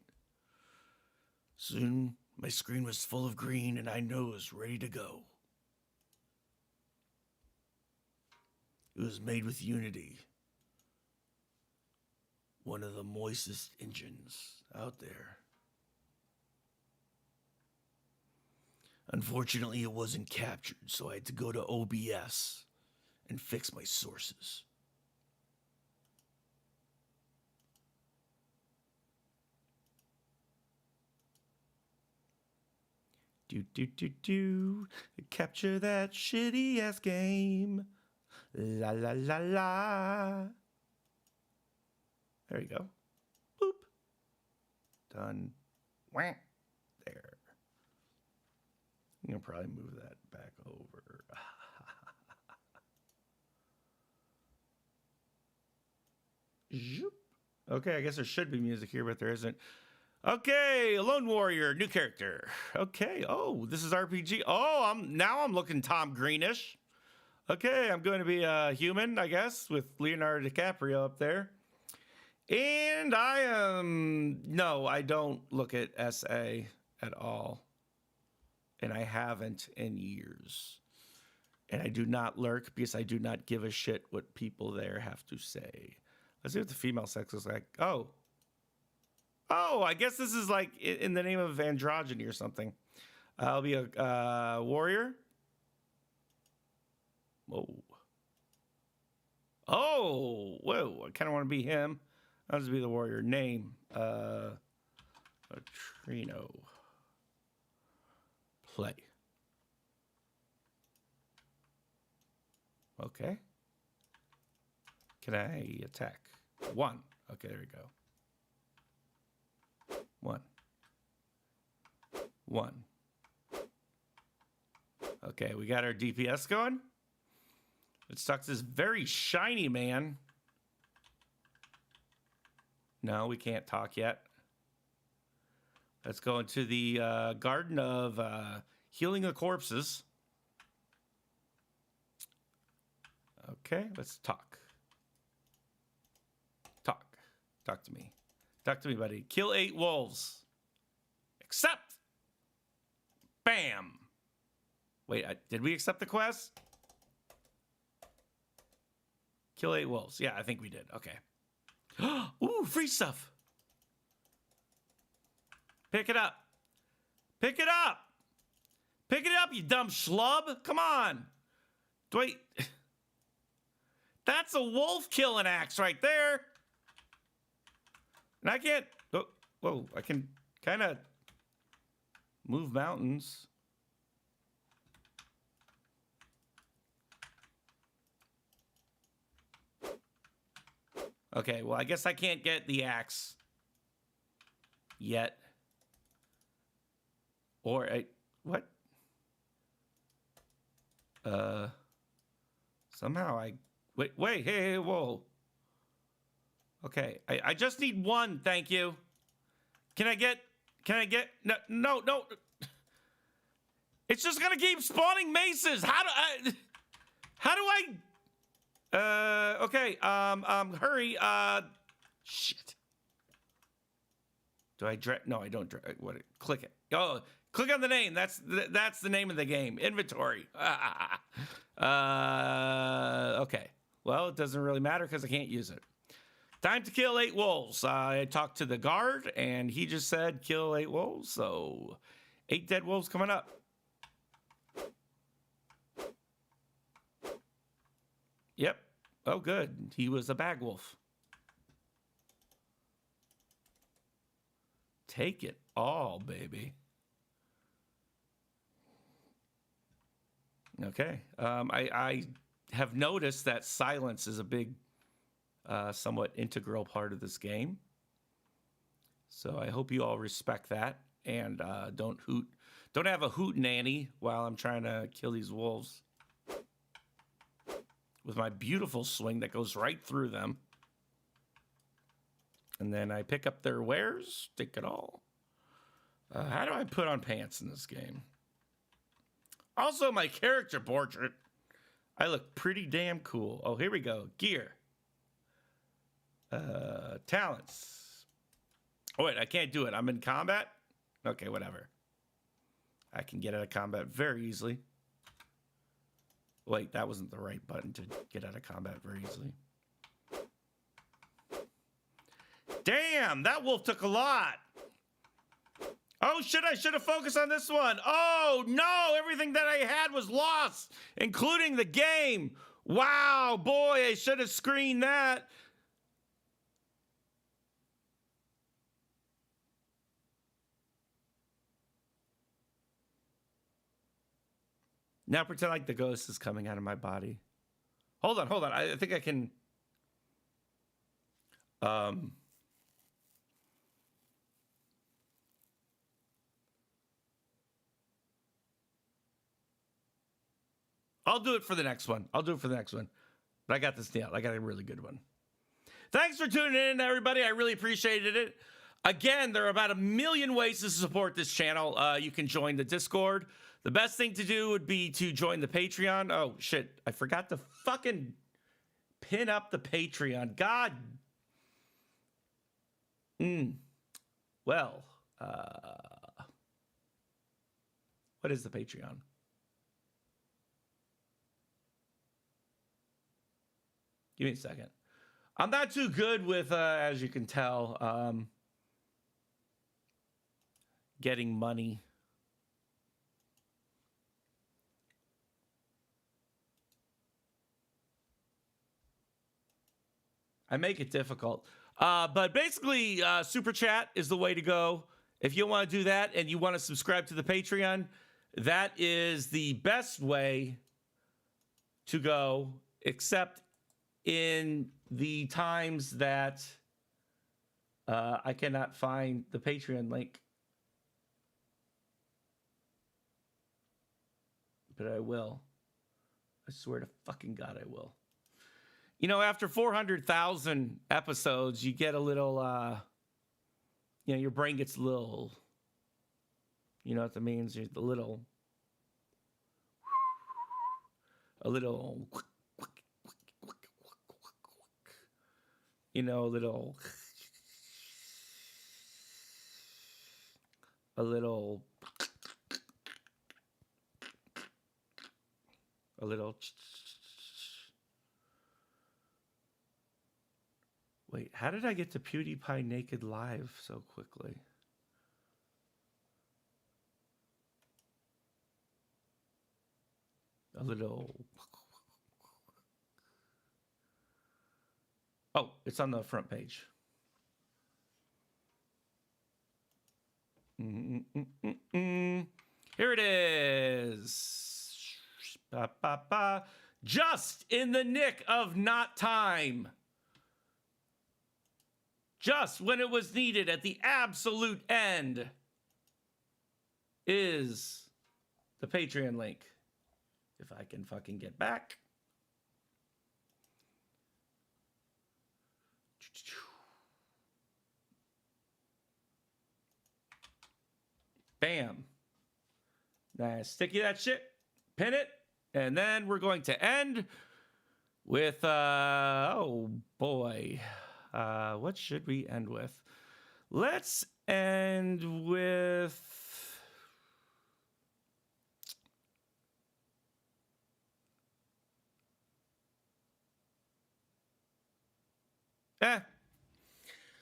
Soon, my screen was full of green and I knew it was ready to go. It was made with Unity, one of the moistest engines out there. Unfortunately, it wasn't captured, so I had to go to OBS and fix my sources. Capture that shitty ass game. La la la la. There you go. Boop. Done. Wah. There. I'm gonna probably move that back over. Zoop. Okay, I guess there should be music here, but there isn't. Okay, Lone Warrior, new character. Okay, oh, this is RPG. Oh, I'm looking Tom Greenish. Okay, I'm going to be a human, I guess, with Leonardo DiCaprio up there. And I am, no, I don't look at SA at all. And I haven't in years. And I do not lurk because I do not give a shit what people there have to say. Let's see what the female sex is like. Oh, I guess this is like in the name of androgyny or something. I'll be a warrior. Whoa. Oh, whoa. I kind of want to be him. I'll just be the warrior. Name. Trino. Play. Okay. Can I attack? 1. Okay, there we go. 1. Okay, we got our DPS going. It sucks. This very shiny man. No, we can't talk yet. Let's go into the Garden of Healing the Corpses. Okay, let's talk. Talk to me. Talk to me, buddy. Kill 8 wolves. Accept. Bam. Wait, did we accept the quest? Kill 8 wolves. Yeah, I think we did. Okay. Ooh, free stuff. Pick it up. Pick it up. Pick it up, you dumb schlub. Come on. Wait. That's a wolf killing axe right there. And I can't. Oh, whoa, I can kind of move mountains. Okay, well, I guess I can't get the axe yet. Or what? Somehow wait, hey, whoa. Okay, I just need 1, thank you. Can I get, no. It's just gonna keep spawning maces. How do I, okay, hurry, shit. Do I drag? No, I don't drag. What? Click it. Oh, click on the name. That's the name of the game. Inventory. Okay. Well, it doesn't really matter because I can't use it. Time to kill 8 wolves. I talked to the guard, and he just said kill 8 wolves. So, 8 dead wolves coming up. Yep. Oh, good. He was a bag wolf. Take it all, baby. Okay. I have noticed that silence is a big, somewhat integral part of this game. So I hope you all respect that and don't have a hoot nanny while I'm trying to kill these wolves with my beautiful swing that goes right through them. And then I pick up their wares, take it all. How do I put on pants in this game? Also, my character portrait. I look pretty damn cool. Oh, here we go. Gear. Talents. Oh, wait, I can't do it. I'm in combat? Okay, whatever. I can get out of combat very easily. Wait, that wasn't the right button to get out of combat very easily. Damn, that wolf took a lot. Oh, shit, I should have focused on this one. Oh, no, everything that I had was lost, including the game. Wow, boy, I should have screened that. Now pretend like the ghost is coming out of my body. Hold on. I think I can... I'll do it for the next one. But I got this nailed. I got a really good one. Thanks for tuning in, everybody. I really appreciated it. Again, there are about 1 million ways to support this channel. You can join the Discord. The best thing to do would be to join the Patreon. Oh, shit. I forgot to fucking pin up the Patreon. God. Well, what is the Patreon? Give me a second. I'm not too good with, as you can tell, getting money. I make it difficult. But basically, Super Chat is the way to go. If you want to do that and you want to subscribe to the Patreon, that is the best way to go, except in the times that I cannot find the Patreon link. But I will. I swear to fucking God, I will. You know, after 400,000 episodes, you get a little, your brain gets a little, you know what that means? A little, you know, a little, wait, how did I get to PewDiePie Naked Live so quickly? A little. Oh, it's on the front page. Here it is. Just in the nick of not time. Just when it was needed at the absolute end is the Patreon link. If I can fucking get back. Bam. Nice. Sticky that shit. Pin it. And then we're going to end with, oh boy. What should we end with? Let's end with...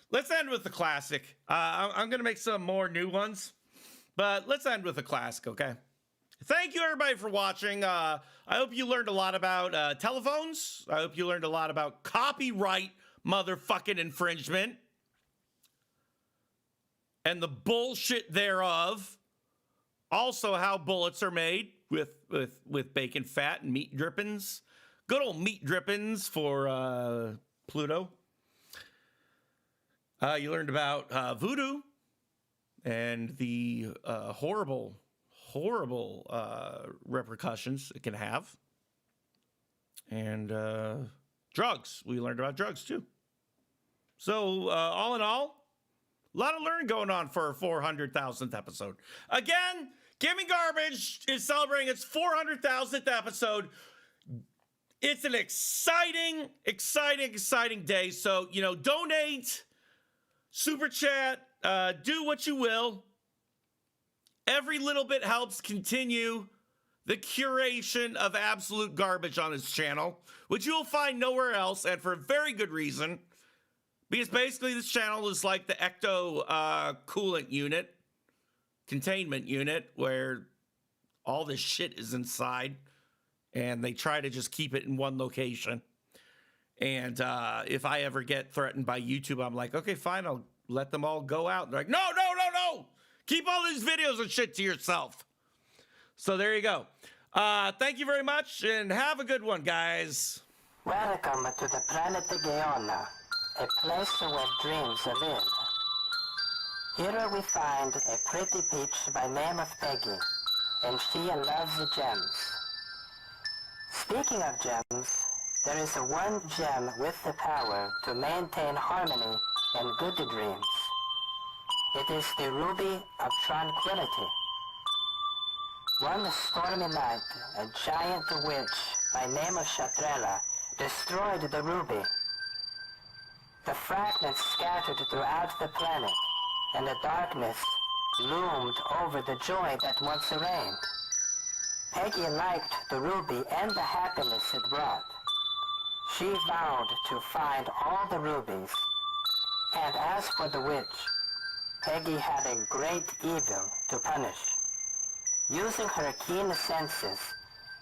Let's end with the classic. I'm going to make some more new ones, but let's end with a classic, okay? Thank you, everybody, for watching. I hope you learned a lot about telephones. I hope you learned a lot about copyright motherfucking infringement and the bullshit thereof. Also, how bullets are made. with bacon fat and meat drippings. Good old meat drippings for Pluto. You learned about voodoo and the horrible repercussions it can have. And drugs. We learned about drugs too. So all in all, a lot of learning going on for our 400,000th episode. Again, Gimme Garbage is celebrating its 400,000th episode. It's an exciting day. So, donate, super chat, do what you will. Every little bit helps continue the curation of absolute garbage on this channel, which you will find nowhere else, and for a very good reason. Because basically this channel is like the ecto coolant unit, containment unit, where all this shit is inside, and they try to just keep it in one location. And if I ever get threatened by YouTube, I'm like, okay, fine, I'll let them all go out. And they're like, no. Keep all these videos and shit to yourself. So there you go. Thank you very much, and have a good one, guys. Welcome to the planet Geona, a place where dreams live. Here we find a pretty peach by name of Peggy, and she loves gems. Speaking of gems, there is one gem with the power to maintain harmony and good dreams. It is the Ruby of Tranquility. One stormy night, a giant witch by name of Shatrella destroyed the ruby. The fragments scattered throughout the planet, and the darkness loomed over the joy that once reigned. Peggy liked the ruby and the happiness it brought. She vowed to find all the rubies, and as for the witch, Peggy had a great evil to punish. Using her keen senses,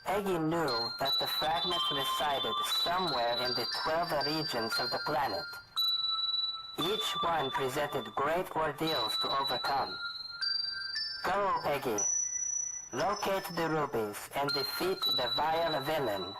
Peggy knew that the fragments resided somewhere in the 12 regions of the planet. Each one presented great ordeals to overcome. Go, Peggy. Locate the rubies and defeat the vile villain.